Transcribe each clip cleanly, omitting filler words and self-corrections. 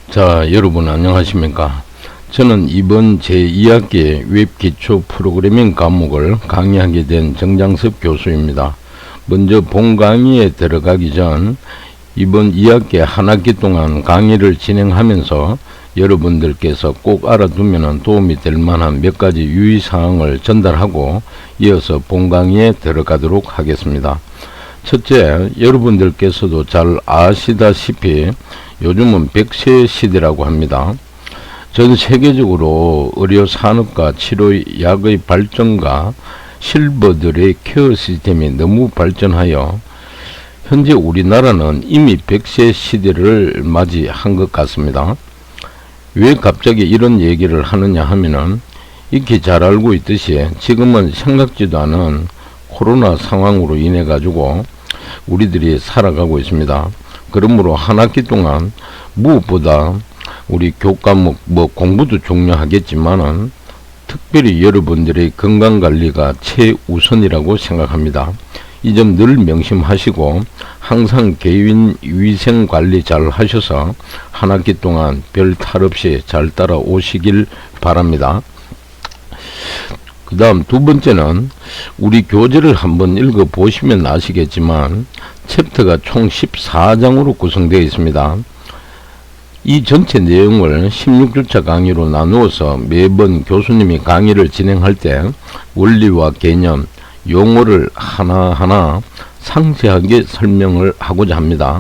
자, 여러분 안녕하십니까? 저는 이번 제2학기 웹기초 프로그래밍 과목을 강의하게 된 정장섭 교수입니다. 먼저 본 강의에 들어가기 전 이번 2학기 한 학기 동안 강의를 진행하면서 여러분들께서 꼭 알아두면 도움이 될 만한 몇 가지 유의사항을 전달하고 이어서 본 강의에 들어가도록 하겠습니다. 첫째, 여러분들께서도 잘 아시다시피 요즘은 100세 시대라고 합니다. 전 세계적으로 의료산업과 치료약의 발전과 실버들의 케어 시스템이 너무 발전하여 현재 우리나라는 이미 100세 시대를 맞이한 것 같습니다. 왜 갑자기 이런 얘기를 하느냐 하면은 익히 잘 알고 있듯이 지금은 생각지도 않은 코로나 상황으로 인해 가지고 우리들이 살아가고 있습니다. 그러므로 한 학기 동안 무엇보다 우리 교과목 공부도 중요하겠지만은 특별히 여러분들의 건강관리가 최우선이라고 생각합니다. 이 점 늘 명심하시고 항상 개인 위생관리 잘 하셔서 한 학기 동안 별 탈 없이 잘 따라오시길 바랍니다. 그 다음 두 번째는 우리 교재를 한번 읽어보시면 아시겠지만 챕터가 총 14장으로 구성되어 있습니다. 이 전체 내용을 16주차 강의로 나누어서 매번 교수님이 강의를 진행할 때 원리와 개념, 용어를 하나하나 상세하게 설명을 하고자 합니다.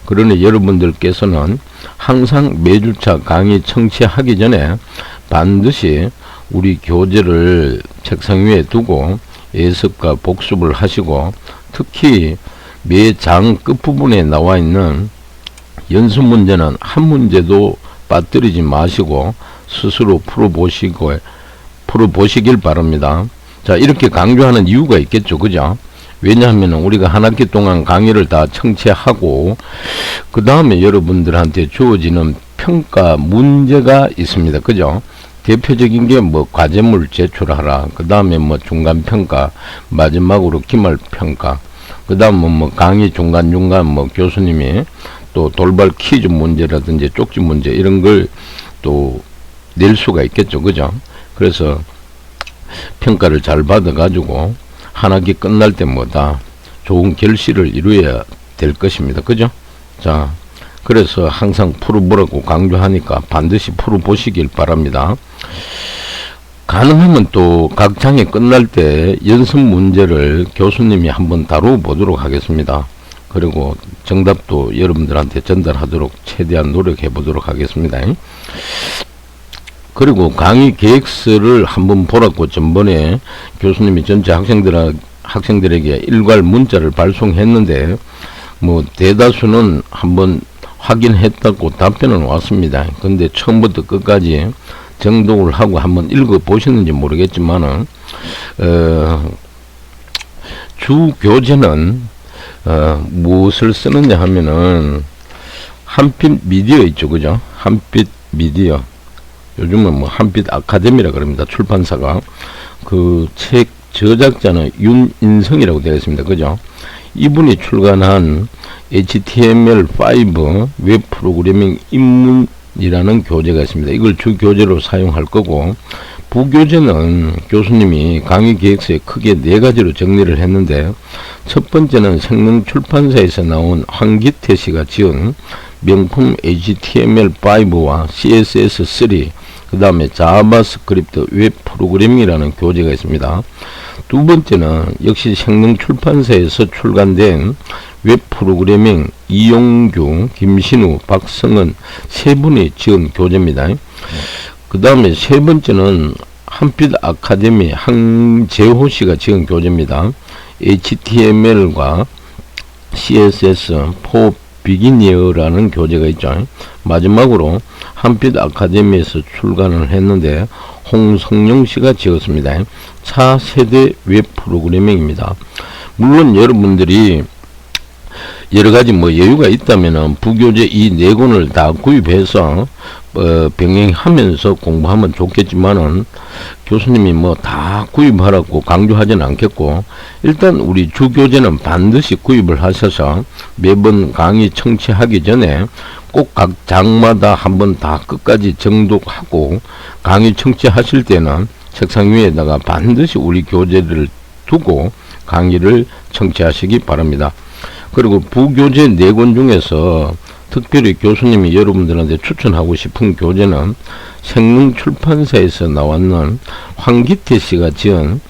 그러니 여러분들께서는 항상 매주차 강의 청취하기 전에 반드시 우리 교재를 책상 위에 두고 예습과 복습을 하시고 특히 매 장 끝부분에 나와 있는 연습 문제는 한 문제도 빠뜨리지 마시고 스스로 풀어보시길 바랍니다. 자, 이렇게 강조하는 이유가 있겠죠, 그죠? 왜냐하면 우리가 한 학기 동안 강의를 다 청취하고 그 다음에 여러분들한테 주어지는 평가 문제가 있습니다, 그죠? 대표적인 게 과제물 제출하라, 그 다음에 중간평가, 마지막으로 기말평가, 그 다음 강의 중간중간 교수님이 또 돌발 퀴즈 문제라든지 쪽지 문제 이런 걸 또 낼 수가 있겠죠, 그죠? 그래서 평가를 잘 받아 가지고 한 학기 끝날 때 좋은 결실을 이루어야 될 것입니다, 그죠? 자, 그래서 항상 풀어보라고 강조하니까 반드시 풀어보시길 바랍니다. 가능하면 또 각 장이 끝날 때 연습 문제를 교수님이 한번 다뤄보도록 하겠습니다. 그리고 정답도 여러분들한테 전달하도록 최대한 노력해 보도록 하겠습니다. 그리고 강의 계획서를 한번 보라고 전번에 교수님이 전체 학생들에게 일괄 문자를 발송했는데 대다수는 한번 확인했다고 답변은 왔습니다. 근데 처음부터 끝까지 정독을 하고 한번 읽어 보셨는지 모르겠지만은 주 교재는 무엇을 쓰느냐 하면은 한빛 미디어 있죠, 그죠? 한빛 미디어, 요즘은 한빛 아카데미라 그럽니다. 출판사가. 그 책 저작자는 윤인성이라고 되어 있습니다, 그죠? 이분이 출간한 HTML5 웹 프로그래밍 입문이라는 교재가 있습니다. 이걸 주 교재로 사용할 거고, 부교재는 교수님이 강의 계획서에 크게 4가지로 정리를 했는데, 첫 번째는 생명출판사에서 나온 황기태 씨가 지은 명품 HTML5와 CSS3, 그 다음에 자바스크립트 웹 프로그래밍이라는 교재가 있습니다. 두 번째는 역시 생명출판사에서 출간된 웹 프로그래밍 이용규, 김신우, 박성은 세 분이 지은 교재입니다. 그 다음에 세 번째는 한빛 아카데미 항재호 씨가 지은 교재입니다. HTML과 CSS for 비기니어라는 교재가 있죠. 마지막으로 한빛 아카데미에서 출간을 했는데 홍성용 씨가 지었습니다. 차세대 웹 프로그래밍입니다. 물론 여러분들이 여러가지 여유가 있다면은 부교재 이 4권을 다 구입해서 병행하면서 공부하면 좋겠지만은 교수님이 뭐 다 구입하라고 강조하지는 않겠고, 일단 우리 주교재는 반드시 구입을 하셔서 매번 강의 청취하기 전에 꼭 각 장마다 한번 다 끝까지 정독하고, 강의 청취하실 때는 책상 위에다가 반드시 우리 교재를 두고 강의를 청취하시기 바랍니다. 그리고 부교재 4권 중에서 특별히 교수님이 여러분들한테 추천하고 싶은 교재는 생능출판사에서 나왔는 황기태 씨가 지은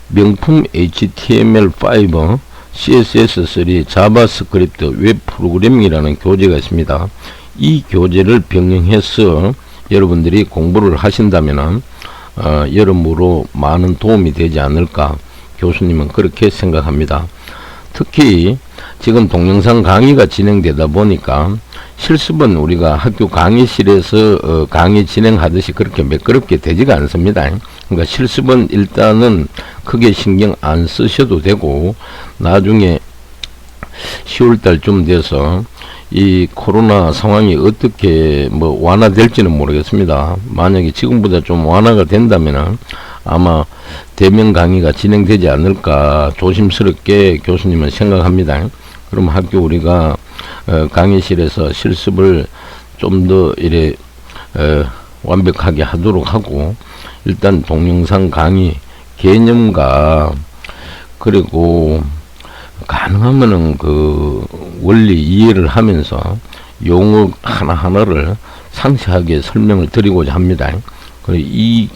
명품 HTML5 CSS3 자바스크립트 웹 프로그래밍이라는 교재가 있습니다. 이 교재를 병행해서 여러분들이 공부를 하신다면 여러모로 많은 도움이 되지 않을까, 교수님은 그렇게 생각합니다. 특히 지금 동영상 강의가 진행되다 보니까 실습은 우리가 학교 강의실에서 강의 진행하듯이 그렇게 매끄럽게 되지가 않습니다. 그러니까 실습은 일단은 크게 신경 안 쓰셔도 되고, 나중에 10월달쯤 돼서 이 코로나 상황이 어떻게 뭐 완화될지는 모르겠습니다. 만약에 지금보다 좀 완화가 된다면은 아마 대면 강의가 진행되지 않을까 조심스럽게 교수님은 생각합니다. 그럼 학교 우리가 강의실에서 실습을 좀 더 이래 완벽하게 하도록 하고, 일단 동영상 강의 개념과 그리고 가능하면은 그 원리 이해를 하면서 용어 하나하나를 상세하게 설명을 드리고자 합니다. 그리고 이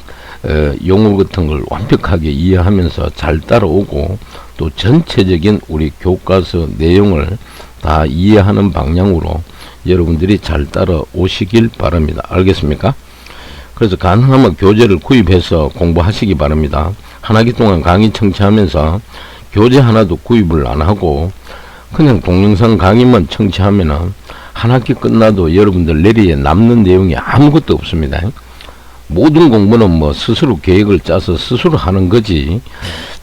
용어 같은 걸 완벽하게 이해하면서 잘 따라오고, 또 전체적인 우리 교과서 내용을 다 이해하는 방향으로 여러분들이 잘 따라오시길 바랍니다. 알겠습니까? 그래서 가능하면 교재를 구입해서 공부하시기 바랍니다. 한 학기 동안 강의 청취하면서 교재 하나도 구입을 안 하고 그냥 동영상 강의만 청취하면은 한 학기 끝나도 여러분들 내리에 남는 내용이 아무것도 없습니다. 모든 공부는 뭐 스스로 계획을 짜서 스스로 하는 거지,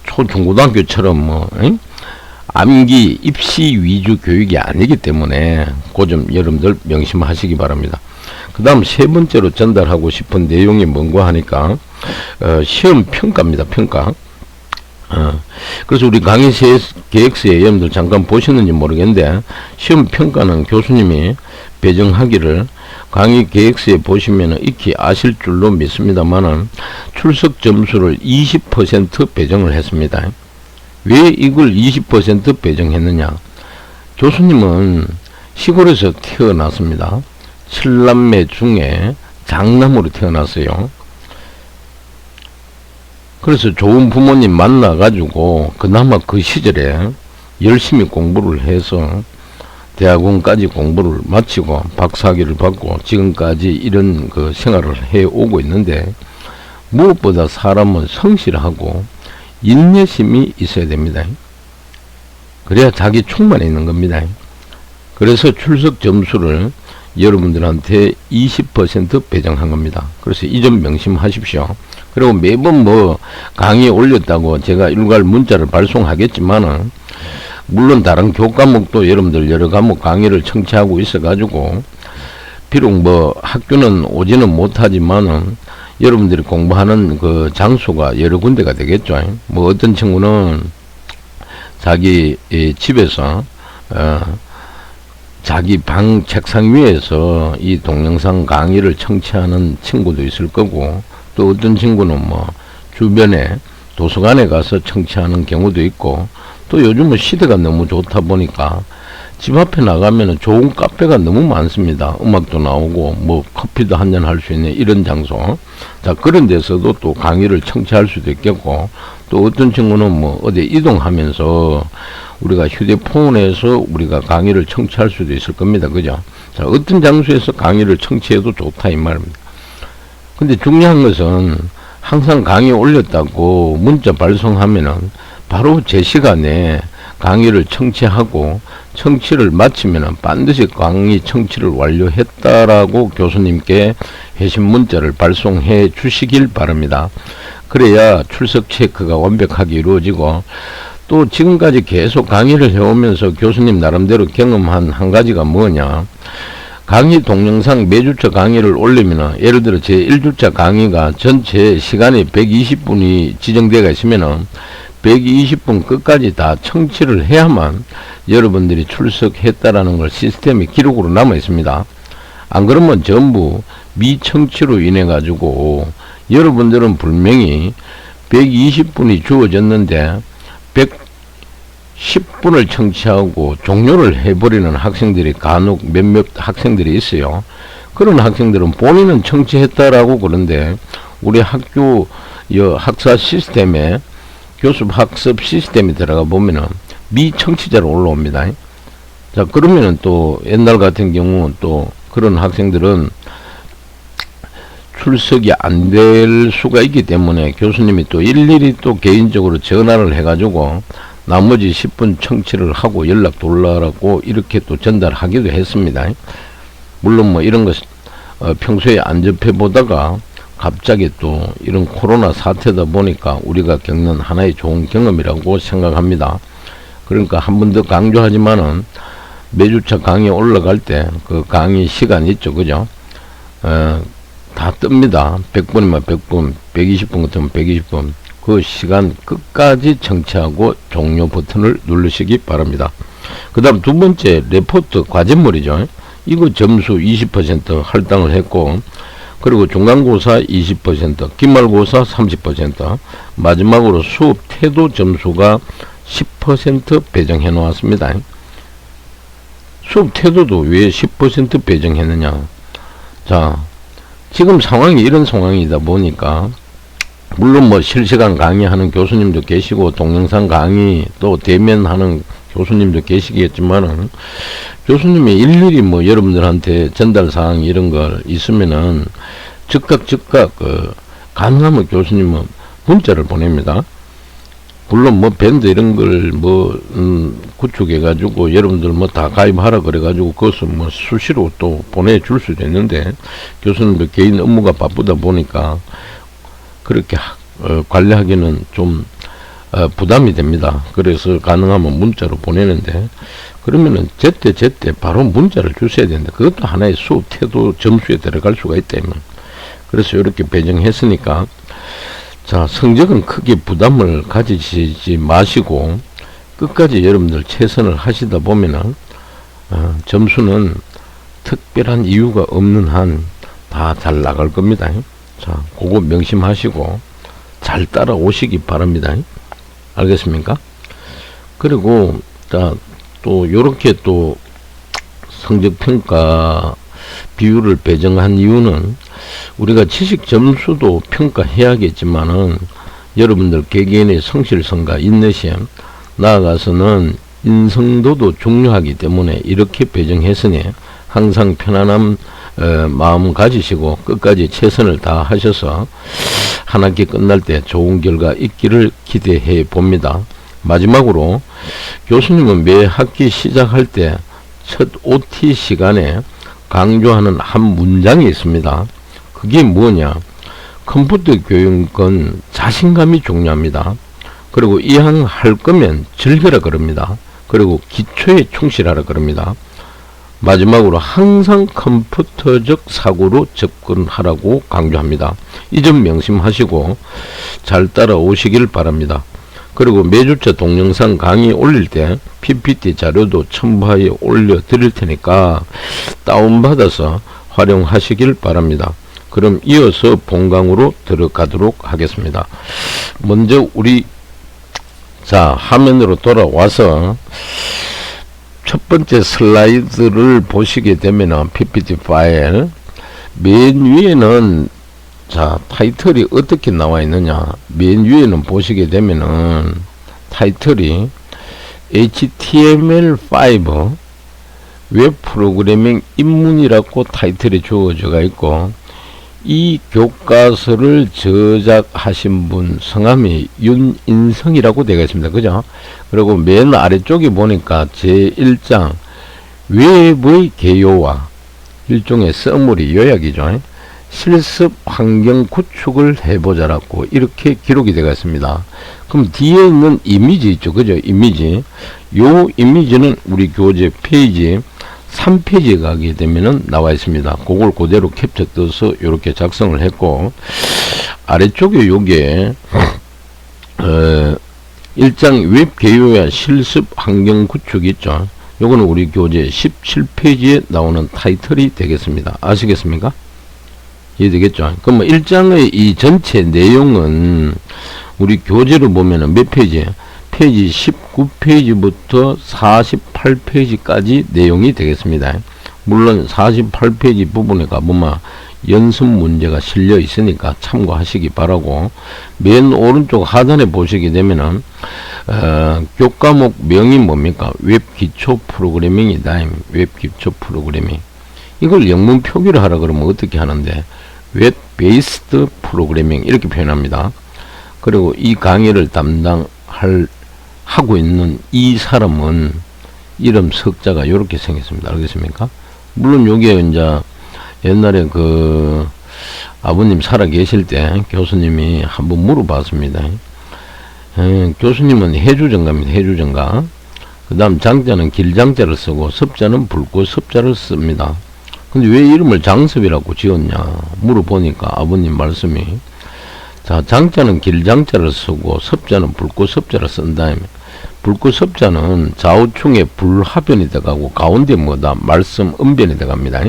초중고등학교처럼 뭐 암기 입시 위주 교육이 아니기 때문에 그 점 여러분들 명심하시기 바랍니다. 그 다음 세 번째로 전달하고 싶은 내용이 뭔가 하니까 시험 평가입니다. 평가. 그래서 우리 강의 계획서에 여러분들 잠깐 보셨는지 모르겠는데, 시험 평가는 교수님이 배정하기를 강의 계획서에 보시면 익히 아실 줄로 믿습니다만은 출석 점수를 20% 배정을 했습니다. 왜 이걸 20% 배정했느냐? 교수님은 시골에서 태어났습니다. 7남매 중에 장남으로 태어났어요. 그래서 좋은 부모님 만나가지고 그나마 그 시절에 열심히 공부를 해서 대학원까지 공부를 마치고 박사학위를 받고 지금까지 이런 그 생활을 해오고 있는데, 무엇보다 사람은 성실하고 인내심이 있어야 됩니다. 그래야 자기 충만해 있는 겁니다. 그래서 출석 점수를 여러분들한테 20% 배정한 겁니다. 그래서 이 점 명심하십시오. 그리고 매번 뭐 강의에 올렸다고 제가 일괄 문자를 발송하겠지만은, 물론 다른 교과목도 여러분들 여러 과목 강의를 청취하고 있어 가지고 비록 뭐 학교는 오지는 못하지만은 여러분들이 공부하는 그 장소가 여러 군데가 되겠죠. 뭐 어떤 친구는 자기 집에서 자기 방 책상 위에서 이 동영상 강의를 청취하는 친구도 있을 거고, 또 어떤 친구는 뭐 주변에 도서관에 가서 청취하는 경우도 있고, 또 요즘은 시대가 너무 좋다 보니까 집 앞에 나가면은 좋은 카페가 너무 많습니다. 음악도 나오고 뭐 커피도 한잔 할 수 있는 이런 장소. 자, 그런 데서도 또 강의를 청취할 수도 있겠고, 또 어떤 친구는 뭐 어디 이동하면서 우리가 휴대폰에서 우리가 강의를 청취할 수도 있을 겁니다. 그죠? 자, 어떤 장소에서 강의를 청취해도 좋다 이 말입니다. 근데 중요한 것은 항상 강의 올렸다고 문자 발송하면은 바로 제 시간에 강의를 청취하고 청취를 마치면은 반드시 강의 청취를 완료했다라고 교수님께 회신 문자를 발송해 주시길 바랍니다. 그래야 출석 체크가 완벽하게 이루어지고, 또 지금까지 계속 강의를 해오면서 교수님 나름대로 경험한 한 가지가 뭐냐, 강의 동영상 매주차 강의를 올리면은, 예를 들어 제 1주차 강의가 전체 시간이 120분이 지정되어 있으면은 120분 끝까지 다 청취를 해야만 여러분들이 출석했다라는 걸 시스템에 기록으로 남아 있습니다. 안 그러면 전부 미청취로 인해 가지고 여러분들은 분명히 120분이 주어졌는데 110분을 청취하고 종료를 해버리는 학생들이 간혹 몇몇 학생들이 있어요. 그런 학생들은 본인은 청취했다라고 그런데 우리 학교 학사 시스템에 교수 학습 시스템에 들어가 보면은 미청취자로 올라옵니다. 자, 그러면은 또 옛날 같은 경우 또 그런 학생들은 출석이 안 될 수가 있기 때문에 교수님이 또 일일이 또 개인적으로 전화를 해가지고 나머지 10분 청취를 하고 연락 돌라라고 이렇게 또 전달하기도 했습니다. 물론 뭐 이런 것 평소에 안 접해 보다가 갑자기 또 이런 코로나 사태다 보니까 우리가 겪는 하나의 좋은 경험이라고 생각합니다. 그러니까 한 번 더 강조하지만은 매주차 강의 올라갈 때 그 강의 시간 있죠, 그죠? 다 뜹니다. 100분이면 100분, 120분 같으면 120분. 그 시간 끝까지 청취하고 종료 버튼을 누르시기 바랍니다. 그 다음 두 번째 레포트 과제물이죠. 이거 점수 20% 할당을 했고, 그리고 중간고사 20%, 기말고사 30%, 마지막으로 수업 태도 점수가 10% 배정해 놓았습니다. 수업 태도도 왜 10% 배정했느냐? 자, 지금 상황이 이런 상황이다 보니까 물론 뭐 실시간 강의하는 교수님도 계시고 동영상 강의 또 대면하는 교수님도 계시겠지만은 교수님이 일일이 뭐 여러분들한테 전달 사항 이런 걸 있으면은 즉각 가능하면 교수님은 문자를 보냅니다. 물론 뭐 밴드 이런 걸 구축해 가지고 여러분들 뭐 다 가입하라 그래 가지고 그것을 뭐 수시로 또 보내줄 수도 있는데 교수님도 개인 업무가 바쁘다 보니까 그렇게 관리하기는 좀 부담이 됩니다. 그래서 가능하면 문자로 보내는데 그러면은 제때 바로 문자를 주셔야 된다. 그것도 하나의 수업 태도 점수에 들어갈 수가 있다면. 그래서 이렇게 배정했으니까 자, 성적은 크게 부담을 가지지 마시고 끝까지 여러분들 최선을 하시다 보면은 점수는 특별한 이유가 없는 한 다 잘 나갈 겁니다. 자, 그거 명심하시고 잘 따라오시기 바랍니다. 알겠습니까? 그리고 자, 또 요렇게 또 성적평가 비율을 배정한 이유는 우리가 지식 점수도 평가해야겠지만은 여러분들 개개인의 성실성과 인내심 나아가서는 인성도도 중요하기 때문에 이렇게 배정했으니 항상 편안한 마음 가지시고 끝까지 최선을 다하셔서 한 학기 끝날 때 좋은 결과 있기를 기대해 봅니다. 마지막으로 교수님은 매 학기 시작할 때 첫 OT 시간에 강조하는 한 문장이 있습니다. 그게 뭐냐? 컴퓨터 교육은 자신감이 중요합니다. 그리고 이왕 할 거면 즐겨라 그럽니다. 그리고 기초에 충실하라 그럽니다. 마지막으로 항상 컴퓨터적 사고로 접근하라고 강조합니다. 이 점 명심하시고 잘 따라오시길 바랍니다. 그리고 매주차 동영상 강의 올릴 때 PPT 자료도 첨부하여 올려 드릴 테니까 다운받아서 활용하시길 바랍니다. 그럼 이어서 본강으로 들어가도록 하겠습니다. 먼저 우리 화면으로 돌아와서 첫 번째 슬라이드를 보시게 되면 PPT 파일 맨 위에는 타이틀이 어떻게 나와 있느냐, 맨 위에는 보시게 되면은 타이틀이 HTML5 웹 프로그래밍 입문이라고 타이틀이 주어져가 있고, 이 교과서를 저작하신 분 성함이 윤인성이라고 되어 있습니다. 그죠? 그리고 맨 아래쪽에 보니까 제1장 웹의 개요와 일종의 서머리 요약이죠. 실습 환경 구축을 해보자라고 이렇게 기록이 되어 있습니다. 그럼 뒤에 있는 이미지 있죠. 그죠? 이미지. 요 이미지는 우리 교재 페이지 3페이지에 가게 되면은 나와 있습니다. 그걸 그대로 캡처 떠서 이렇게 작성을 했고, 아래쪽에 요게 1장 웹 개요와 실습 환경 구축 있죠. 요거는 우리 교재 17페이지에 나오는 타이틀이 되겠습니다. 아시겠습니까? 이해되겠죠? 그럼 뭐 1장의 이 전체 내용은 우리 교재로 보면은 몇 페이지? 페이지 19페이지부터 48페이지까지 내용이 되겠습니다. 물론 48페이지 부분에 가보면 연습 문제가 실려 있으니까 참고하시기 바라고, 맨 오른쪽 하단에 보시게 되면은 교과목 명이 뭡니까? 웹 기초 프로그래밍이다. 웹 기초 프로그래밍. 이걸 영문 표기를 하라 그러면 어떻게 하는데? 웹 베이스드 프로그래밍 이렇게 표현합니다. 그리고 이 강의를 하고 있는 이 사람은 이름 석자가 이렇게 생겼습니다. 알겠습니까? 물론 요게 이제 옛날에 그 아버님 살아 계실 때 교수님이 한번 물어봤습니다. 교수님은 해주정가입니다. 해주정가. 그 다음 장자는 길장자를 쓰고 섭자는 붉고 섭자를 씁니다. 근데 왜 이름을 장섭이라고 지었냐 물어보니까 아버님 말씀이, 자, 장자는 길장자를 쓰고 섭자는 붉고 섭자를 쓴다. 붉고 섭자는 좌우충에 불하변이 돼가고 가운데 뭐다? 말씀 음변이 돼갑니다.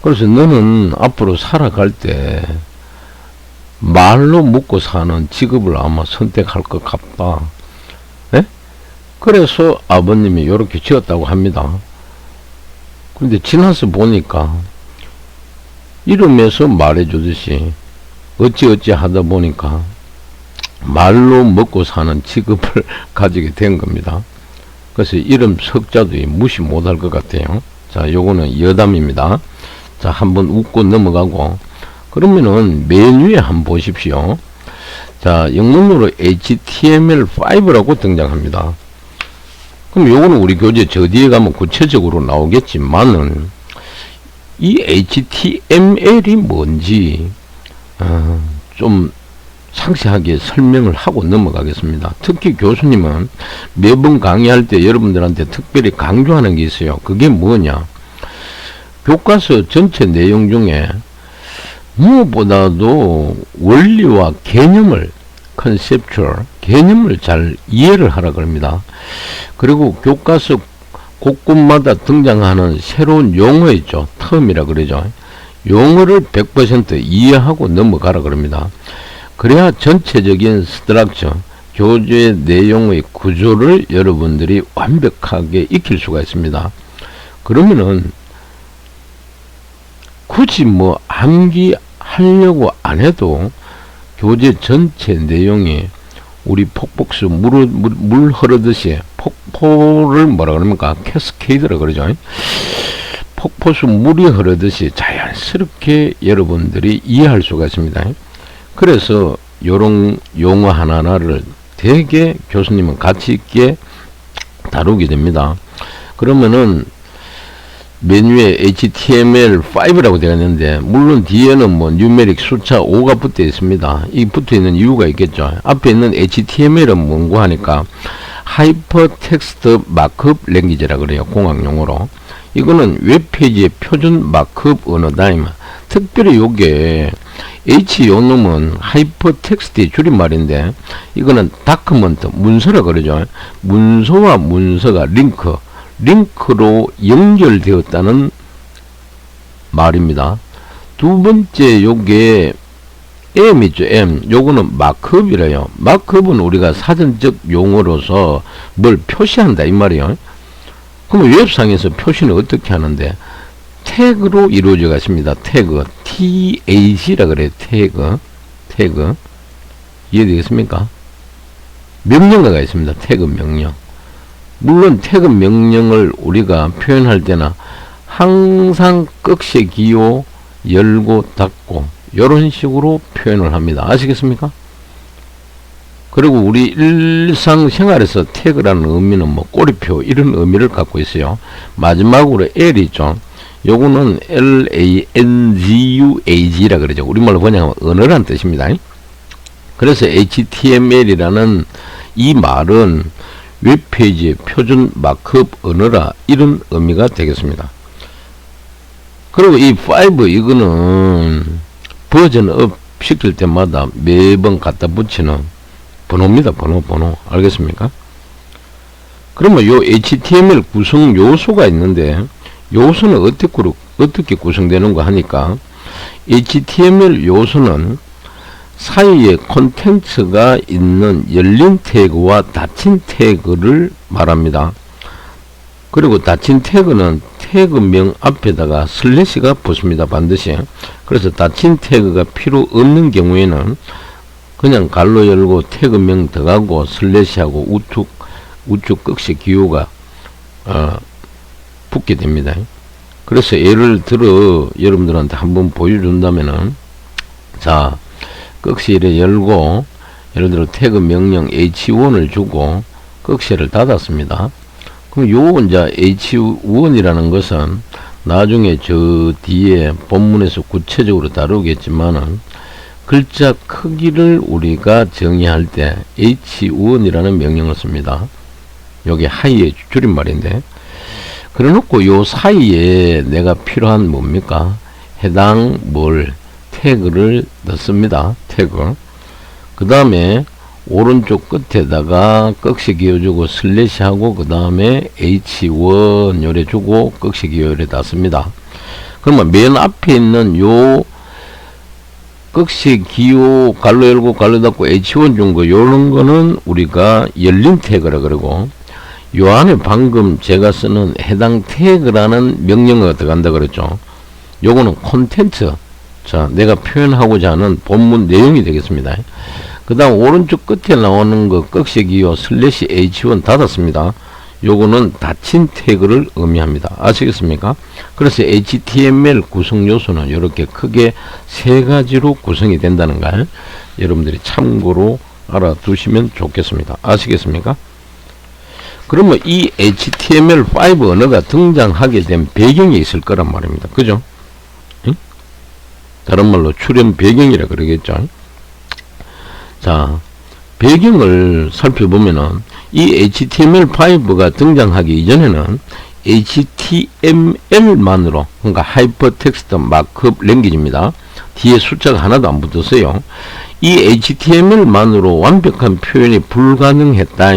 그래서 너는 앞으로 살아갈 때 말로 먹고 사는 직업을 아마 선택할 것 같다. 네? 그래서 아버님이 이렇게 지었다고 합니다. 근데 지나서 보니까 이름에서 말해주듯이 어찌어찌 하다 보니까 말로 먹고 사는 직업을 가지게 된 겁니다. 그래서 이름 석자도 무시 못할 것 같아요. 자, 요거는 여담입니다. 자, 한번 웃고 넘어가고, 그러면은 맨 위에 한번 보십시오. 자, 영문으로 HTML5라고 등장합니다. 그럼 요거는 우리 교재 저 뒤에 가면 구체적으로 나오겠지만은 이 HTML이 뭔지 좀 상세하게 설명을 하고 넘어가겠습니다. 특히 교수님은 매번 강의할 때 여러분들한테 특별히 강조하는 게 있어요. 그게 뭐냐? 교과서 전체 내용 중에 무엇보다도 원리와 개념을, 컨셉추얼 개념을 잘 이해를 하라 그럽니다. 그리고 교과서 곳곳마다 등장하는 새로운 용어 있죠. 텀이라 그러죠. 용어를 100% 이해하고 넘어가라 그럽니다. 그래야 전체적인 스트럭처, 교재 내용의 구조를 여러분들이 완벽하게 익힐 수가 있습니다. 그러면은 굳이 뭐 암기하려고 안 해도 교재 전체 내용이 우리 폭폭수 물 흐르듯이 폭포를 뭐라 그럽니까? 캐스케이드라 그러죠. 폭포수 물이 흐르듯이 자연스럽게 여러분들이 이해할 수가 있습니다. 그래서 요런 용어 하나하나를 되게 교수님은 가치 있게 다루게 됩니다. 그러면은 맨 위에 HTML5라고 되어 있는데, 물론 뒤에는 뭐 뉴메릭 숫자 5가 붙어 있습니다. 이 붙어 있는 이유가 있겠죠. 앞에 있는 HTML은 뭔고 하니까 하이퍼텍스트 마크업 랭귀지라 그래요. 공학 용어로. 이거는 웹페이지의 표준 마크업 언어다. 특별히 요게 H 요 놈은 하이퍼텍스트의 줄임말인데, 이거는 다큐먼트, 문서라 그러죠. 문서와 문서가 링크로 연결되었다는 말입니다. 두 번째 요게 M 있죠. M. 요거는 마크업이래요. 마크업은 우리가 사전적 용어로서 뭘 표시한다 이 말이에요. 그럼 웹상에서 표시는 어떻게 하는데? 태그로 이루어져 있습니다. 태그. TAG라 그래요. 태그. 이해되겠습니까? 명령어가 있습니다. 태그 명령. 물론 태그 명령을 우리가 표현할 때나 항상 꺽쇠 기호 열고 닫고 이런 식으로 표현을 합니다. 아시겠습니까? 그리고 우리 일상생활에서 태그라는 의미는 뭐 꼬리표 이런 의미를 갖고 있어요. 마지막으로 L이 있죠. 요거는 LANGUAG라 그러죠. 우리말로 번역하면 언어란 뜻입니다. 그래서 HTML이라는 이 말은 웹페이지의 표준 마크업 언어라, 이런 의미가 되겠습니다. 그리고 이 5 이거는 버전업 시킬 때마다 매번 갖다 붙이는 번호입니다. 번호. 알겠습니까? 그러면 요 HTML 구성 요소가 있는데, 요소는 어떻게 구성되는가 하니까, HTML 요소는 사이에 콘텐츠가 있는 열린 태그와 닫힌 태그를 말합니다. 그리고 닫힌 태그는 태그명 앞에다가 슬래시가 붙습니다. 반드시. 그래서 닫힌 태그가 필요 없는 경우에는 그냥 갈로 열고 태그명 들어가고 슬래시하고 우측 끝에 기호가 붙게 됩니다. 그래서 예를 들어 여러분들한테 한번 보여준다면은, 자, 끝이를 열고 예를 들어 태그 명령 h1을 주고 끝시를 닫았습니다. 그럼 요 이제 h1이라는 것은 나중에 저 뒤에 본문에서 구체적으로 다루겠지만은 글자 크기를 우리가 정의할 때 h1이라는 명령을 씁니다. 여기 하이의 줄임말인데, 그래 놓고 요 사이에 내가 필요한 뭡니까? 해당 태그를 넣습니다. 태그. 그 다음에 오른쪽 끝에다가 꺽쇠 기어주고 슬래시하고 그 다음에 h1 요래 주고 꺽쇠 기어를 닫습니다. 그러면 맨 앞에 있는 요 꺽쇠 기호 갈로 열고 갈로 닫고 h1 준 거, 요런 거는 우리가 열린 태그라 그러고, 요 안에 방금 제가 쓰는 해당 태그라는 명령어가 들어간다 그랬죠. 요거는 콘텐츠, 자, 내가 표현하고자 하는 본문 내용이 되겠습니다. 그 다음 오른쪽 끝에 나오는 거 꺽쇠 기호 슬래시 h1 닫았습니다. 요거는 닫힌 태그를 의미합니다. 아시겠습니까? 그래서 HTML 구성 요소는 이렇게 크게 세 가지로 구성이 된다는 걸 여러분들이 참고로 알아두시면 좋겠습니다. 아시겠습니까? 그러면 이 HTML5 언어가 등장하게 된 배경이 있을 거란 말입니다. 그죠? 응? 다른 말로 출현 배경이라 그러겠죠. 자, 배경을 살펴보면은 이 HTML5가 등장하기 이전에는 HTML만으로, 그러니까 하이퍼텍스트 마크업 랭귀지입니다. 뒤에 숫자가 하나도 안 붙었어요. 이 HTML만으로 완벽한 표현이 불가능했다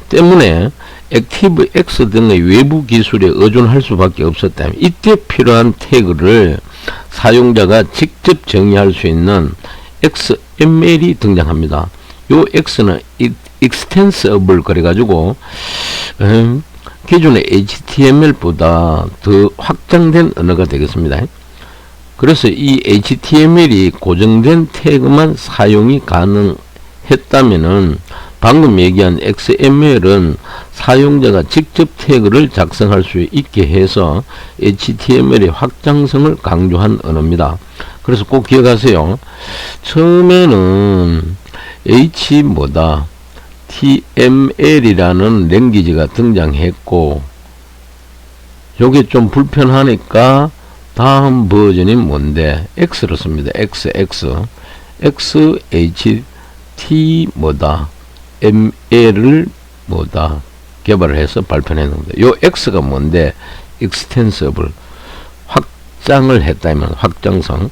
때문에 액티브X 등의 외부 기술에 의존할 수밖에 없었다. 이때 필요한 태그를 사용자가 직접 정의할 수 있는 XML이 등장합니다. 요 X는 extensible 그래가지고 기존의 HTML보다 더 확장된 언어가 되겠습니다. 그래서 이 HTML이 고정된 태그만 사용이 가능했다면은 방금 얘기한 XML은 사용자가 직접 태그를 작성할 수 있게 해서 HTML의 확장성을 강조한 언어입니다. 그래서 꼭 기억하세요. 처음에는 TML이라는 랭귀지가 등장했고, 요게 좀 불편하니까 다음 버전이 뭔데? X로 씁니다. XHT ML을 개발을 해서 발표했는데, 요 X가 뭔데? extensible, 확장을 했다면 확장성.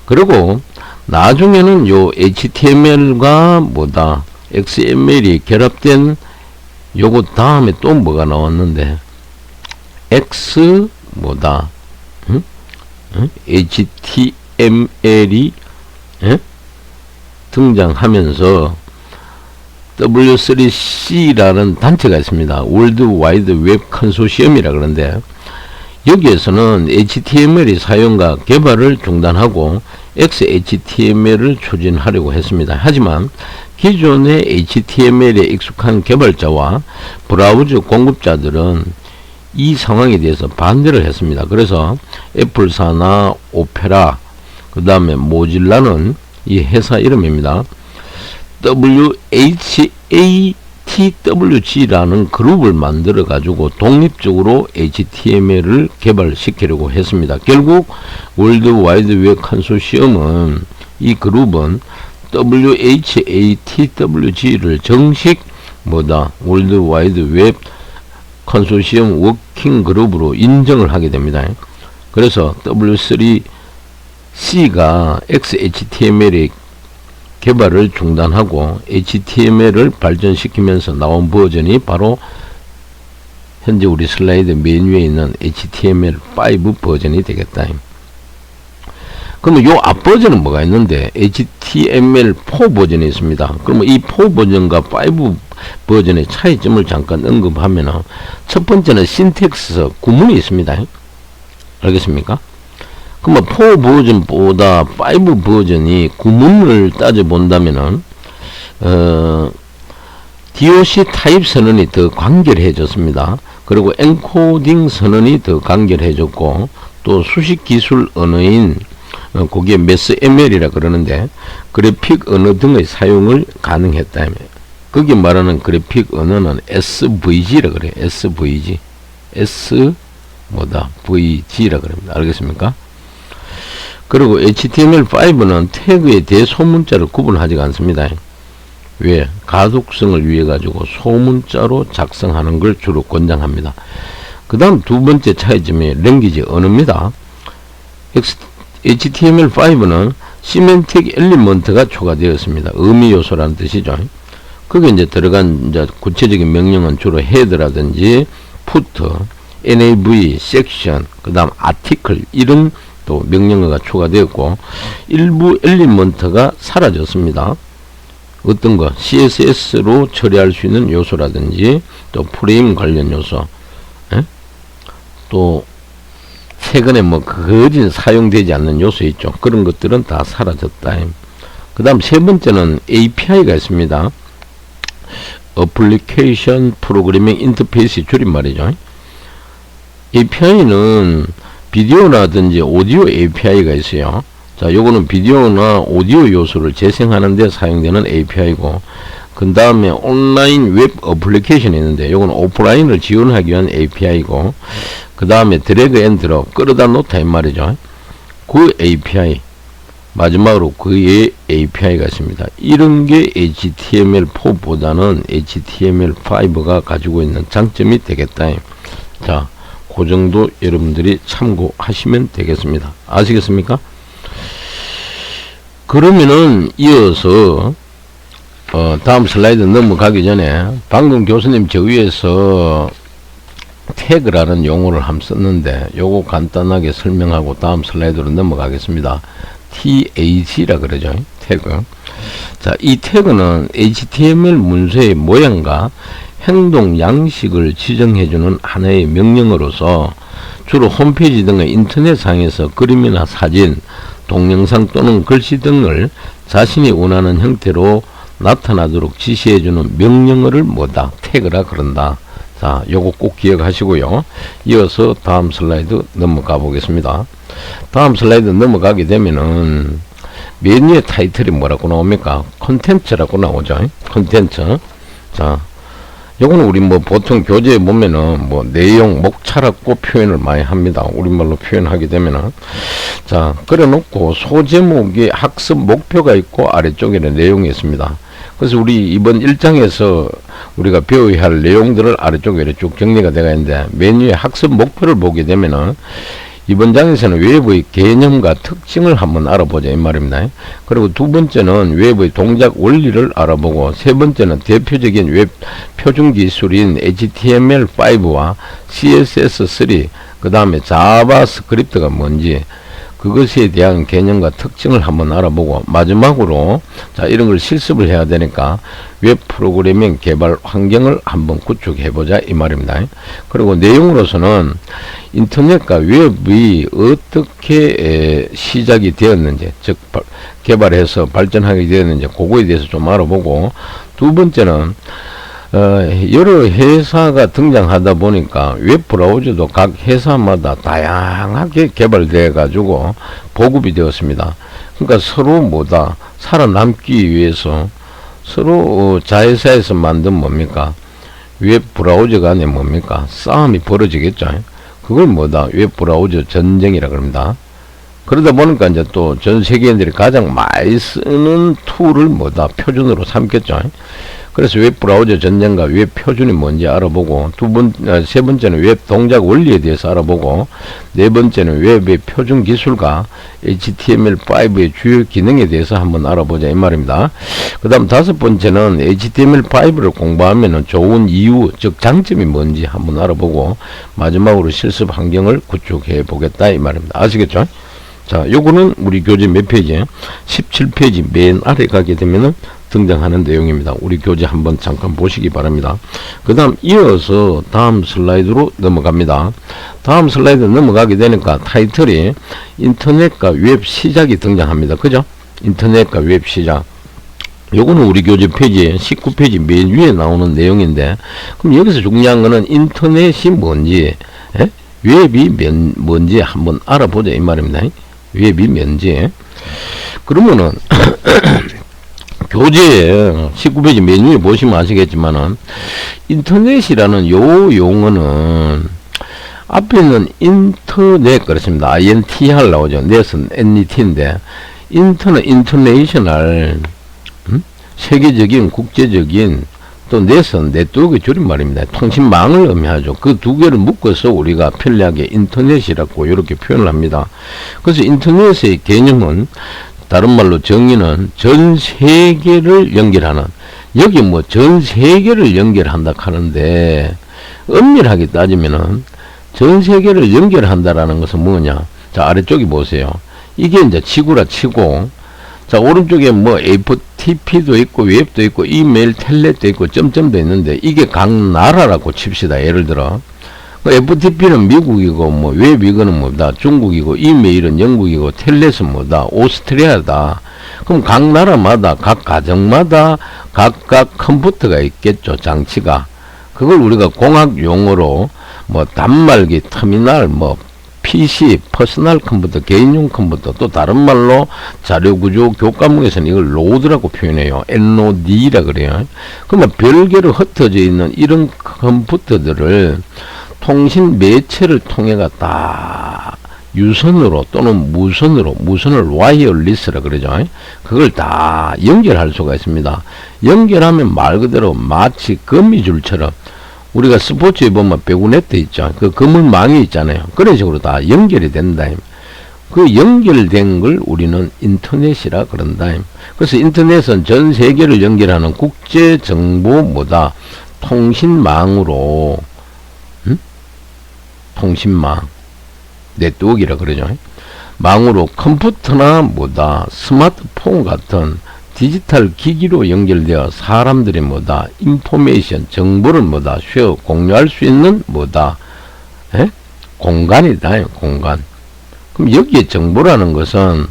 그리고 나중에는 요 HTML과 XML이 결합된 요거 다음에 또 뭐가 나왔는데, HTML이 등장하면서 W3C라는 단체가 있습니다. 월드 와이드 웹 컨소시엄이라 그러는데, 여기에서는 HTML의 사용과 개발을 중단하고 XHTML을 추진하려고 했습니다. 하지만 기존의 HTML에 익숙한 개발자와 브라우저 공급자들은 이 상황에 대해서 반대를 했습니다. 그래서 애플사나 오페라, 그 다음에 모질라는 이 회사 이름입니다. WHATWG라는 그룹을 만들어 가지고 독립적으로 HTML을 개발시키려고 했습니다. 결국 월드 와이드 웹 컨소시엄은, 이 그룹은 WHATWG를 정식 뭐다 월드와이드 웹 컨소시엄 워킹 그룹으로 인정을 하게 됩니다. 그래서 W3C가 XHTML의 개발을 중단하고 HTML을 발전시키면서 나온 버전이 바로 현재 우리 슬라이드 메뉴에 있는 HTML5 버전이 되겠다. 그러면 요 앞 버전은 뭐가 있는데 HTML4 버전이 있습니다. 그러면 이 4 버전과 5 버전의 차이점을 잠깐 언급하면은 첫 번째는 신텍스 구문이 있습니다. 알겠습니까? 그러면 4 버전보다 5 버전이 구문을 따져 본다면은 DOC 타입 선언이 더 간결해졌습니다. 그리고 엔코딩 선언이 더 간결해졌고 또 수식 기술 언어인 거기에 MSML이라 그러는데 그래픽 언어 등의 사용을 가능했다. 거기 말하는 그래픽 언어는 SVG라 그래요. SVG. VG라 그럽니다. 알겠습니까? 그리고 HTML5는 태그의 대소문자를 구분하지 않습니다. 왜? 가독성을 위해 가지고 소문자로 작성하는 걸 주로 권장합니다. 그 다음 두 번째 차이점이 랭귀지 언어입니다. HTML5는 시멘틱 엘리먼트가 추가되었습니다. 의미 요소라는 뜻이죠. 거기에 이제 들어간 이제 구체적인 명령은 주로 헤드라든지 footer, nav, section, 그 다음 article 이런 또 명령어가 추가되었고 일부 엘리먼트가 사라졌습니다. 어떤 거 CSS로 처리할 수 있는 요소라든지 또 프레임 관련 요소, 또 최근에 뭐 거진 사용되지 않는 요소 있죠. 그런 것들은 다 사라졌다. 그 다음 세 번째는 API가 있습니다. Application Programming Interface 줄임말이죠. API는 비디오라든지 오디오 API가 있어요. 자, 요거는 비디오나 오디오 요소를 재생하는 데 사용되는 API고, 그 다음에 온라인 웹 어플리케이션이 있는데 요거는 오프라인을 지원하기 위한 API고, 그 다음에 드래그 앤 드롭 끌어다 놓다 이 말이죠. 그 API 마지막으로 그의 API가 있습니다. 이런 게 HTML4보다는 HTML5가 가지고 있는 장점이 되겠다. 자, 그 정도 여러분들이 참고하시면 되겠습니다. 아시겠습니까? 그러면은 이어서 다음 슬라이드 넘어가기 전에 방금 교수님 저 위에서 태그라는 용어를 한번 썼는데 요거 간단하게 설명하고 다음 슬라이드로 넘어가겠습니다. TAG라 그러죠. 태그. 자, 이 태그는 HTML 문서의 모양과 행동 양식을 지정해주는 하나의 명령어로서 주로 홈페이지 등의 인터넷상에서 그림이나 사진, 동영상 또는 글씨 등을 자신이 원하는 형태로 나타나도록 지시해주는 명령어를 뭐다? 태그라 그런다. 자, 요거 꼭 기억하시고요. 이어서 다음 슬라이드 넘어가 보겠습니다. 다음 슬라이드 넘어가게 되면은 메뉴의 타이틀이 뭐라고 나옵니까? 콘텐츠라고 나오죠. 콘텐츠. 자, 요거는 우리 뭐 보통 교재에 보면은 뭐 내용, 목차라고 표현을 많이 합니다. 우리말로 표현하게 되면은. 자, 그래 놓고 소제목에 학습 목표가 있고 아래쪽에는 내용이 있습니다. 그래서 우리 이번 1장에서 우리가 배워야 할 내용들을 아래쪽에 이렇게 쭉 정리가 되어 있는데 메뉴의 학습 목표를 보게 되면은 이번 장에서는 웹의 개념과 특징을 한번 알아보자 이 말입니다. 그리고 두 번째는 웹의 동작 원리를 알아보고 세 번째는 대표적인 웹 표준 기술인 HTML5와 CSS3 그 다음에 자바스크립트가 뭔지 그것에 대한 개념과 특징을 한번 알아보고 마지막으로 자 이런 걸 실습을 해야 되니까 웹 프로그래밍 개발 환경을 한번 구축해보자 이 말입니다. 그리고 내용으로서는 인터넷과 웹이 어떻게 시작이 되었는지 즉 개발해서 발전하게 되었는지 그거에 대해서 좀 알아보고 두 번째는 여러 회사가 등장하다 보니까 웹 브라우저도 각 회사마다 다양하게 개발되어 가지고 보급이 되었습니다. 그러니까 서로 뭐다 살아남기 위해서 서로 자회사에서 만든 뭡니까 웹 브라우저 간에 뭡니까 싸움이 벌어지겠죠. 그걸 뭐다 웹 브라우저 전쟁이라 그럽니다. 그러다 보니까 이제 또 전 세계인들이 가장 많이 쓰는 툴을 뭐다 표준으로 삼겠죠. 그래서 웹 브라우저 전쟁과 웹 표준이 뭔지 알아보고, 세 번째는 웹 동작 원리에 대해서 알아보고, 네 번째는 웹의 표준 기술과 HTML5의 주요 기능에 대해서 한번 알아보자 이 말입니다. 그 다음 다섯 번째는 HTML5를 공부하면 좋은 이유, 즉 장점이 뭔지 한번 알아보고, 마지막으로 실습 환경을 구축해 보겠다 이 말입니다. 아시겠죠? 자, 요거는 우리 교재 몇 페이지? 17페이지 맨 아래 가게 되면은 등장하는 내용입니다. 우리 교재 한번 잠깐 보시기 바랍니다. 그 다음 이어서 다음 슬라이드로 넘어갑니다. 다음 슬라이드 넘어가게 되니까 타이틀이 인터넷과 웹 시작이 등장합니다. 그죠? 인터넷과 웹 시작. 요거는 우리 교재 페이지 19페이지 맨 위에 나오는 내용인데, 그럼 여기서 중요한 거는 인터넷이 뭔지, 웹이 뭔지 한번 알아보자 이 말입니다. 웹이 뭔지. 그러면은 교재에 19페이지 맨 위에 보시면 아시겠지만은 인터넷이라는 요 용어는 앞에는 인터넷 그렇습니다. INTR 나오죠. 넷은 NET인데 인터는 인터내셔널, 세계적인 국제적인, 또 넷은 네트워크의 줄임말입니다. 통신망을 의미하죠. 그 두 개를 묶어서 우리가 편리하게 인터넷이라고 이렇게 표현을 합니다. 그래서 인터넷의 개념은 다른 말로 정의는 전 세계를 연결하는, 여기 뭐 전 세계를 연결한다 하는데 엄밀하게 따지면은 전 세계를 연결한다라는 것은 뭐냐? 자, 아래쪽에 보세요. 이게 이제 지구라 치고, 자, 오른쪽에 뭐 FTP도 있고 웹도 있고 이메일 텔넷도 있고 점점도 있는데 이게 각 나라라고 칩시다. 예를 들어 FTP는 미국이고 뭐 웹 이거는 뭐다 중국이고 이메일은 영국이고 텔넷은 뭐다 오스트리아다. 그럼 각 나라마다 각 가정마다 각각 컴퓨터가 있겠죠. 장치가. 그걸 우리가 공학 용어로 뭐 단말기 터미널 뭐 PC, 퍼스널 컴퓨터, 개인용 컴퓨터, 또 다른 말로 자료구조 교과목에서는 이걸 로드라고 표현해요. NOD라 그래요. 그러면 별개로 흩어져 있는 이런 컴퓨터들을 통신 매체를 통해가 다 유선으로 또는 무선을 와이어리스라 그러죠. 그걸 다 연결할 수가 있습니다. 연결하면 말 그대로 마치 거미줄처럼, 우리가 스포츠에 보면 배구네트 있죠. 그 검은 망이 있잖아요. 그런 식으로 다 연결이 된다. 그 연결된 걸 우리는 인터넷이라 그런다. 그래서 인터넷은 전 세계를 연결하는 국제 정보 뭐다? 통신망으로, 통신망, 네트워크라 그러죠. 망으로 컴퓨터나 뭐다? 스마트폰 같은 디지털 기기로 연결되어 사람들이 뭐다? 인포메이션, 정보를 뭐다? 쉐어, 공유할 수 있는 뭐다? 공간이다. 공간. 그럼 여기에 정보라는 것은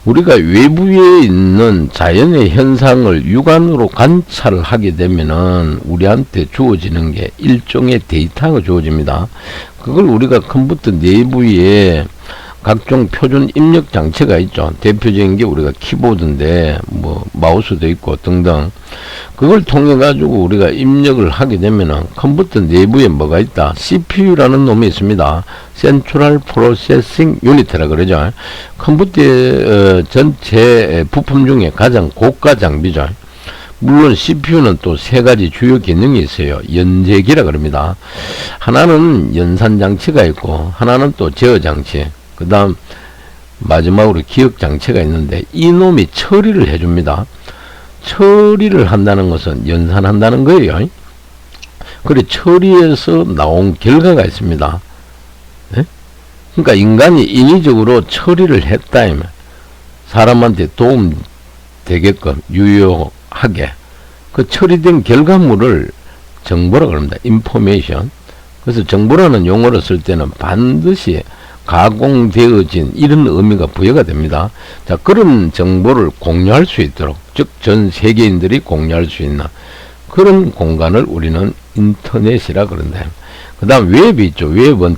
우리가 외부에 있는 자연의 현상을 육안으로 관찰하게 되면은 우리한테 주어지는 게 일종의 데이터가 주어집니다. 그걸 우리가 컴퓨터 내부에 각종 표준 입력 장치가 있죠. 대표적인 게 우리가 키보드인데 뭐 마우스도 있고 등등. 그걸 통해 가지고 우리가 입력을 하게 되면은 컴퓨터 내부에 뭐가 있다? CPU라는 놈이 있습니다. Central Processing Unit라 그러죠. 컴퓨터의 전체 부품 중에 가장 고가 장비죠. 물론 CPU는 또 세 가지 주요 기능이 있어요. 연제기라 그럽니다. 하나는 연산 장치가 있고 하나는 또 제어 장치. 그 다음 마지막으로 기억 장치가 있는데 이놈이 처리를 해줍니다. 처리를 한다는 것은 연산한다는 거예요. 그래 처리해서 나온 결과가 있습니다. 네? 그러니까 인간이 인위적으로 처리를 했다. 사람한테 도움 되게끔 유효하게 그 처리된 결과물을 정보라고 합니다. 인포메이션. 그래서 정보라는 용어를 쓸 때는 반드시 가공되어진 이런 의미가 부여가 됩니다. 자, 그런 정보를 공유할 수 있도록, 즉 전 세계인들이 공유할 수 있는 그런 공간을 우리는 인터넷이라 그런다. 그 다음 웹이 있죠. 웹은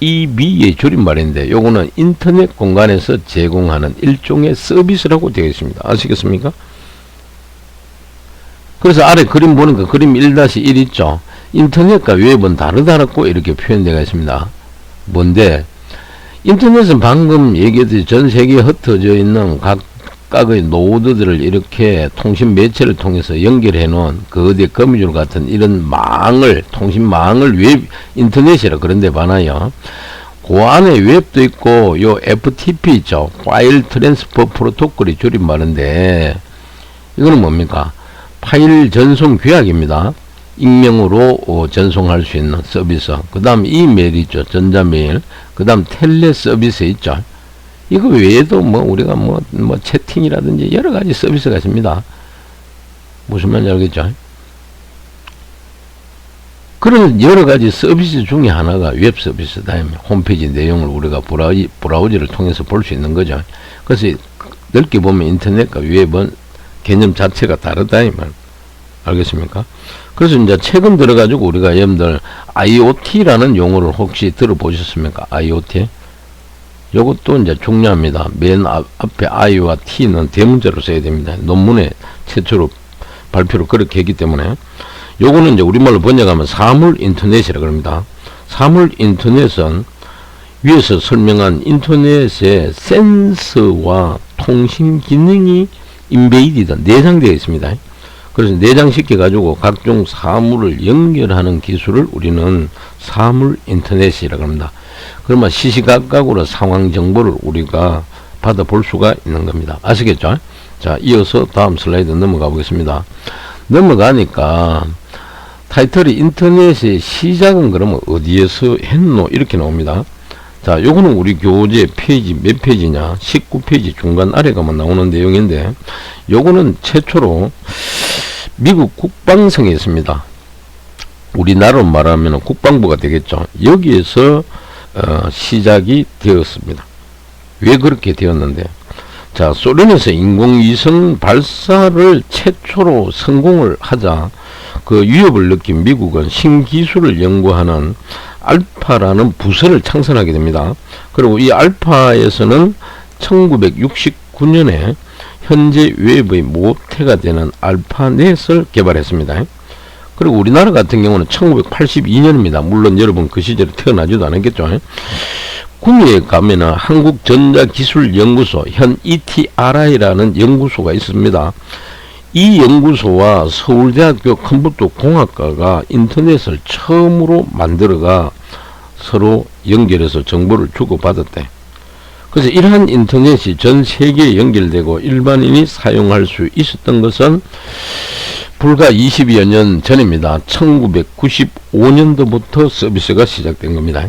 WEB의 줄임말인데 요거는 인터넷 공간에서 제공하는 일종의 서비스라고 되어 있습니다. 아시겠습니까? 그래서 아래 그림 보니까 그림 1-1 있죠. 인터넷과 웹은 다르다라고 이렇게 표현되어 있습니다. 뭔데? 인터넷은 방금 얘기했듯이 전 세계에 흩어져 있는 각 각각의 노드들을 이렇게 통신 매체를 통해서 연결해 놓은 그 어디 거미줄 같은 이런 망을, 통신망을 웹 인터넷이라 그런데 많아요. 그 안에 웹도 있고 요 FTP 있죠. 파일 트랜스퍼 프로토콜이 줄임말인데 이거는 뭡니까? 파일 전송 규약입니다. 익명으로 전송할 수 있는 서비스. 그 다음 이메일 있죠. 전자메일. 그 다음 텔레 서비스 있죠. 이거 외에도 뭐 우리가 뭐 채팅이라든지 여러 가지 서비스가 있습니다. 무슨 말인지 알겠죠? 그런 여러 가지 서비스 중에 하나가 웹 서비스다. 홈페이지 내용을 우리가 브라우저를 통해서 볼 수 있는 거죠. 그래서 넓게 보면 인터넷과 웹은 개념 자체가 다르다 이 말. 알겠습니까? 그래서 이제 최근 들어가지고 우리가 여러분들 IoT라는 용어를 혹시 들어보셨습니까? IoT? 요것도 이제 중요합니다. 맨 앞에 I와 T는 대문자로 써야 됩니다. 논문에 최초로 발표를 그렇게 했기 때문에 요거는 이제 우리말로 번역하면 사물 인터넷이라 그럽니다. 사물 인터넷은 위에서 설명한 인터넷의 센서와 통신 기능이 인베이디다 내장되어 있습니다. 그래서 내장시켜 가지고 각종 사물을 연결하는 기술을 우리는 사물 인터넷이라고 합니다. 그러면 시시각각으로 상황 정보를 우리가 받아볼 수가 있는 겁니다. 아시겠죠? 자, 이어서 다음 슬라이드 넘어가 보겠습니다. 넘어가니까 타이틀이 인터넷의 시작은 그러면 어디에서 했노? 이렇게 나옵니다. 자, 요거는 우리 교재 페이지 몇 페이지냐? 19페이지 중간 아래 가면 나오는 내용인데 요거는 최초로 미국 국방성에 있습니다. 우리나라로 말하면 국방부가 되겠죠. 여기에서 시작이 되었습니다. 왜 그렇게 되었는데, 자, 소련에서 인공위성 발사를 최초로 성공을 하자 그 위협을 느낀 미국은 신기술을 연구하는 알파라는 부서를 창설하게 됩니다. 그리고 이 알파에서는 1969년에 현재 웹의 모태가 되는 알파넷을 개발했습니다. 그리고 우리나라 같은 경우는 1982년입니다. 물론 여러분 그 시절에 태어나지도 않았겠죠. 구미에 가면은 한국전자기술연구소, 현 ETRI라는 연구소가 있습니다. 이 연구소와 서울대학교 컴퓨터공학과가 인터넷을 처음으로 만들어가 서로 연결해서 정보를 주고받았대. 그래서 이러한 인터넷이 전 세계에 연결되고 일반인이 사용할 수 있었던 것은 불과 20여 년 전입니다. 1995년도부터 서비스가 시작된 겁니다.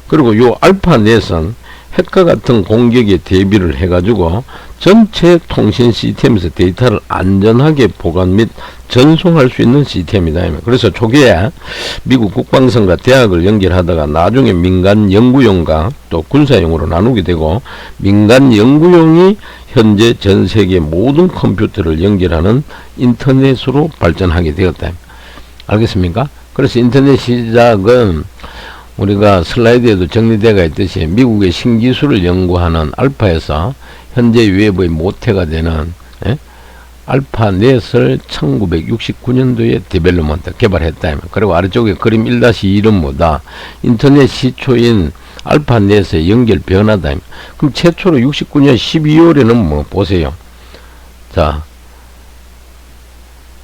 그리고 요 알파넷은 핵과 같은 공격에 대비를 해가지고 전체 통신 시스템에서 데이터를 안전하게 보관 및 전송할 수 있는 시스템이다. 그래서 초기에 미국 국방성과 대학을 연결하다가 나중에 민간 연구용과 또 군사용으로 나누게 되고 민간 연구용이 현재 전 세계 모든 컴퓨터를 연결하는 인터넷으로 발전하게 되었다. 알겠습니까? 그래서 인터넷 시작은 우리가 슬라이드에도 정리되어 있듯이 미국의 신기술을 연구하는 알파에서 현재 웹의 모태가 되는 알파넷을 1969년도에 디벨롭먼트 개발했다. 그리고 아래쪽에 그림 1-2는 뭐다? 인터넷 시초인 알파넷의 연결 변화다. 그럼 최초로 69년 12월에는 뭐 보세요. 자,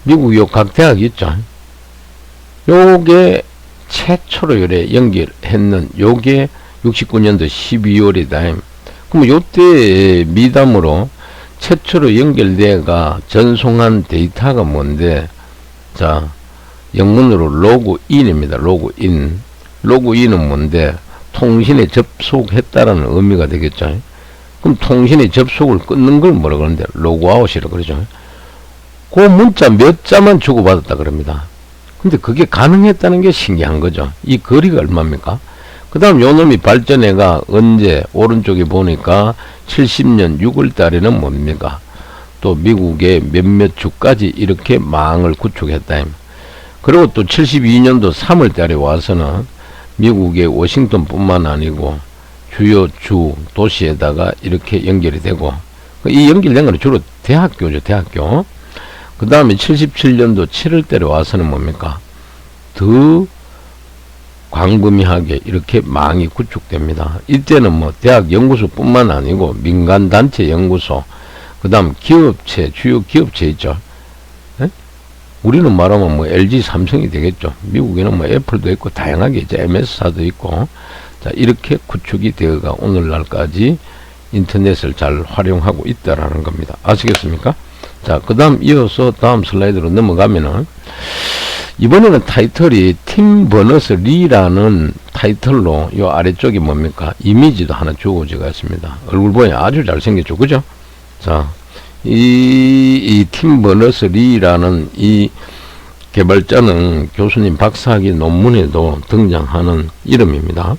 미국 요 각 대학 있죠. 요게 최초로 요래 연결했는 요게 69년도 12월이다. 그럼 요때 미담으로 최초로 연결돼가 전송한 데이터가 뭔데? 자, 영문으로 로그인입니다. 로그인. 로그인은 뭔데? 통신에 접속했다라는 의미가 되겠죠. 그럼 통신에 접속을 끊는 걸 뭐라 그러는데? 로그아웃이라고 그러죠. 그 문자 몇 자만 주고받았다 그럽니다. 근데 그게 가능했다는 게 신기한 거죠. 이 거리가 얼마입니까? 그 다음 요 놈이 발전해가 언제 오른쪽에 보니까 70년 6월 달에는 뭡니까? 또 미국의 몇몇 주까지 이렇게 망을 구축했다. 그리고 또 72년도 3월 달에 와서는 미국의 워싱턴뿐만 아니고 주요 주 도시에다가 이렇게 연결이 되고 이 연결된 건 주로 대학교죠. 대학교. 그 다음에 77년도 7월 달에 와서는 뭡니까? 더 광범위하게 이렇게 망이 구축됩니다. 이때는 뭐 대학 연구소뿐만 아니고 민간단체 연구소, 그 다음 기업체, 주요 기업체 있죠. 예? 우리는 말하면 뭐 LG, 삼성이 되겠죠. 미국에는 뭐 애플도 있고 다양하게 이제 MS사도 있고, 자, 이렇게 구축이 되어가 오늘날까지 인터넷을 잘 활용하고 있다라는 겁니다. 아시겠습니까? 자, 그 다음 이어서 다음 슬라이드로 넘어가면은, 이번에는 타이틀이 팀 버너스-리라는 타이틀로 요 아래쪽이 뭡니까? 이미지도 하나 주어지가 있습니다. 얼굴 보니 아주 잘생겼죠. 그죠? 자, 이 팀 버너스-리라는 이 개발자는 교수님 박사학위 논문에도 등장하는 이름입니다.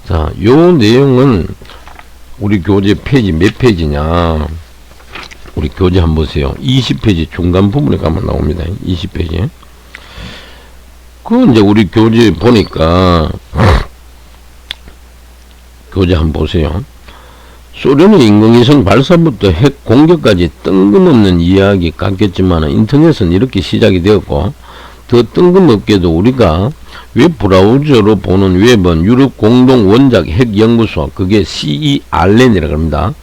자, 요 내용은 우리 교재 페이지 몇 페이지냐? 우리 교재 한번 보세요. 20페이지 중간 부분에 가면 나옵니다. 20페이지. 그 이제 우리 교재 보니까 교재 한번 보세요. 소련의 인공위성 발사부터 핵 공격까지 뜬금없는 이야기 같겠지만 인터넷은 이렇게 시작이 되었고, 더 뜬금없게도 우리가 웹 브라우저로 보는 웹은 유럽 공동 원작 핵 연구소, 그게 CERN이라고 합니다.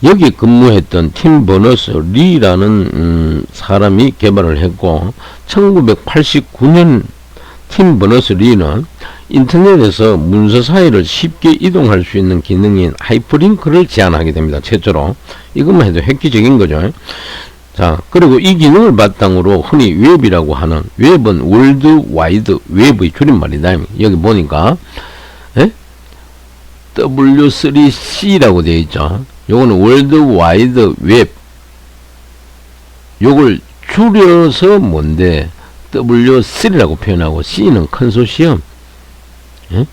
여기 근무했던 팀 버너스-리라는 사람이 개발을 했고, 1989년 팀 버너스-리는 인터넷에서 문서 사이를 쉽게 이동할 수 있는 기능인 하이퍼링크를 제안하게 됩니다. 최초로. 이것만 해도 획기적인 거죠. 자, 그리고 이 기능을 바탕으로 흔히 웹이라고 하는, 웹은 월드 와이드 웹의 줄임말이다. 여기 보니까 W3C라고 되어 있죠. 요거는 월드 와이드 웹. 요걸 줄여서 뭔데 W3라고 표현하고, C는 컨소시엄. 예?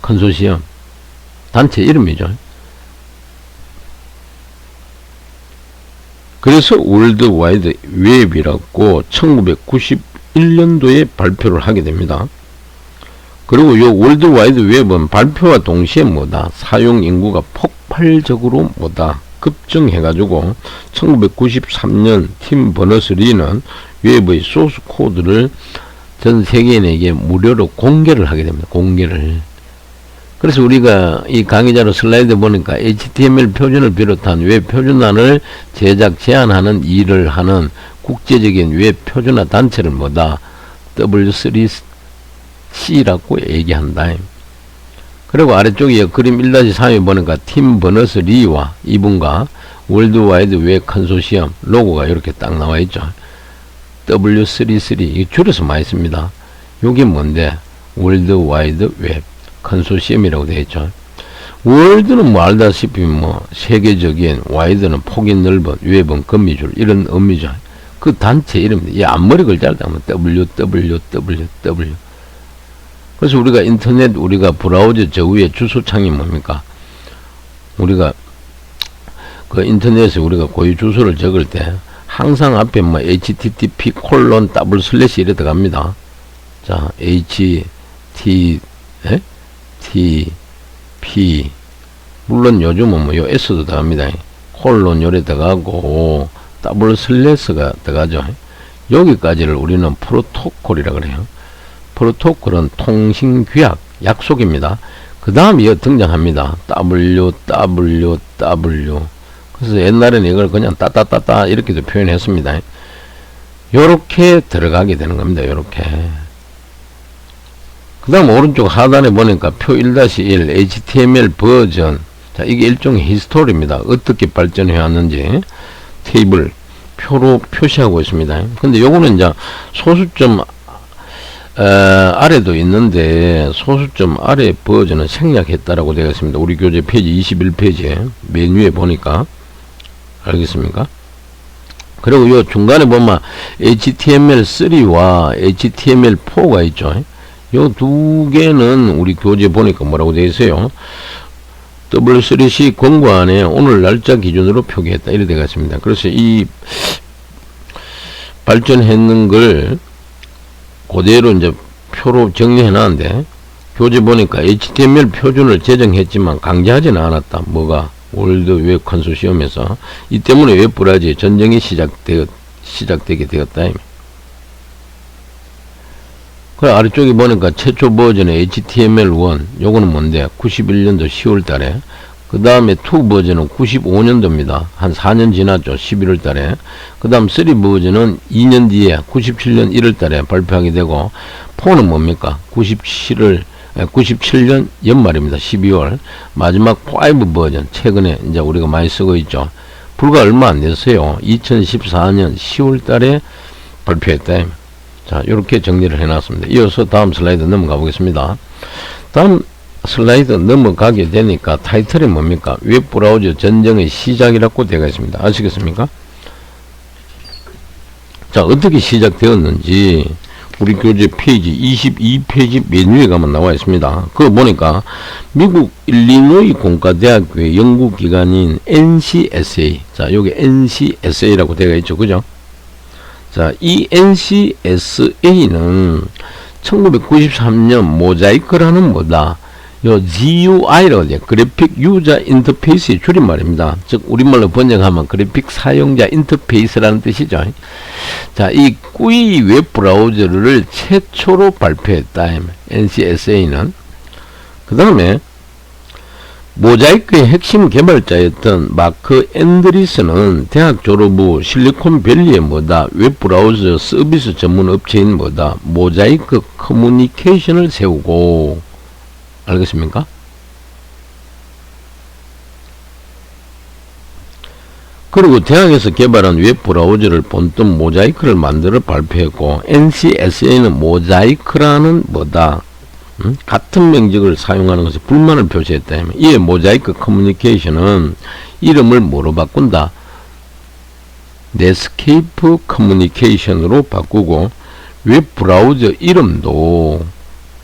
컨소시엄. 단체 이름이죠. 그래서 월드 와이드 웹이라고 1991년도에 발표를 하게 됩니다. 그리고 요 월드 와이드 웹은 발표와 동시에 뭐다? 사용 인구가 폭발적으로 뭐다? 급증해가지고 1993년 팀 버너스-리는 웹의 소스 코드를 전 세계인에게 무료로 공개를 하게 됩니다. 공개를. 그래서 우리가 이 강의자로 슬라이드 보니까 HTML 표준을 비롯한 웹 표준안을 제작, 제안하는 일을 하는 국제적인 웹 표준화 단체를 뭐다? W3C라고 얘기한다. 그리고 아래쪽에 그림 1-3에 보니까 팀 버너스-리와 이분과 월드와이드 웹 컨소시엄 로고가 이렇게 딱 나와 있죠. W33 이 줄여서 많이 씁니다. 요게 뭔데? 월드와이드 웹 컨소시엄이라고 되어 있죠. 월드는 뭐 알다시피 뭐 세계적인, 와이드는 폭이 넓은, 웹은 거미줄, 이런 의미죠. 그 단체 이름입니다. 이 앞머리 글자를 따면 www. 그래서 우리가 인터넷, 우리가 브라우저 저 위에 주소창이 뭡니까? 우리가 그 인터넷에 우리가 고유 주소를 적을 때 항상 앞에 뭐 http 이래 들어갑니다. 자, t 물론 요즘은 뭐 요 s도 들어갑니다. 요래 들어가고 가 들어가죠. 여기까지를 우리는 프로토콜이라 그래요. 프로토콜은 통신규약, 약속입니다. 그 다음에 등장합니다. www. 그래서 옛날에는 이걸 그냥 따따따따 이렇게도 표현했습니다. 요렇게 들어가게 되는 겁니다. 요렇게. 그 다음 오른쪽 하단에 보니까 표 1-1 HTML 버전. 자, 이게 일종의 히스토리입니다. 어떻게 발전해 왔는지 테이블 표로 표시하고 있습니다. 근데 요거는 이제 소수점 아래도 있는데 소수점 아래 버전은 생략했다라고 되어 있습니다. 우리 교재 페이지 21페이지에 메뉴에 보니까. 알겠습니까? 그리고 요 중간에 보면 HTML3와 HTML4가 있죠. 요 두 개는 우리 교재 보니까 뭐라고 되어 있어요? W3C 권고안에 오늘 날짜 기준으로 표기했다. 이래 되어 있습니다. 그래서 이 발전했는 걸 그대로 이제 표로 정리해 놨는데, 교재 보니까 HTML 표준을 제정했지만 강제하지는 않았다. 뭐가? 월드 웹 컨소시엄에서. 이 때문에 웹 브라우저의 전쟁이 시작되게 되었다. 그 아래쪽에 보니까 최초 버전의 HTML1, 요거는 뭔데? 91년도 10월 달에 그 다음에 2 버전은 95년도입니다. 한 4년 지났죠. 11월 달에. 그 다음 3 버전은 2년 뒤에 97년 1월 달에 발표하게 되고, 4는 뭡니까? 97년 연말입니다. 12월. 마지막 5 버전, 최근에 이제 우리가 많이 쓰고 있죠. 불과 얼마 안 됐어요. 2014년 10월 달에 발표했다. 자, 이렇게 정리를 해놨습니다. 이어서 다음 슬라이드 넘어가 보겠습니다. 다음 슬라이드 넘어가게 되니까 타이틀이 뭡니까? 웹브라우저 전쟁의 시작이라고 되어 있습니다. 아시겠습니까? 자, 어떻게 시작되었는지 우리 교재 페이지 22페이지 맨 위에 가면 나와 있습니다. 그거 보니까 미국 일리노이 공과대학교의 연구기관인 NCSA, 자, 여기 NCSA라고 되어 있죠. 그죠? 자, 이 NCSA는 1993년 모자이크라는 뭐다? 요 GUI라고 해요. 그래픽 유저 인터페이스의 줄임말입니다. 즉 우리말로 번역하면 그래픽 사용자 인터페이스라는 뜻이죠. 자, 이 GUI 웹브라우저를 최초로 발표했다. NCSA는. 그 다음에 모자이크의 핵심 개발자였던 마크 앤드리스는 대학 졸업 후 실리콘밸리의 뭐다? 웹브라우저 서비스 전문 업체인 뭐다? 모자이크 커뮤니케이션을 세우고, 알겠습니까? 그리고 대학에서 개발한 웹브라우저를 본뜬 모자이크를 만들어 발표했고, NCSA는 모자이크라는 뭐다? 같은 명직을 사용하는 것에 불만을 표시했다. 이에 모자이크 커뮤니케이션은 이름을 뭐로 바꾼다? 넷스케이프 커뮤니케이션으로 바꾸고, 웹브라우저 이름도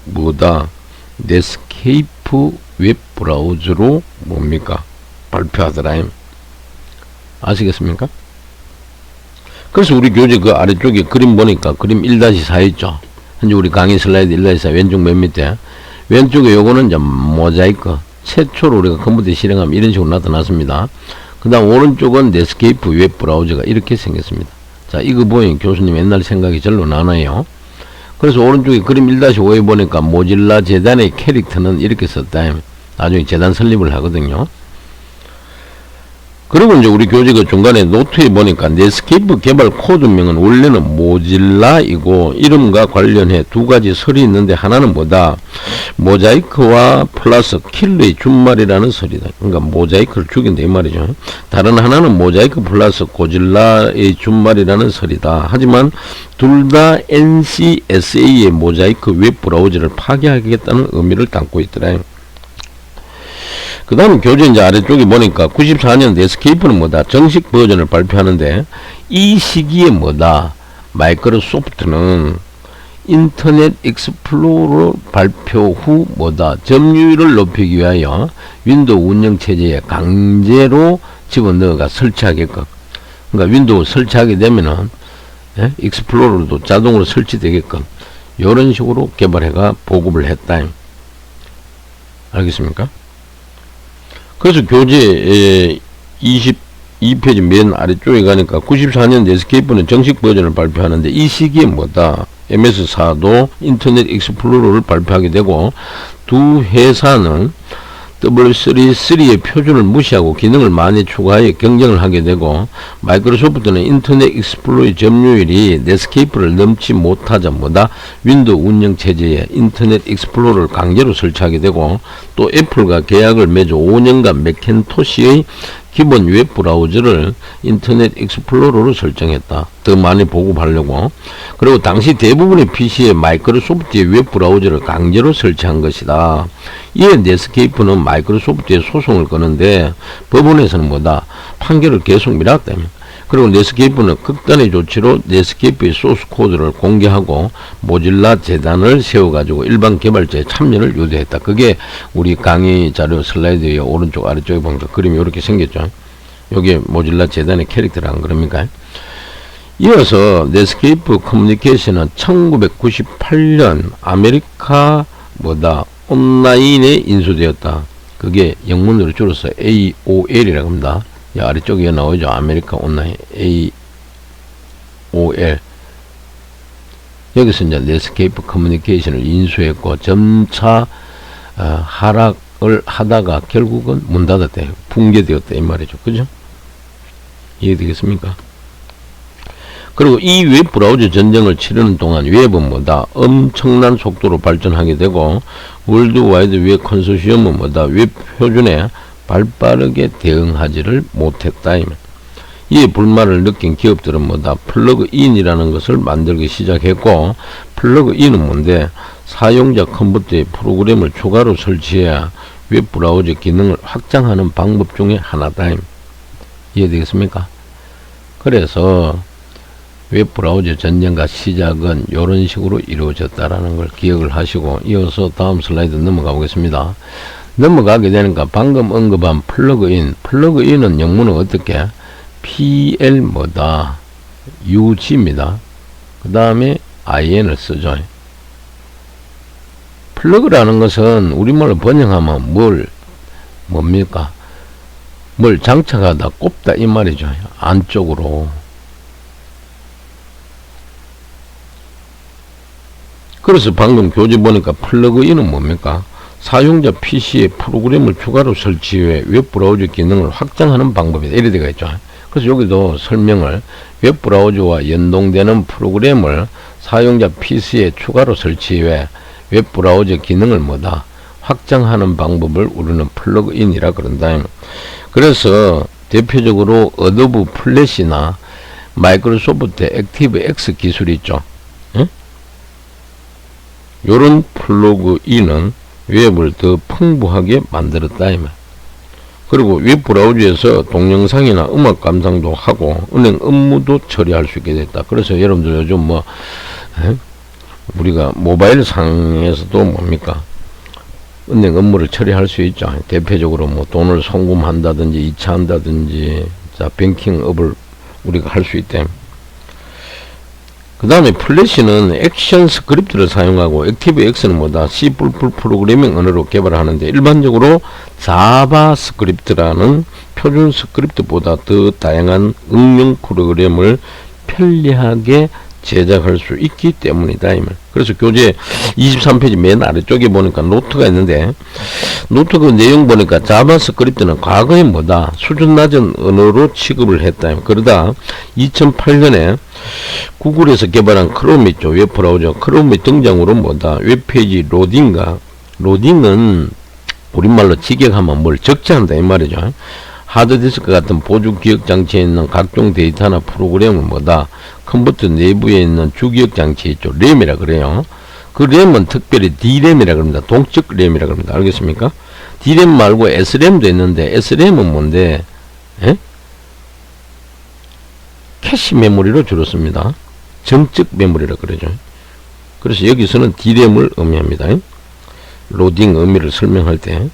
뭐다? 넷스케이프 웹브라우저로 뭡니까? 발표하더라. 아시겠습니까? 그래서 우리 교재 그 아래쪽에 그림 보니까 그림 1-4 있죠. 현재 우리 강의 슬라이드 1-4 왼쪽 맨 밑에 왼쪽에 요거는 이제 모자이크 최초로 우리가 컴퓨터에 실행하면 이런 식으로 나타났습니다. 그 다음 오른쪽은 넷스케이프 웹브라우저가 이렇게 생겼습니다. 자, 이거 보니 교수님 옛날 생각이 절로 나네요. 그래서 오른쪽에 그림 1-5에 보니까 모질라 재단의 캐릭터는 이렇게 썼다. 나중에 재단 설립을 하거든요. 그리고 이제 우리 교재가 중간에 노트에 보니까 넷스케이프 개발 코드명은 원래는 모질라이고 이름과 관련해 두 가지 설이 있는데 하나는 뭐다? 모자이크와 플러스 킬러의 준말이라는 설이다. 그러니까 모자이크를 죽인다 이 말이죠. 다른 하나는 모자이크 플러스 고질라의 준말이라는 설이다. 하지만 둘 다 NCSA의 모자이크 웹브라우저를 파괴하겠다는 의미를 담고 있더라. 그 다음 교재 이제 아래쪽에 보니까 94년 넷스케이프는 뭐다? 정식 버전을 발표하는데 이 시기에 뭐다? 마이크로소프트는 인터넷 익스플로러 발표 후 뭐다? 점유율을 높이기 위하여 윈도우 운영체제에 강제로 집어넣어가 설치하게끔, 그러니까 윈도우 설치하게 되면은 익스플로러도 자동으로 설치되게끔 이런 식으로 개발해가 보급을 했다. 알겠습니까? 그래서 교재 22페이지 맨 아래쪽에 가니까 94년 넷스케이프는 정식 버전을 발표하는데 이 시기에 뭐다? MS4도 인터넷 익스플로러를 발표하게 되고 두 회사는 W33의 표준을 무시하고 기능을 많이 추가하여 경쟁을 하게 되고 마이크로소프트는 인터넷 익스플로러의 점유율이 넷스케이프를 넘지 못하자 뭐다? 윈도우 운영체제에 인터넷 익스플로러를 강제로 설치하게 되고 또 애플과 계약을 맺어 5년간 맥킨토시의 기본 웹브라우저를 인터넷 익스플로러로 설정했다. 더 많이 보급하려고. 그리고 당시 대부분의 PC에 마이크로소프트의 웹브라우저를 강제로 설치한 것이다. 이에 넷스케이프는 마이크로소프트에 소송을 거는데 법원에서는 뭐다? 판결을 계속 미뤘다며. 그리고 넷스케이프는 극단의 조치로 넷스케이프의 소스 코드를 공개하고 모질라 재단을 세워가지고 일반 개발자의 참여를 유도했다. 그게 우리 강의 자료 슬라이드의 오른쪽 아래쪽에 보니까 그림이 이렇게 생겼죠. 여기 모질라 재단의 캐릭터라는 그럽니까? 이어서 넷스케이프 커뮤니케이션은 1998년 아메리카 뭐다? 온라인에 인수되었다. 그게 영문으로 줄여서 AOL이라고 합니다. 아래쪽에 나오죠. 아메리카 온라인 AOL. 여기서 이제 넷스케이프 커뮤니케이션을 인수했고 점차 하다가 결국은 문 닫았대. 붕괴되었다 이 말이죠. 그죠? 이해되겠습니까? 그리고 이 웹브라우저 전쟁을 치르는 동안 웹은 뭐다? 엄청난 속도로 발전하게 되고 월드와이드 웹 컨소시엄은 뭐다? 웹 표준에 발빠르게 대응하지를 못했다. 이에 불만을 느낀 기업들은 뭐다? 플러그인이라는 것을 만들기 시작했고, 플러그인은 뭔데? 사용자 컴퓨터에 프로그램을 추가로 설치해야 웹브라우저 기능을 확장하는 방법 중에 하나다. 이해되겠습니까? 그래서 웹브라우저 전쟁과 시작은 이런 식으로 이루어졌다라는 걸 기억을 하시고, 이어서 다음 슬라이드 넘어가 보겠습니다. 넘어가게 되니까 방금 언급한 플러그인은 영문은 어떻게? PL 뭐다? UG입니다. 그 다음에 IN을 쓰죠. 플러그라는 것은 우리말로 번역하면 뭡니까? 뭘 장착하다, 꼽다 이 말이죠. 안쪽으로. 그래서 방금 교재 보니까 플러그인은 뭡니까? 사용자 PC에 프로그램을 추가로 설치해 웹브라우저 기능을 확장하는 방법이다. 이래 되어 있죠. 그래서 여기도 설명을 웹브라우저와 연동되는 프로그램을 사용자 PC에 추가로 설치해 웹브라우저 기능을 뭐다? 확장하는 방법을 우리는 플러그인이라 그런다. 그래서 대표적으로 어도브 플래시나 마이크로소프트 액티브 X 기술이 있죠. 요런 플러그인은 웹을 더 풍부하게 만들었다. 그리고 웹브라우저에서 동영상이나 음악 감상도 하고 은행 업무도 처리할 수 있게 됐다. 그래서 여러분들 요즘 우리가 모바일 상에서도 뭡니까? 은행 업무를 처리할 수 있죠. 대표적으로 돈을 송금한다든지 이체한다든지 자 뱅킹업을 우리가 할 수 있대. 그 다음에 플래시는 액션 스크립트를 사용하고 액티브엑스는 뭐다? C++ 프로그래밍 언어로 개발하는데 일반적으로 자바스크립트라는 표준 스크립트보다 더 다양한 응용 프로그램을 편리하게 제작할 수 있기 때문이다. 그래서 교재 23페이지 맨 아래쪽에 보니까 노트가 있는데 노트 그 내용 보니까 자바스크립트는 과거에 뭐다? 수준 낮은 언어로 취급을 했다. 그러다 2008년에 구글에서 개발한 크롬 있죠. 웹브라우저 크롬의 등장으로 뭐다? 웹페이지 로딩은 우리말로 직역하면 뭘 적재한다 이 말이죠. 하드디스크 같은 보조 기억 장치에 있는 각종 데이터나 프로그램은 뭐다? 컴퓨터 내부에 있는 주기억 장치 있죠. 램이라 그래요. 그 램은 특별히 D램이라 그럽니다. 동적 램이라 그럽니다. 알겠습니까? D램 말고 S램도 있는데 S램은 뭔데? 캐시 메모리로 줄였습니다. 정적 메모리라 그러죠. 그래서 여기서는 D램을 의미합니다. 로딩 의미를 설명할 때.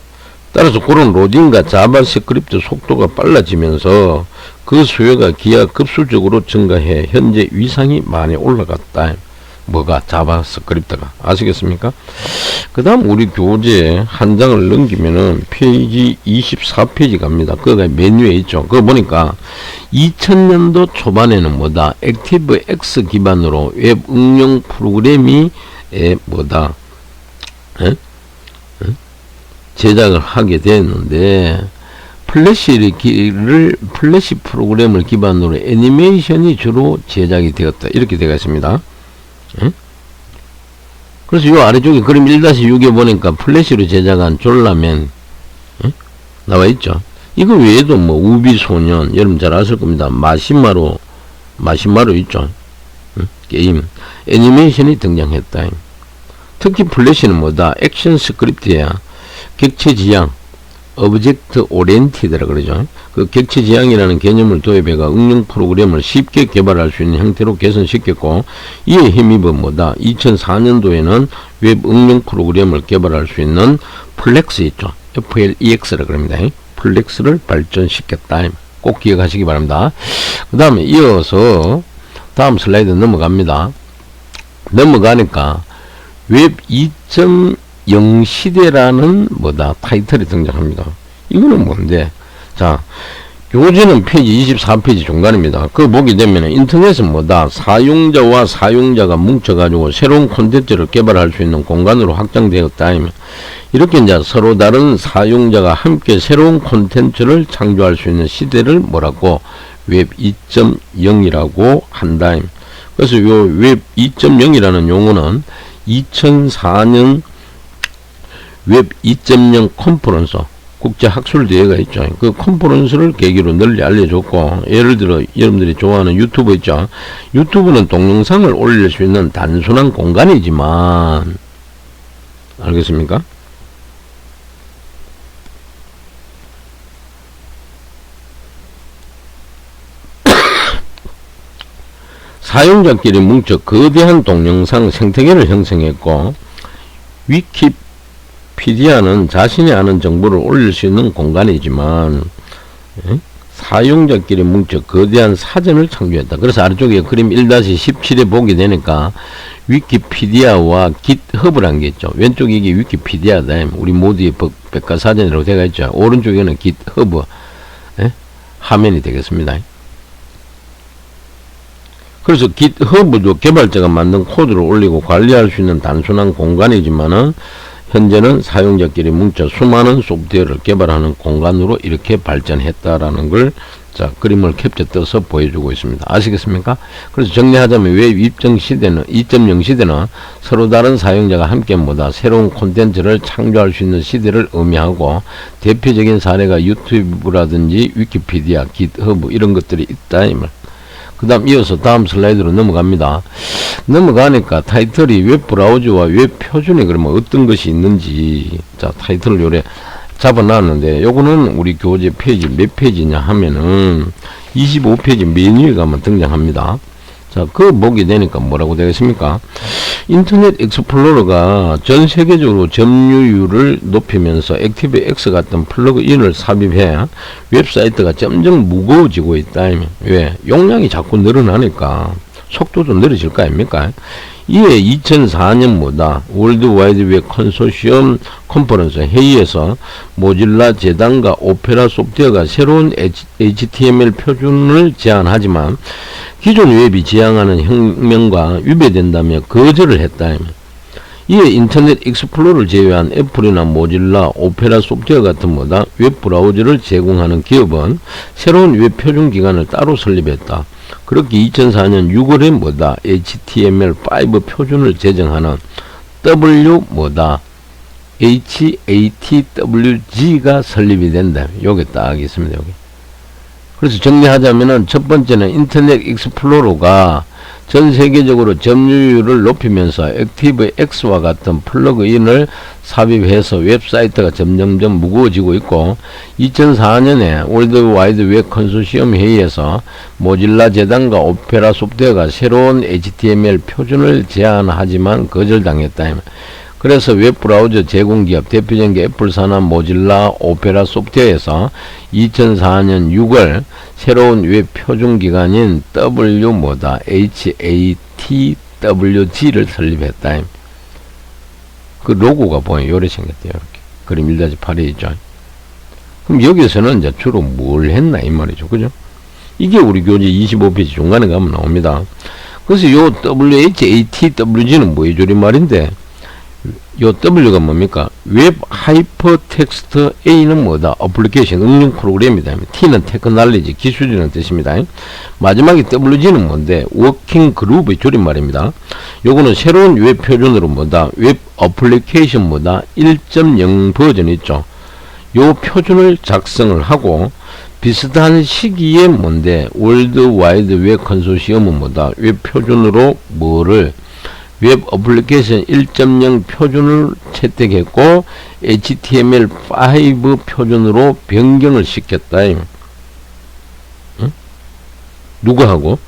따라서 그런 로딩과 자바스크립트 속도가 빨라지면서 그 수요가 기하급수적으로 증가해 현재 위상이 많이 올라갔다. 뭐가? 자바스크립트가. 아시겠습니까? 그 다음 우리 교재 한 장을 넘기면은 페이지 24페이지 갑니다. 그거가 메뉴에 있죠. 그거 보니까 2000년도 초반에는 뭐다? 액티브엑스 기반으로 웹 응용 프로그램이 뭐다? 제작을 하게 됐는데 플래시 프로그램을 기반으로 애니메이션이 주로 제작이 되었다. 이렇게 되어 있습니다. 그래서 요 아래쪽에 그림 1-6에 보니까 플래시로 제작한 졸라맨 나와 있죠. 이거 외에도 우비소년 여러분 잘 아실 겁니다. 마시마로 있죠. 게임 애니메이션이 등장했다. 특히 플래시는 뭐다? 액션 스크립트야. 객체 지향, 오브젝트 오리엔티드라 그러죠. 그 객체 지향이라는 개념을 도입해가 응용 프로그램을 쉽게 개발할 수 있는 형태로 개선시켰고, 이에 힘입어 뭐다? 2004년도에는 웹 응용 프로그램을 개발할 수 있는 플렉스 있죠. FLEX라 그럽니다. 플렉스를 발전시켰다. 꼭 기억하시기 바랍니다. 그 다음에 이어서 다음 슬라이드 넘어갑니다. 넘어가니까 웹 2.0 시대라는 뭐다? 타이틀이 등장합니다. 이거는 뭔데? 자, 교재는 페이지 24페이지 중간입니다. 그거 보게 되면 인터넷은 뭐다? 사용자와 사용자가 뭉쳐가지고 새로운 콘텐츠를 개발할 수 있는 공간으로 확장되었다. 이렇게 이제 서로 다른 사용자가 함께 새로운 콘텐츠를 창조할 수 있는 시대를 뭐라고? 웹 2.0이라고 한다. 그래서 요 웹 2.0이라는 용어는 2004년 웹 2.0 컨퍼런스 국제학술대회가 있죠. 그 컨퍼런스를 계기로 널리 알려줬고, 예를 들어 여러분들이 좋아하는 유튜브 있죠. 유튜브는 동영상을 올릴 수 있는 단순한 공간이지만, 알겠습니까? 사용자끼리 뭉쳐 거대한 동영상 생태계를 형성했고, 위키피디아는 자신이 아는 정보를 올릴 수 있는 공간이지만, 사용자끼리 뭉쳐 거대한 사전을 창조했다. 그래서 아래쪽에 그림 1-17에 보게 되니까 위키피디아와 깃허브라는 게 있죠. 왼쪽에 이게 위키피디아다. 우리 모두의 백과사전이라고 되어 있죠. 오른쪽에는 깃허브 화면이 되겠습니다. 그래서 깃허브도 개발자가 만든 코드를 올리고 관리할 수 있는 단순한 공간이지만은 현재는 사용자끼리 뭉쳐 수많은 소프트웨어를 개발하는 공간으로 이렇게 발전했다라는 걸 자, 그림을 캡처 떠서 보여주고 있습니다. 아시겠습니까? 그래서 정리하자면 웹 2.0 시대는 서로 다른 사용자가 함께 새로운 콘텐츠를 창조할 수 있는 시대를 의미하고, 대표적인 사례가 유튜브라든지 위키피디아, 깃허브 이런 것들이 있다 이 말. 그 다음 이어서 다음 슬라이드로 넘어갑니다. 넘어가니까 타이틀이 웹 브라우저와 웹 표준이 그러면 어떤 것이 있는지, 자, 타이틀을 요래 잡아놨는데, 요거는 우리 교재 페이지 몇 페이지냐 하면은 25페이지 메뉴에 가면 등장합니다. 자, 그거 보게 되니까 뭐라고 되겠습니까? 인터넷 익스플로러가 전 세계적으로 점유율을 높이면서 액티브X 같은 플러그인을 삽입해 웹사이트가 점점 무거워지고 있다. 왜? 용량이 자꾸 늘어나니까 속도도 느려질 거 아닙니까? 이에 2004년 월드 와이드 웹 컨소시엄 컨퍼런스 회의에서 모질라 재단과 오페라 소프트웨어가 새로운 HTML 표준을 제안하지만 기존 웹이 지향하는 혁명과 위배된다며 거절을 했다. 이에 인터넷 익스플로러를 제외한 애플이나 모질라, 오페라 소프트웨어 같은 웹 브라우저를 제공하는 기업은 새로운 웹 표준 기관을 따로 설립했다. 그렇게 2004년 6월에 HTML5 표준을 제정하는 HATWG가 설립이 된다. 요게 딱 있습니다. 여기. 그래서 정리하자면은 첫 번째는 인터넷 익스플로러가 전 세계적으로 점유율을 높이면서 액티브X와 같은 플러그인을 삽입해서 웹사이트가 점점점 무거워지고 있고, 2004년에 월드 와이드 웹 컨소시엄 회의에서 모질라 재단과 오페라 소프트웨어가 새로운 HTML 표준을 제안하지만 거절당했다. 그래서 웹브라우저 제공기업 대표적인 게 애플사나 모질라, 오페라 소프트웨어에서 2004년 6월 새로운 웹 표준 기관인 HATWG를 설립했다. 그 로고가 보여요. 요래 생겼대요. 이렇게. 그림 1-8에 있죠. 그럼 여기서는 이제 주로 뭘 했나 이 말이죠. 그죠? 이게 우리 교재 25페이지 중간에 가면 나옵니다. 그래서 요 WHATWG는 뭐의 줄임말인데, 요 W가 뭡니까? 웹 하이퍼텍스트, A는 어플리케이션, 응용 프로그램이다. T는 테크놀로지, 기술이라는 뜻입니다. 마지막에 WG는 뭔데? 워킹 그룹의 줄임말입니다. 요거는 새로운 웹 표준으로 웹 어플리케이션 1.0 버전 있죠. 요 표준을 작성을 하고, 비슷한 시기에 월드 와이드 웹 컨소시엄은 웹 표준으로 웹 어플리케이션 1.0 표준을 채택했고 HTML5 표준으로 변경을 시켰다. 응? 누구하고?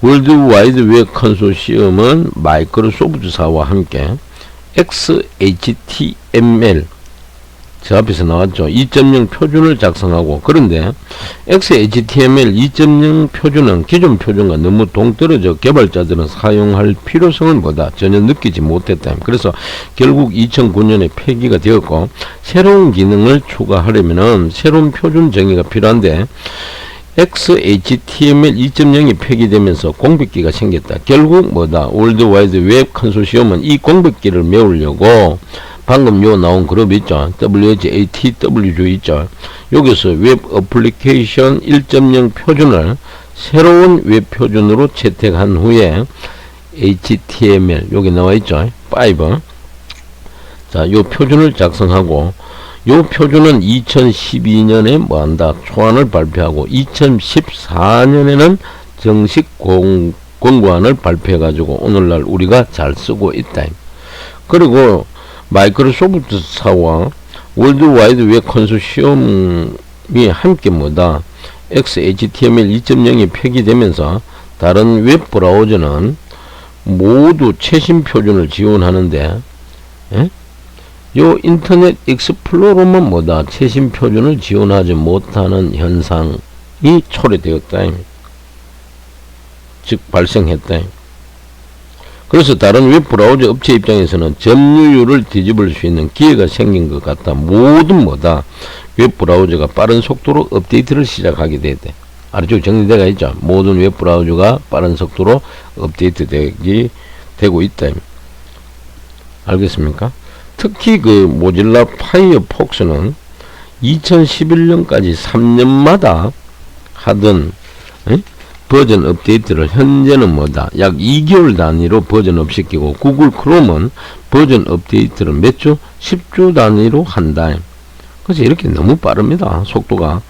월드 와이드 웹 컨소시엄은 마이크로소프트사와 함께 XHTML 저 앞에서 나왔죠. 2.0 표준을 작성하고, 그런데 XHTML 2.0 표준은 기존 표준과 너무 동떨어져 개발자들은 사용할 필요성을 전혀 느끼지 못했다. 그래서 결국 2009년에 폐기가 되었고, 새로운 기능을 추가하려면 새로운 표준 정의가 필요한데 XHTML 2.0이 폐기되면서 공백기가 생겼다. 결국 뭐다? 월드와이드 웹 컨소시엄은 이 공백기를 메우려고 방금 요 나온 그룹 있죠. WHATWG 있죠. 여기서 웹 어플리케이션 1.0 표준을 새로운 웹 표준으로 채택한 후에 HTML 여기 나와 있죠. 5. 자, 요 표준을 작성하고 요 표준은 2012년에 뭐한다? 초안을 발표하고 2014년에는 정식 권고안을 발표해가지고 오늘날 우리가 잘 쓰고 있다. 그리고 마이크로소프트사와 월드와이드 웹 컨소시엄이 함께 뭐다? XHTML 2.0이 폐기되면서 다른 웹 브라우저는 모두 최신 표준을 지원하는데 요 인터넷 익스플로러만 뭐다? 최신 표준을 지원하지 못하는 현상이 초래되었다. 즉 발생했다. 그래서 다른 웹 브라우저 업체 입장에서는 점유율을 뒤집을 수 있는 기회가 생긴 것 같다. 모든 뭐다? 웹 브라우저가 빠른 속도로 업데이트를 시작하게 되대. 아래쪽 정리되어 있죠. 모든 웹 브라우저가 빠른 속도로 업데이트 되고 있다. 알겠습니까? 특히 그 모질라 파이어폭스는 2011년까지 3년마다 하던 버전 업데이트를 현재는 뭐다? 약 2개월 단위로 버전 업시키고 구글 크롬은 버전 업데이트를 몇 주? 10주 단위로 한다. 그래서 이렇게 너무 빠릅니다. 속도가.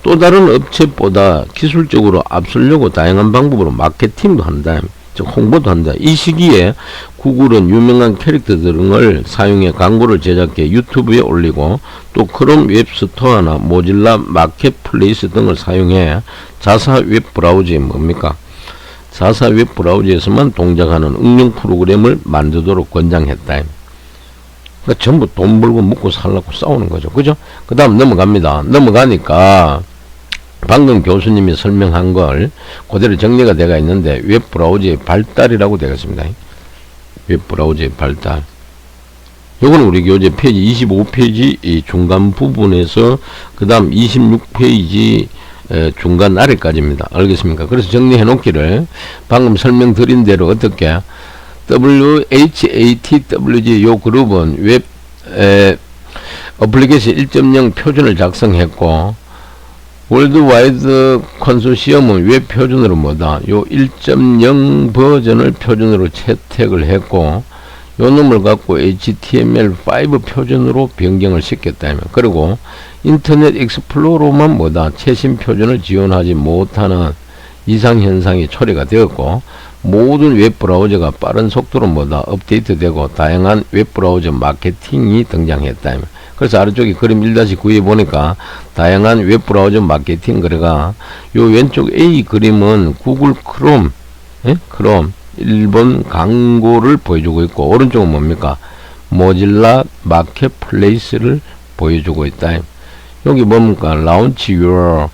또 다른 업체보다 기술적으로 앞서려고 다양한 방법으로 마케팅도 한다. 즉 홍보도 한다. 이 시기에 구글은 유명한 캐릭터 등을 사용해 광고를 제작해 유튜브에 올리고 또 크롬 웹스토어나 모질라 마켓플레이스 등을 사용해 자사 웹 브라우저에 뭡니까? 자사 웹 브라우저에서만 동작하는 응용 프로그램을 만들도록 권장했다. 그러니까 전부 돈 벌고 먹고 살라고 싸우는 거죠. 그죠? 그 다음 넘어갑니다. 넘어가니까 방금 교수님이 설명한 걸 그대로 정리가 되어 있는데 웹 브라우저의 발달이라고 되겠습니다. 웹 브라우저의 발달. 요거는 우리 교재 페이지 25페이지 이 중간 부분에서 그 다음 26페이지 중간 아래까지입니다. 알겠습니까? 그래서 정리해 놓기를 방금 설명드린 대로 어떻게 WHATWG 요 그룹은 웹 어플리케이션 1.0 표준을 작성했고 월드와이드 컨소시엄은 웹 표준으로 뭐다? 요 1.0 버전을 표준으로 채택을 했고 요 놈을 갖고 HTML5 표준으로 변경을 시켰다면 그리고 인터넷 익스플로러만 뭐다? 최신 표준을 지원하지 못하는 이상현상이 초래가 되었고 모든 웹 브라우저가 빠른 속도로 뭐다? 업데이트되고 다양한 웹 브라우저 마케팅이 등장했다면 그래서 아래쪽에 그림 1-9에 보니까 다양한 웹 브라우저 마케팅 거래가 요 왼쪽 A 그림은 구글 크롬 크롬 일본 광고를 보여주고 있고 오른쪽은 뭡니까? 모질라 마켓플레이스를 보여주고 있다. 여기 뭡니까? Launch your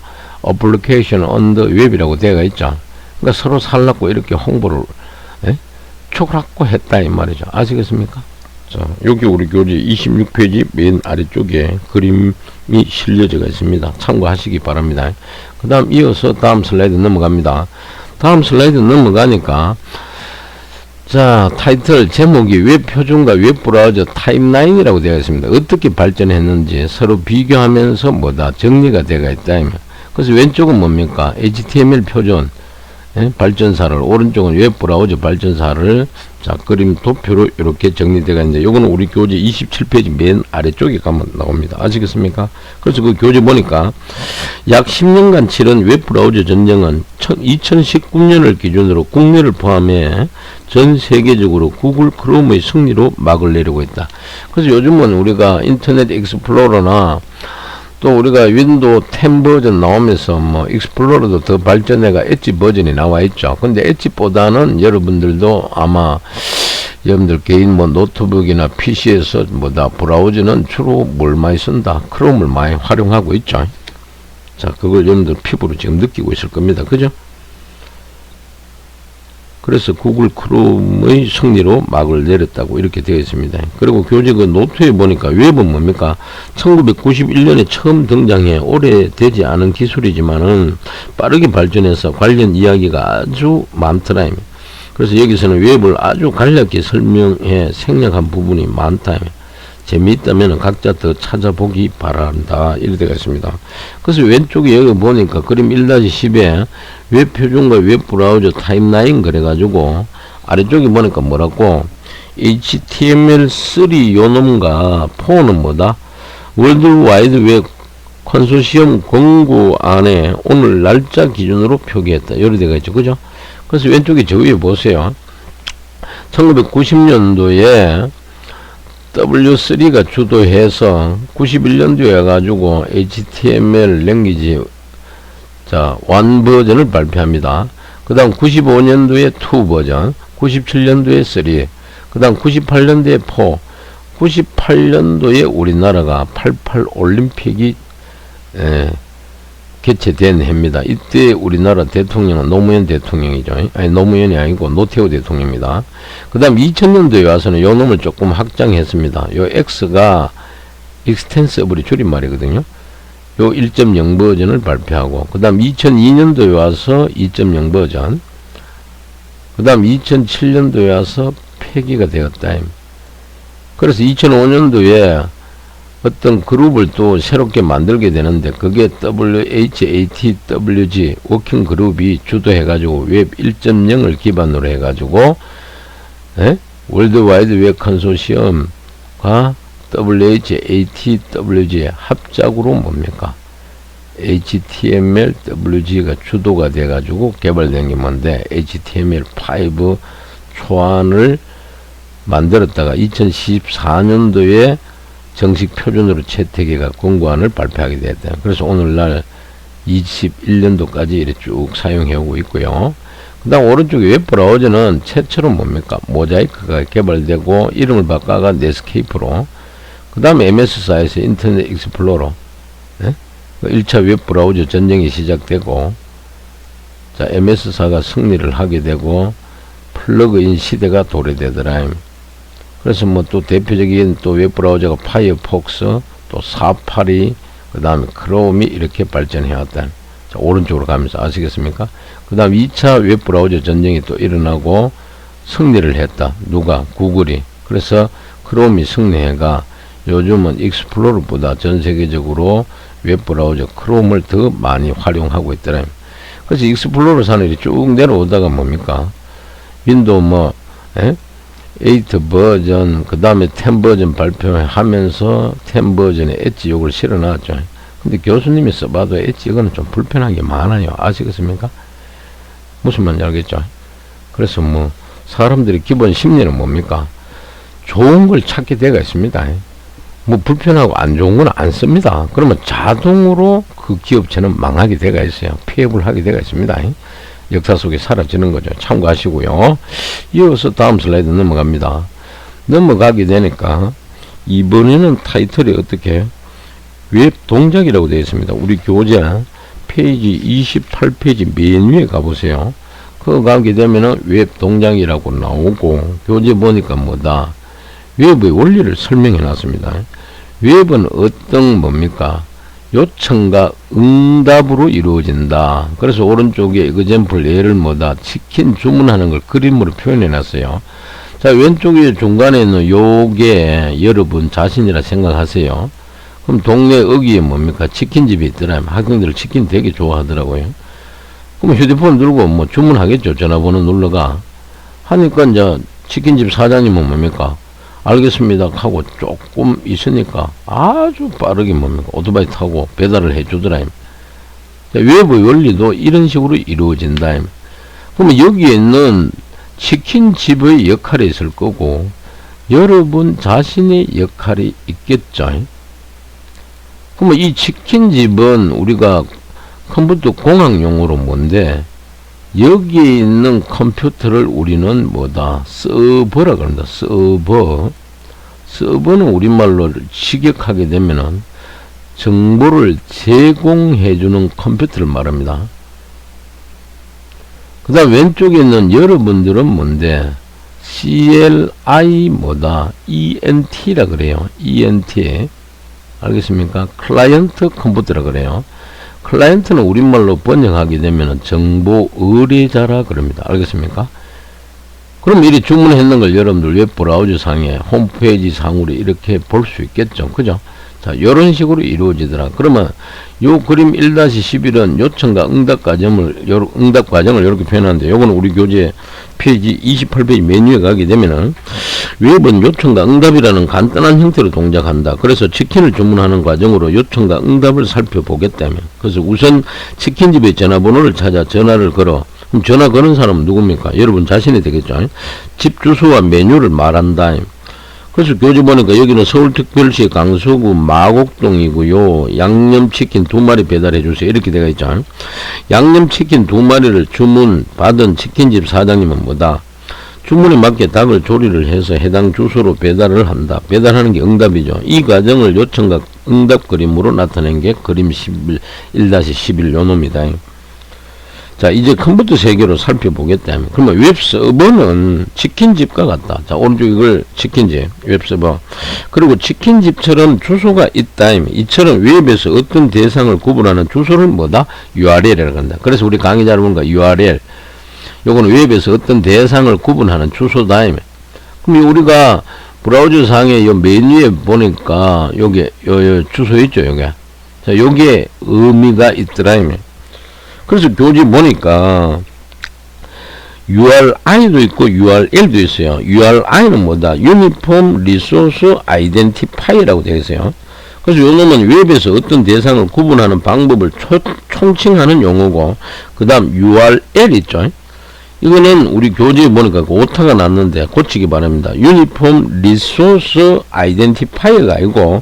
application on the web이라고 되어 있죠. 그러니까 서로 살라고 이렇게 홍보를 촉하고 했다 이 말이죠. 아시겠습니까? 자, 여기 우리 교재 26페이지 맨 아래쪽에 그림이 실려져 있습니다. 참고하시기 바랍니다. 그 다음 이어서 다음 슬라이드 넘어갑니다. 다음 슬라이드 넘어가니까 자, 타이틀 제목이 웹 표준과 웹 브라우저 타임라인이라고 되어 있습니다. 어떻게 발전했는지 서로 비교하면서 뭐다 정리가 되어 있다. 그래서 왼쪽은 뭡니까? HTML 표준 발전사를, 오른쪽은 웹 브라우저 발전사를 자 그림 도표로 이렇게 정리되어 있는데 요거는 우리 교재 27페이지 맨 아래쪽에 가면 나옵니다. 아시겠습니까? 그래서 그 교재 보니까 약 10년간 치른 웹 브라우저 전쟁은 2019년을 기준으로 국내를 포함해 전 세계적으로 구글 크롬의 승리로 막을 내리고 있다. 그래서 요즘은 우리가 인터넷 익스플로러나 또 우리가 윈도우 10 버전 나오면서 뭐 익스플로러도 더 발전해가 엣지 버전이 나와 있죠. 근데 엣지보다는 여러분들도 아마 여러분들 개인 뭐 노트북이나 PC에서 뭐다 브라우저는 주로 뭘 많이 쓴다? 크롬을 많이 활용하고 있죠. 자, 그걸 여러분들 피부로 지금 느끼고 있을 겁니다. 그죠? 그래서 구글 크롬의 승리로 막을 내렸다고 이렇게 되어 있습니다. 그리고 교재 그 노트에 보니까 웹은 뭡니까? 1991년에 처음 등장해 오래되지 않은 기술이지만은 빠르게 발전해서 관련 이야기가 아주 많더라. 그래서 여기서는 웹을 아주 간략히 설명해 생략한 부분이 많다. 재미있다면 각자 더 찾아보기 바란다. 이렇게 되어 있습니다. 그래서 왼쪽에 여기 보니까 그림 1-10에 웹 표준과 웹 브라우저 타임라인 그래가지고 아래쪽에 보니까 뭐라고 HTML3 요놈과 4는 뭐다? 월드와이드 웹 컨소시엄 권고 안에 오늘 날짜 기준으로 표기했다. 이렇게 되어 있죠. 그죠? 그래서 왼쪽에 저 위에 보세요. 1990년도에 W3가 주도해서 91년도에 해가지고 HTML 랭귀지 자, 1 버전을 발표합니다. 그 다음 95년도에 2 버전, 97년도에 3, 그 다음 98년도에 4, 98년도에 우리나라가 88 올림픽이 개최된 해입니다. 이때 우리나라 대통령은 노무현 대통령이죠. 아니, 노무현이 아니고 노태우 대통령입니다. 그 다음 2000년도에 와서는 요 놈을 조금 확장했습니다. 요 X가 extensible이 줄임말이거든요. 요 1.0 버전을 발표하고, 그 다음 2002년도에 와서 2.0 버전, 그 다음 2007년도에 와서 폐기가 되었다. 그래서 2005년도에 어떤 그룹을 또 새롭게 만들게 되는데, 그게 WHATWG 워킹 그룹이 주도해가지고 웹 1.0을 기반으로 해가지고 월드와이드 웹 컨소시엄과 WHATWG 합작으로 뭡니까? HTML-WG가 주도가 돼가지고 개발된 게 뭔데, HTML5 초안을 만들었다가 2014년도에 정식 표준으로 채택해가 권고안을 발표하게 됐다. 그래서 오늘날 21년도까지 이렇게 쭉 사용해 오고 있고요. 그 다음 오른쪽에 웹브라우저는 최초로 뭡니까? 모자이크가 개발되고 이름을 바꿔가 넷스케이프로, 그 다음에 MS사에서 인터넷 익스플로러 1차 웹브라우저 전쟁이 시작되고, 자, MS사가 승리를 하게 되고 플러그인 시대가 도래되더라. 그래서 뭐 또 대표적인 또 웹브라우저가 파이어폭스, 또 사파리, 그 다음에 크롬이 이렇게 발전해 왔다. 자, 오른쪽으로 가면서 아시겠습니까? 그 다음 2차 웹브라우저 전쟁이 또 일어나고 승리를 했다. 누가? 구글이. 그래서 크롬이 승리해가 요즘은 익스플로러보다 전 세계적으로 웹브라우저 크롬을 더 많이 활용하고 있더라. 그래서 익스플로러 산을 쭉 내려오다가 뭡니까? 윈도우 뭐 8 버전, 그 다음에 10 버전 발표하면서 10 버전에 엣지 욕을 실어놨죠. 근데 교수님이 써봐도 엣지 이거는 좀 불편한 게 많아요. 아시겠습니까? 무슨 말인지 알겠죠? 그래서 뭐 사람들의 기본 심리는 뭡니까? 좋은 걸 찾게 되어 있습니다. 뭐 불편하고 안 좋은 건 안 씁니다. 그러면 자동으로 그 기업체는 망하게 되어 있어요. 폐업을 하게 되어 있습니다. 역사 속에 사라지는 거죠. 참고하시고요. 이어서 다음 슬라이드 넘어갑니다. 넘어가게 되니까 이번에는 타이틀이 어떻게 웹 동작이라고 되어 있습니다. 우리 교재 페이지 28페이지 맨 위에 가보세요. 그거 가게 되면은 웹 동작이라고 나오고, 교재 보니까 뭐다? 웹의 원리를 설명해 놨습니다. 웹은 어떤 뭡니까? 요청과 응답으로 이루어진다. 그래서 오른쪽에 example 예를 뭐다? 치킨 주문하는 걸 그림으로 표현해 놨어요. 자, 왼쪽에 중간에 있는 요게 여러분 자신이라 생각하세요. 그럼 동네 어귀에 뭡니까? 치킨집이 있더라. 학생들 치킨 되게 좋아하더라고요. 그럼 휴대폰 들고 뭐 주문하겠죠. 전화번호 눌러가. 하니까 이제 치킨집 사장님은 뭡니까? 알겠습니다 하고 조금 있으니까 아주 빠르게 뭡니까? 오토바이 타고 배달을 해주더라. 웹의 원리도 이런 식으로 이루어진다. 그러면 여기에 있는 치킨집의 역할이 있을 거고, 여러분 자신의 역할이 있겠죠. 그러면 이 치킨집은 우리가 컴퓨터 공학용어로 뭔데, 여기에 있는 컴퓨터를 우리는 뭐다? 서버라 그런다. 서버. 서버는 우리말로 직역하게 되면은 정보를 제공해주는 컴퓨터를 말합니다. 그 그 다음 왼쪽에 있는 여러분들은 뭔데? CLI 뭐다? ENT라 그래요. ENT. 알겠습니까? 클라이언트 컴퓨터라 그래요. 클라이언트는 우리말로 번역하게 되면 정보 의뢰자라 그럽니다. 알겠습니까? 그럼 이리 주문했는 걸 여러분들 웹브라우저 상에 홈페이지 상으로 이렇게 볼 수 있겠죠. 그죠? 자, 요런 식으로 이루어지더라. 그러면 요 그림 1-11은 요청과 응답 과정을 이렇게 표현하는데, 요거는 우리 교재 페이지 28페이지 메뉴에 가게 되면은 웹은 요청과 응답이라는 간단한 형태로 동작한다. 그래서 치킨을 주문하는 과정으로 요청과 응답을 살펴보겠다면, 그래서 우선 치킨집의 전화번호를 찾아 전화를 걸어. 그럼 전화 거는 사람은 누굽니까? 여러분 자신이 되겠죠. 집 주소와 메뉴를 말한다. 그래서 교재 보니까 여기는 서울특별시 강서구 마곡동이고요. 양념치킨 2마리 배달해 주세요. 이렇게 되어 있죠. 양념치킨 2마리를 주문 받은 치킨집 사장님은 뭐다? 주문에 맞게 닭을 조리를 해서 해당 주소로 배달을 한다. 배달하는 게 응답이죠. 이 과정을 요청과 응답 그림으로 나타낸 게 그림 1-11 요놈이다. 자, 이제 컴퓨터 세계로 살펴보겠다. 그러면 웹서버는 치킨집과 같다. 자, 오른쪽 이걸 치킨집, 웹서버. 그리고 치킨집처럼 주소가 있다. 이처럼 웹에서 어떤 대상을 구분하는 주소를 뭐다? URL이라고 한다. 그래서 우리 강의 잘 보니까 URL. 요거는 웹에서 어떤 대상을 구분하는 주소다. 그럼 우리가 브라우저 상에 요 메뉴에 보니까 요게, 요 주소 있죠, 요게. 자, 요게 의미가 있더라. 그래서 교재 보니까 URI도 있고 URL도 있어요. URI는 뭐다? 유니폼 리소스 아이덴티파이라고 되어 있어요. 그래서 요놈은 웹에서 어떤 대상을 구분하는 방법을 총칭하는 용어고, 그 다음 URL 있죠. 이거는 우리 교재에 보니까 오타가 났는데 고치기 바랍니다. 유니폼 리소스 아이덴티파이어가 아니고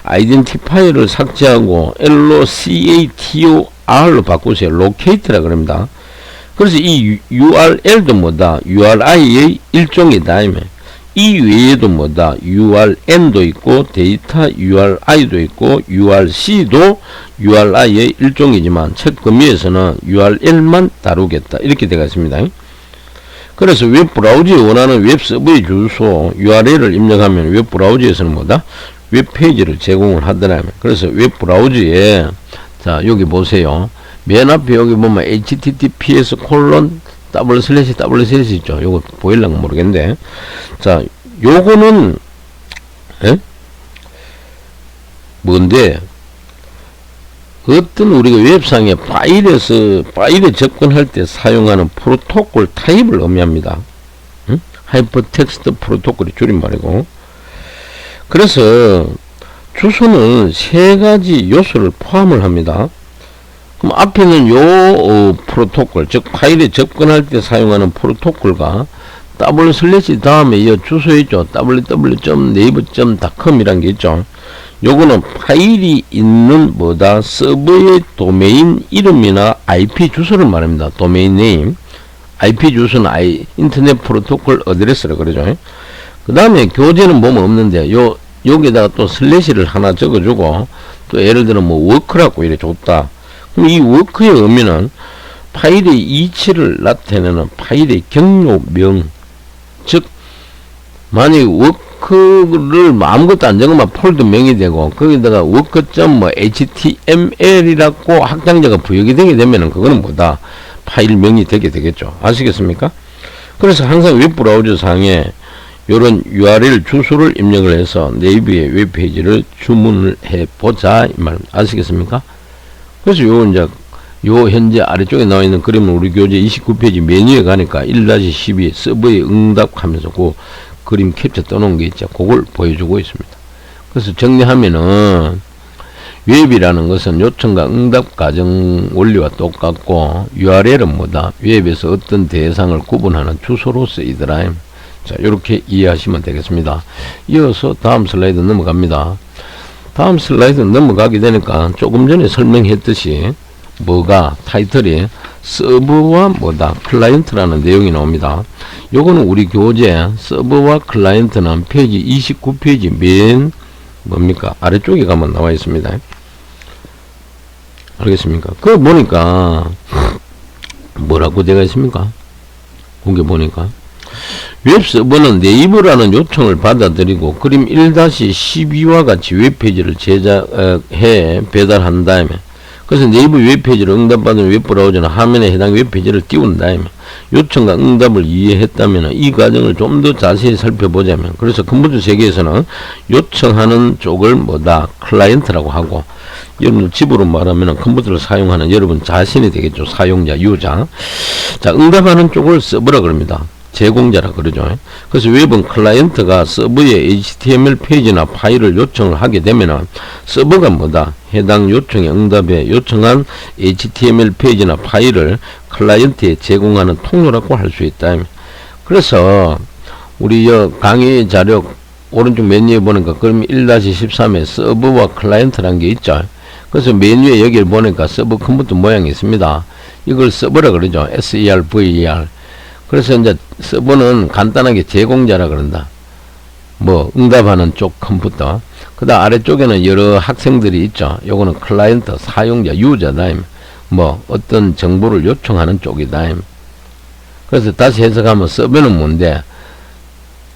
아이덴티파이어를 삭제하고 LOCATOR로 바꾸세요. 로케이트라 그럽니다. 그래서 이 URL도 뭐다? URI의 일종이다. 이 외에도 뭐다? URN도 있고 데이터 URI도 있고 URC도 URI의 일종이지만 책 금유에서는 URL만 다루겠다. 이렇게 되어 있습니다. 그래서 웹브라우저에 원하는 웹서버의 주소 URL을 입력하면 웹브라우저에서는 뭐다? 웹페이지를 제공을 하더라면. 그래서 웹브라우저에 자 여기 보세요. 맨 앞에 여기 보면 https // 있죠. 요거 보일랑가 모르겠는데, 자 요거는 뭔데, 어떤 우리가 웹상에 파일에 접근할 때 사용하는 프로토콜 타입을 의미합니다. 하이퍼텍스트 프로토콜이 줄임말이고, 그래서 주소는 3가지 요소를 포함을 합니다. 그럼 앞에는 요 프로토콜, 즉 파일에 접근할 때 사용하는 프로토콜과 / 다음에 이 주소 있죠. www.naver.com 이란 게 있죠. 요거는 파일이 있는 뭐다? 서버의 도메인 이름이나 IP 주소를 말합니다. 도메인 네임. IP 주소는 인터넷 프로토콜 어드레스라 그러죠. 그 다음에 교재는 보면 없는데 여기다가 또 슬래시를 하나 적어주고, 또 예를 들어 뭐 워크라고 이래 줬다. 그럼 이 워크의 의미는 파일의 이치를 나타내는 파일의 경로명, 즉 만약에 워크를 아무것도 안 적으면 폴더명이 되고, 거기다가 work.html이라고 확장자가 부여가 되게 되면은 그거는 뭐다? 파일명이 되게 되겠죠. 아시겠습니까? 그래서 항상 웹브라우저 상에 요런 URL 주소를 입력을 해서 네이버의 웹페이지를 주문을 해보자 이 말 아시겠습니까? 그래서 요 현재 아래쪽에 나와 있는 그림은 우리 교재 29페이지 메뉴에 가니까 1-12 서버에 응답하면서 그 그림 캡처 떠놓은 게 있죠. 그걸 보여주고 있습니다. 그래서 정리하면은 웹이라는 것은 요청과 응답 과정 원리와 똑같고, URL은 뭐다? 웹에서 어떤 대상을 구분하는 주소로 쓰이더라. 자, 이렇게 이해하시면 되겠습니다. 이어서 다음 슬라이드 넘어갑니다. 다음 슬라이드 넘어가게 되니까 조금 전에 설명했듯이 뭐가 타이틀이 서버와 뭐다? 클라이언트라는 내용이 나옵니다. 요거는 우리 교재 서버와 클라이언트는 페이지 29페이지 맨 뭡니까? 아래쪽에 가면 나와 있습니다. 알겠습니까? 그거 보니까 뭐라고 되어 있습니까? 거기 보니까 웹서버는 네이버라는 요청을 받아들이고 그림 1-12와 같이 웹페이지를 제작해 배달한 다음에, 그래서 네이버 웹페이지를 응답받은 웹브라우저는 화면에 해당 웹페이지를 띄운 다음에 요청과 응답을 이해했다면 이 과정을 좀 더 자세히 살펴보자면, 그래서 컴퓨터 세계에서는 요청하는 쪽을 뭐다? 클라이언트라고 하고, 여러분 집으로 말하면 컴퓨터를 사용하는 여러분 자신이 되겠죠. 사용자, 유저. 자, 응답하는 쪽을 서버라 그럽니다. 제공자라 그러죠. 그래서 웹은 클라이언트가 서버에 HTML 페이지나 파일을 요청을 하게 되면은 서버가 뭐다? 해당 요청에 응답에 요청한 HTML 페이지나 파일을 클라이언트에 제공하는 통로라고 할 수 있다. 그래서 우리 강의 자료 오른쪽 메뉴에 보니까 그럼 1-13에 서버와 클라이언트라는 게 있죠. 그래서 메뉴에 여기를 보니까 서버 컴퓨터 모양이 있습니다. 이걸 서버라 그러죠. SER. 그래서 이제 서버는 간단하게 제공자라 그런다. 뭐 응답하는 쪽 컴퓨터. 그다음 아래쪽에는 여러 학생들이 있죠. 요거는 클라이언트, 사용자, 유저다. 뭐 어떤 정보를 요청하는 쪽이다. 그래서 다시 해석하면 서버는 뭔데?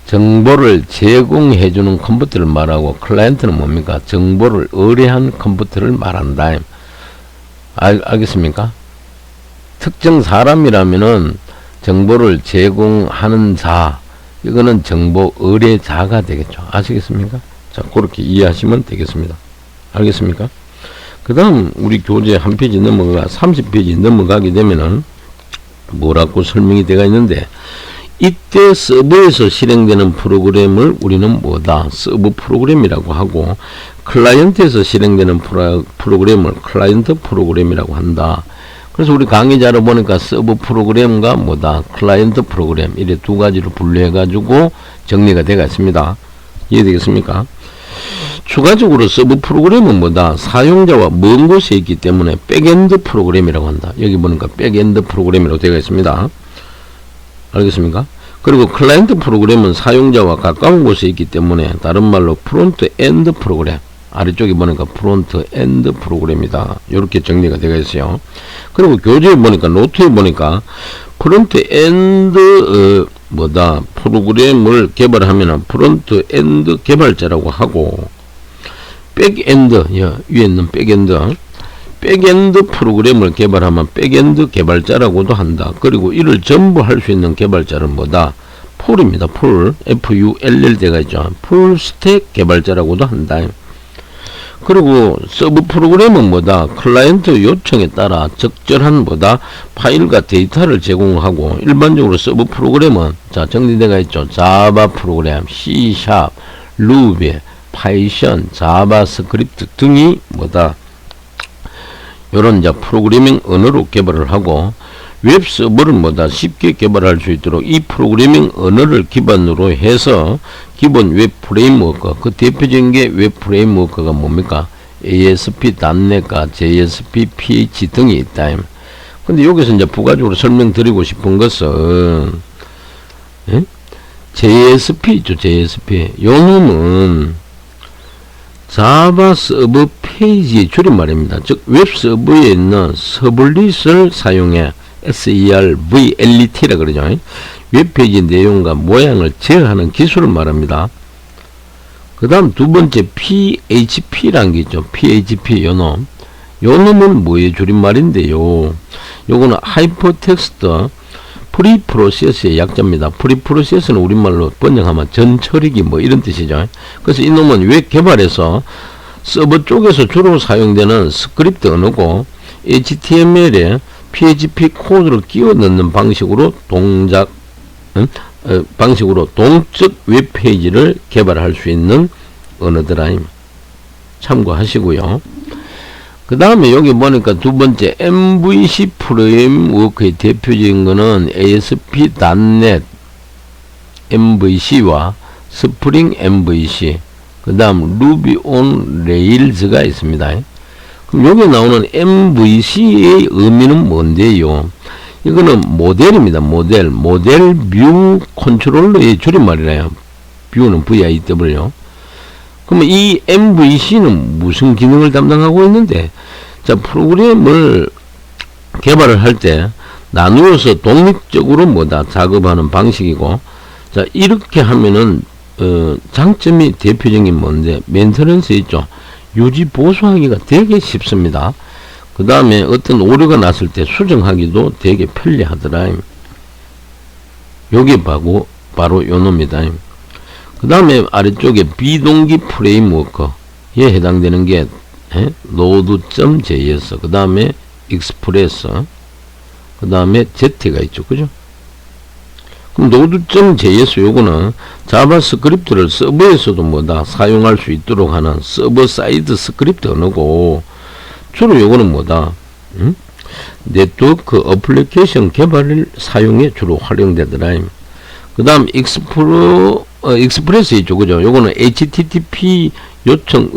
정보를 제공해주는 컴퓨터를 말하고, 클라이언트는 뭡니까? 정보를 의뢰한 컴퓨터를 말한다. 알겠습니까? 특정 사람이라면은 정보를 제공하는 자, 이거는 정보 의뢰자가 되겠죠. 아시겠습니까? 자, 그렇게 이해하시면 되겠습니다. 알겠습니까? 그 다음 우리 교재 한 페이지 넘어가 30페이지 넘어가게 되면은 뭐라고 설명이 되어 있는데, 이때 서버에서 실행되는 프로그램을 우리는 뭐다? 서버 프로그램이라고 하고, 클라이언트에서 실행되는 프로그램을 클라이언트 프로그램이라고 한다. 그래서 우리 강의자로 보니까 서버 프로그램과 뭐다? 클라이언트 프로그램, 이래 두 가지로 분류해 가지고 정리가 되어 있습니다. 이해되겠습니까? 추가적으로 서버 프로그램은 뭐다? 사용자와 먼 곳에 있기 때문에 백엔드 프로그램이라고 한다. 여기 보니까 백엔드 프로그램이라고 되어 있습니다. 알겠습니까? 그리고 클라이언트 프로그램은 사용자와 가까운 곳에 있기 때문에 다른 말로 프론트 엔드 프로그램, 아래쪽에 보니까 프론트 엔드 프로그램이다. 이렇게 정리가 되어 있어요. 그리고 교재에 보니까 노트에 보니까 프론트 엔드 뭐다? 프로그램을 개발하면 프론트 엔드 개발자라고 하고, 백엔드, 위에 있는 백엔드 프로그램을 개발하면 백엔드 개발자라고도 한다. 그리고 이를 전부 할 수 있는 개발자는 뭐다? 풀입니다. 풀, FULL 되어 있죠. 풀스택 개발자라고도 한다. 그리고 서버 프로그램은 뭐다? 클라이언트 요청에 따라 적절한 뭐다? 파일과 데이터를 제공하고, 일반적으로 서버 프로그램은 자 정리되어 있죠. 자바 프로그램, C#, 루비, 파이썬, 자바스크립트 등이 뭐다? 요런 이제 프로그래밍 언어로 개발을 하고, 웹 서버를 뭐다? 쉽게 개발할 수 있도록 이 프로그래밍 언어를 기반으로 해서 기본 웹 프레임워크, 그 대표적인 게 웹 프레임워크가 뭡니까? ASP.NET과 JSP, PH 등이 있다. 근데 여기서 이제 부가적으로 설명드리고 싶은 것은, JSP 있죠, JSP. 요 놈은 자바 서버 페이지의 줄임말입니다. 즉 웹 서버에 있는 서블릿을 사용해 SERVLET라 그러죠. 웹페이지 내용과 모양을 제어하는 기술을 말합니다. 그 다음 두 번째 PHP라는 게 있죠. PHP 요놈. 요놈은 뭐의 줄임말인데요. 요거는 하이퍼텍스트 프리프로세스의 약자입니다. 프리프로세스는 우리말로 번역하면 전처리기 뭐 이런 뜻이죠. 그래서 이 놈은 웹 개발에서 서버 쪽에서 주로 사용되는 스크립트 언어고, HTML에 PHP 코드를 끼워 넣는 방식으로 동적 웹페이지를 개발할 수 있는 언어더라. 참고하시고요. 그 다음에 여기 보니까 두 번째 MVC 프레임워크의 대표적인 거는 ASP.NET MVC와 스프링 MVC, 그 다음 Ruby on Rails가 있습니다. 그럼 여기 나오는 MVC의 의미는 뭔데요? 이거는 모델입니다. 모델 뷰 컨트롤러의 줄임말이래요. 뷰는 VIW. 그러면 이 MVC는 무슨 기능을 담당하고 있는데, 자, 프로그램을 개발을 할 때 나누어서 독립적으로 뭐다 작업하는 방식이고, 자 이렇게 하면은 장점이 대표적인 뭔데, 메인터넌스 있죠. 유지 보수하기가 되게 쉽습니다. 그 다음에 어떤 오류가 났을 때 수정하기도 되게 편리하더라. 요게 바로 요 놈이다. 그 다음에 아래쪽에 비동기 프레임워크에 해당되는 게 node.js, 그 다음에 익스프레스, 그 다음에 z가 있죠. 그죠? 그럼 node.js 요거는 자바스크립트를 서버에서도 뭐다 사용할 수 있도록 하는 서버 사이드 스크립트 언어고, 주로 요거는 뭐다 네트워크 어플리케이션 개발을 사용에 주로 활용되더라. 그 다음 익스프레스 있죠. 그죠? 요거는 HTTP 요청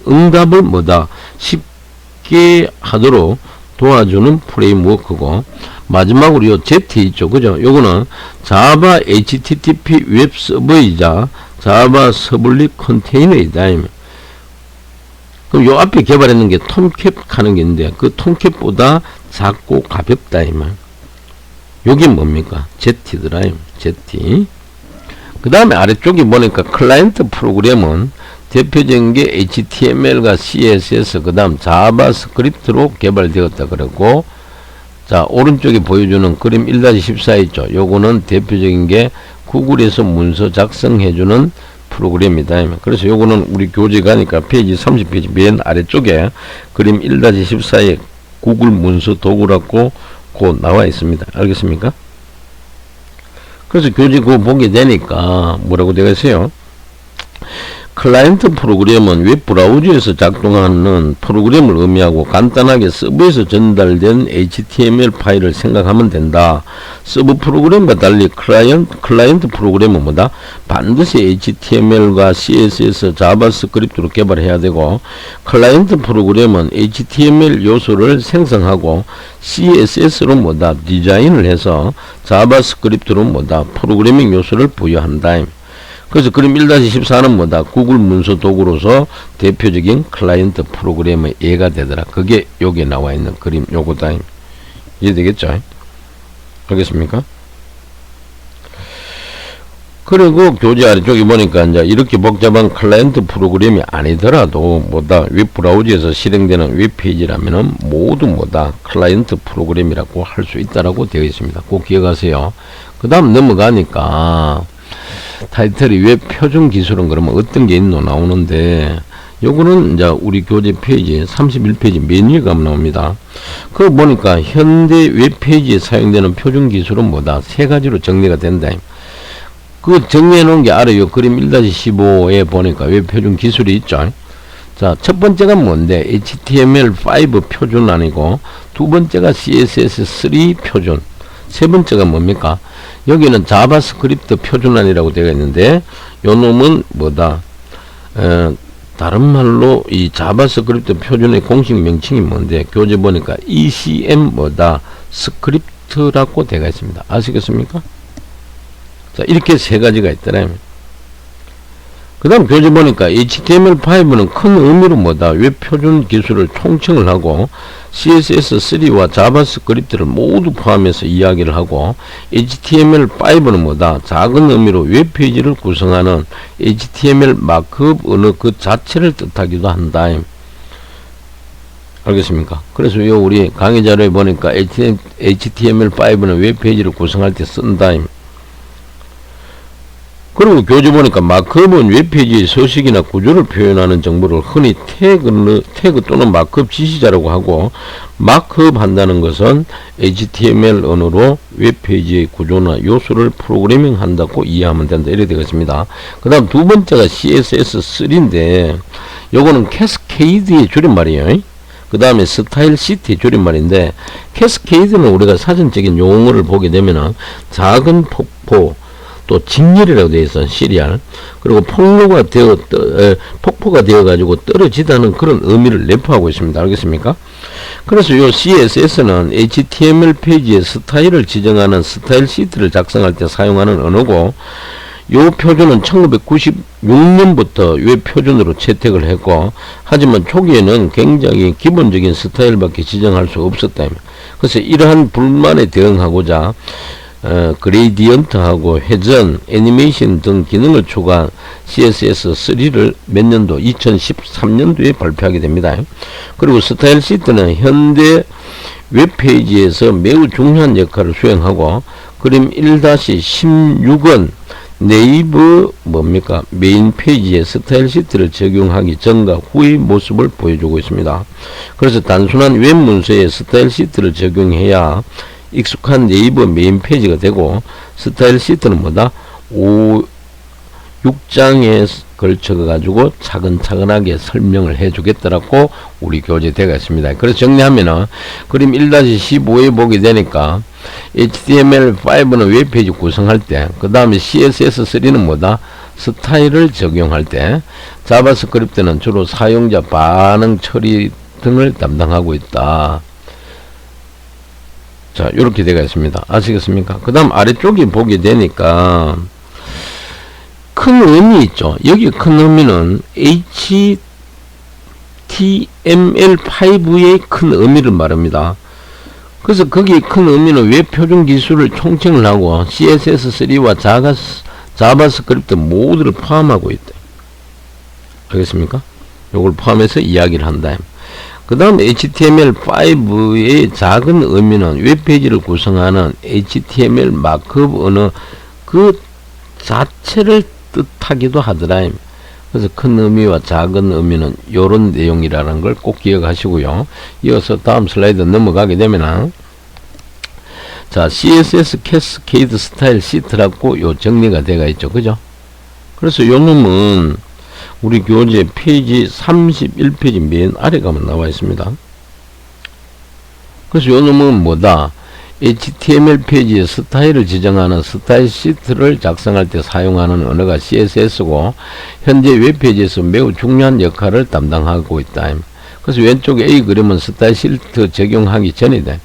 응답을 뭐다 쉽게 하도록 도와주는 프레임워크고, 마지막으로 요 Z 있죠. 그죠? 요거는 자바 HTTP 웹 서버이자 자바 서블릿 컨테이너이다. 그럼 요 앞에 개발했는 게 톰캡 하는 게 있는데, 그 톰캡보다 작고 가볍다 이 말. 요게 뭡니까? Z더라. Z. 그 다음에 아래쪽에 보니까 클라이언트 프로그램은 대표적인 게 HTML과 CSS, 그 다음 자바스크립트로 개발되었다 그랬고, 자 오른쪽에 보여주는 그림 1-14 있죠. 요거는 대표적인 게 구글에서 문서 작성해주는 프로그램이다. 그래서 요거는 우리 교재 가니까 페이지 30페이지 맨 아래쪽에 그림 1-14에 구글 문서 도구라고 고 나와 있습니다. 알겠습니까? 그래서 교재 그거 보게 되니까 뭐라고 되어 있어요? 클라이언트 프로그램은 웹브라우저에서 작동하는 프로그램을 의미하고, 간단하게 서버에서 전달된 HTML 파일을 생각하면 된다. 서버 프로그램과 달리 클라이언트 프로그램은 뭐다? 반드시 HTML과 CSS, 자바스크립트로 개발해야 되고, 클라이언트 프로그램은 HTML 요소를 생성하고 CSS로 뭐다? 디자인을 해서 자바스크립트로 뭐다? 프로그래밍 요소를 부여한다. 그래서 그림 1-14는 뭐다? 구글 문서 도구로서 대표적인 클라이언트 프로그램의 예가 되더라. 그게 여기에 나와 있는 그림 요거다. 이해되겠죠? 알겠습니까? 그리고 교재 아래쪽에 보니까 이제 이렇게 복잡한 클라이언트 프로그램이 아니더라도 뭐다? 웹 브라우저에서 실행되는 웹페이지라면은 모두 뭐다? 클라이언트 프로그램이라고 할 수 있다라고 되어 있습니다. 꼭 기억하세요. 그 다음 넘어가니까 타이틀이 웹 표준 기술은 그러면 어떤 게 있노 나오는데, 요거는 이제 우리 교재 페이지 31페이지 맨 위에 가면 나옵니다. 그거 보니까 현대 웹페이지에 사용되는 표준 기술은 뭐다? 세 가지로 정리가 된다. 그 정리해 놓은 게 아래 요 그림 1-15에 보니까 웹 표준 기술이 있죠. 자, 첫 번째가 뭔데? HTML5 표준 아니고, 두 번째가 CSS3 표준, 세 번째가 뭡니까? 여기는 자바스크립트 표준안이라고 되어 있는데, 요 놈은 뭐다? 다른 말로 이 자바스크립트 표준의 공식 명칭이 뭔데? 교재 보니까 ECM 뭐다? 스크립트라고 되어 있습니다. 아시겠습니까? 자, 이렇게 세 가지가 있더라. 그 다음 교재 보니까 HTML5는 큰 의미로 뭐다? 웹 표준 기술을 총칭을 하고, CSS3와 자바스크립트를 모두 포함해서 이야기를 하고, HTML5는 뭐다? 작은 의미로 웹페이지를 구성하는 HTML 마크업 언어 그 자체를 뜻하기도 한다. 알겠습니까? 그래서 요 우리 강의 자료에 보니까 HTML5는 웹페이지를 구성할 때 쓴다. 그리고 교재 보니까 마크업은 웹페이지의 서식이나 구조를 표현하는 정보를 흔히 태그 또는 마크업 지시자라고 하고, 마크업 한다는 것은 HTML 언어로 웹페이지의 구조나 요소를 프로그래밍 한다고 이해하면 된다. 이렇게 되겠습니다. 그 다음 두 번째가 CSS3인데, 요거는 캐스케이드의 줄임말이에요. 그 다음에 스타일 시트의 줄임말인데, 캐스케이드는 우리가 사전적인 용어를 보게 되면은 작은 폭포, 또 직렬이라고 되어 있어. 시리얼. 그리고 폭포가 되어 가지고 떨어지다는 그런 의미를 내포하고 있습니다. 알겠습니까? 그래서 요 CSS는 HTML 페이지의 스타일을 지정하는 스타일 시트를 작성할 때 사용하는 언어고, 요 표준은 1996년부터 웹 표준으로 채택을 했고, 하지만 초기에는 굉장히 기본적인 스타일밖에 지정할 수 없었다. 그래서 이러한 불만에 대응하고자 그레이디언트하고 회전, 애니메이션 등 기능을 추가한 CSS3를 몇 년도 2013년도에 발표하게 됩니다. 그리고 스타일 시트는 현대 웹페이지에서 매우 중요한 역할을 수행하고 그림 1-16은 네이버 메인 페이지에 스타일 시트를 적용하기 전과 후의 모습을 보여주고 있습니다. 그래서 단순한 웹 문서에 스타일 시트를 적용해야 익숙한 네이버 메인 페이지가 되고 스타일 시트는 6장에 걸쳐 가지고 차근차근하게 설명을 해 주겠더라고 우리 교재되어 있습니다. 그래서 정리하면은 그림 1-15에 보게 되니까 HTML5는 웹페이지 구성할 때, 그 다음에 CSS3는 스타일을 적용할 때, 자바스크립트는 주로 사용자 반응 처리 등을 담당하고 있다. 자, 이렇게 되어 있습니다. 아시겠습니까? 그 다음 아래쪽에 보게 되니까 큰 의미 있죠. 여기 큰 의미는 HTML5의 큰 의미를 말합니다. 그래서 거기 큰 의미는 웹 표준 기술을 총칭을 하고 CSS3와 자바스크립트 모두를 포함하고 있다. 알겠습니까? 요걸 포함해서 이야기를 한다. 그 다음 HTML5의 작은 의미는 웹페이지를 구성하는 HTML 마크업 언어 그 자체를 뜻하기도 하더라. 그래서 큰 의미와 작은 의미는 요런 내용이라는 걸 꼭 기억하시고요. 이어서 다음 슬라이드 넘어가게 되면은 자, CSS 캐스케이드 스타일 시트라고 요 정리가 되어 있죠. 그죠? 그래서 요 놈은 우리 교재 페이지 31페이지 맨 아래 가면 나와 있습니다. 그래서 요 놈은 HTML 페이지에 스타일을 지정하는 스타일 시트를 작성할 때 사용하는 언어가 CSS고 현재 웹페이지에서 매우 중요한 역할을 담당하고 있다. 그래서 왼쪽 A 그림은 스타일 시트 적용하기 전이다.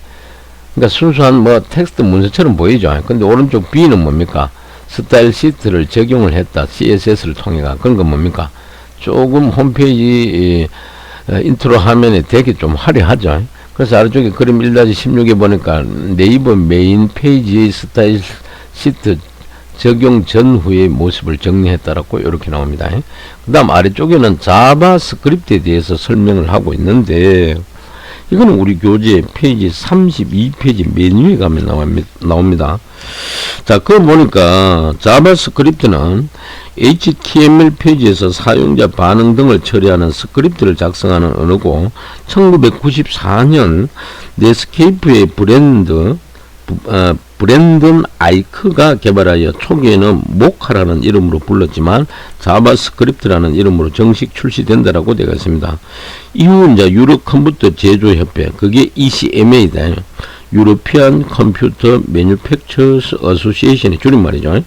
그러니까 순수한 텍스트 문서처럼 보이죠. 근데 오른쪽 B는 뭡니까? 스타일 시트를 적용을 했다. CSS를 통해가. 그런 건 뭡니까? 조금 홈페이지 인트로 화면에 되게 좀 화려하죠. 그래서 아래쪽에 그림 1-16에 보니까 네이버 메인 페이지의 스타일 시트 적용 전후의 모습을 정리했다라고 이렇게 나옵니다. 그 다음 아래쪽에는 자바스크립트에 대해서 설명을 하고 있는데 이거는 우리 교재 페이지 32페이지 맨 위에 가면 나옵니다. 자, 그거 보니까 자바스크립트는 HTML 페이지에서 사용자 반응 등을 처리하는 스크립트를 작성하는 언어고 1994년 넷스케이프의 브랜든 아이크가 개발하여 초기에는 모카라는 이름으로 불렀지만 자바스크립트라는 이름으로 정식 출시된다라고 되어 있습니다. 이후 이제 유럽 컴퓨터 제조협회, 그게 ECMA다. 유로피안 컴퓨터 매뉴팩처스 어소시에이션의 줄임말이죠.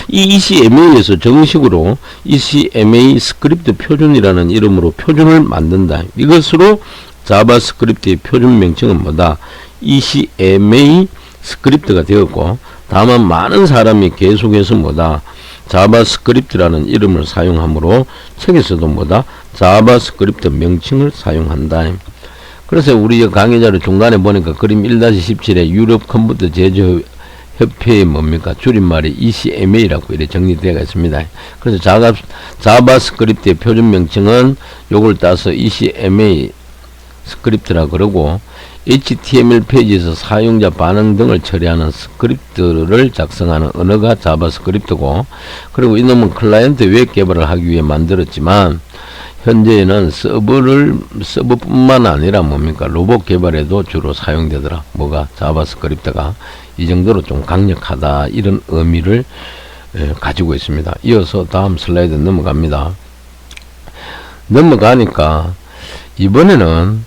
이 ECMA에서 정식으로 ECMA 스크립트 표준이라는 이름으로 표준을 만든다. 이것으로 자바스크립트의 표준 명칭은 ECMA 스크립트가 되었고, 다만 많은 사람이 계속해서 자바스크립트라는 이름을 사용하므로 책에서도 자바스크립트 명칭을 사용한다. 그래서 우리 강의자를 중간에 보니까 그림 1-17에 유럽 컴퓨터 제조 협회의 줄임말이 ECMA라고 이렇게 정리되어 있습니다. 그래서 자바스크립트의 표준 명칭은 요걸 따서 ECMA 스크립트라 그러고, HTML 페이지에서 사용자 반응 등을 처리하는 스크립트를 작성하는 언어가 자바스크립트고, 그리고 이놈은 클라이언트 웹 개발을 하기 위해 만들었지만 현재는 서버뿐만 아니라 로봇 개발에도 주로 사용되더라. 자바스크립트가 이 정도로 좀 강력하다, 이런 의미를 가지고 있습니다. 이어서 다음 슬라이드 넘어가니까 이번에는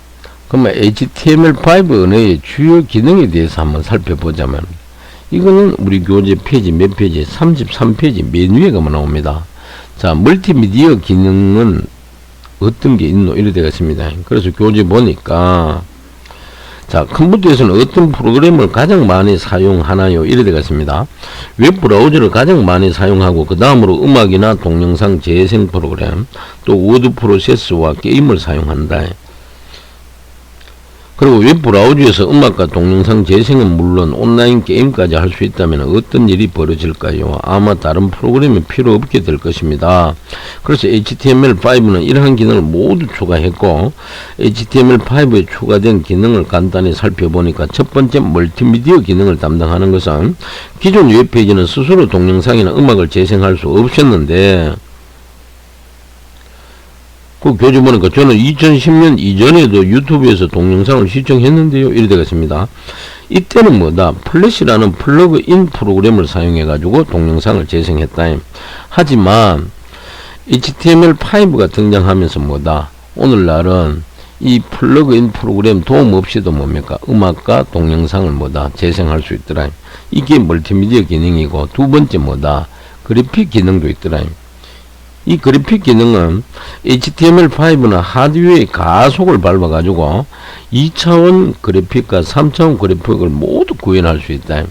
그러면 HTML5 언어의 주요 기능에 대해서 한번 살펴보자면, 이거는 우리 교재 페이지 몇 페이지? 33페이지 맨 위에 가면 나옵니다. 자, 멀티미디어 기능은 어떤 게 있노? 이렇게 되어 있습니다. 그래서 교재 보니까, 자, 컴퓨터에서는 어떤 프로그램을 가장 많이 사용하나요? 이렇게 되어 있습니다. 웹 브라우저를 가장 많이 사용하고, 그 다음으로 음악이나 동영상 재생 프로그램, 또 워드 프로세스와 게임을 사용한다. 그리고 웹브라우저에서 음악과 동영상 재생은 물론 온라인 게임까지 할 수 있다면 어떤 일이 벌어질까요? 아마 다른 프로그램이 필요 없게 될 것입니다. 그래서 HTML5는 이러한 기능을 모두 추가했고, HTML5에 추가된 기능을 간단히 살펴보니까 첫 번째 멀티미디어 기능을 담당하는 것은 기존 웹페이지는 스스로 동영상이나 음악을 재생할 수 없었는데, 그 교재 보니까 저는 2010년 이전에도 유튜브에서 동영상을 시청했는데요. 이래 되겠습니다. 이때는 뭐다? 플래시라는 플러그인 프로그램을 사용해 가지고 동영상을 재생했다. 하지만 HTML5가 등장하면서 뭐다? 오늘날은 이 플러그인 프로그램 도움 없이도 뭡니까? 음악과 동영상을 뭐다? 재생할 수 있더라. 이게 멀티미디어 기능이고, 두 번째 뭐다? 그래픽 기능도 있더라. 이 그래픽 기능은 HTML5는 하드웨어의 가속을 밟아가지고 2차원 그래픽과 3차원 그래픽을 모두 구현할 수 있다.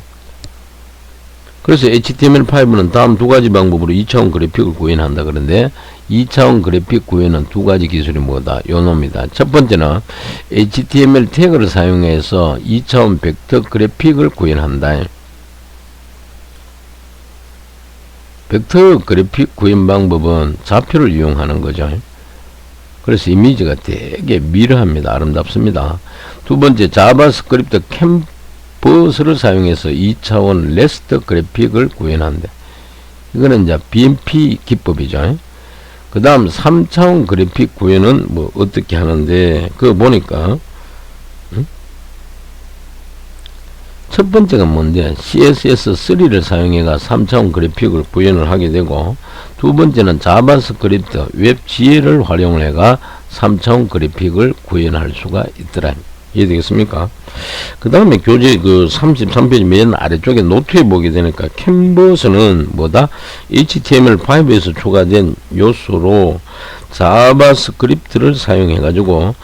그래서 HTML5는 다음 두 가지 방법으로 2차원 그래픽을 구현한다. 그런데 2차원 그래픽 구현은 두 가지 기술이 뭐다? 요놈이다. 첫 번째는 HTML 태그를 사용해서 2차원 벡터 그래픽을 구현한다. 벡터 그래픽 구현 방법은 좌표를 이용하는 거죠. 그래서 이미지가 되게 미려합니다. 아름답습니다. 두 번째, 자바스크립트 캔버스를 사용해서 2차원 레스터 그래픽을 구현한다. 이거는 이제 BMP 기법이죠. 그 다음 3차원 그래픽 구현은 뭐 어떻게 하는데, 그거 보니까 첫 번째가 뭔데? CSS3를 사용해가 3차원 그래픽을 구현을 하게 되고, 두 번째는 자바스크립트 웹GL을 활용을 해가 3차원 그래픽을 구현할 수가 있더라. 이해되겠습니까? 그 다음에 교재 그 33페이지 맨 아래쪽에 노트에 보게 되니까 캔버스는 뭐다? HTML5에서 추가된 요소로 자바스크립트를 사용해 가지고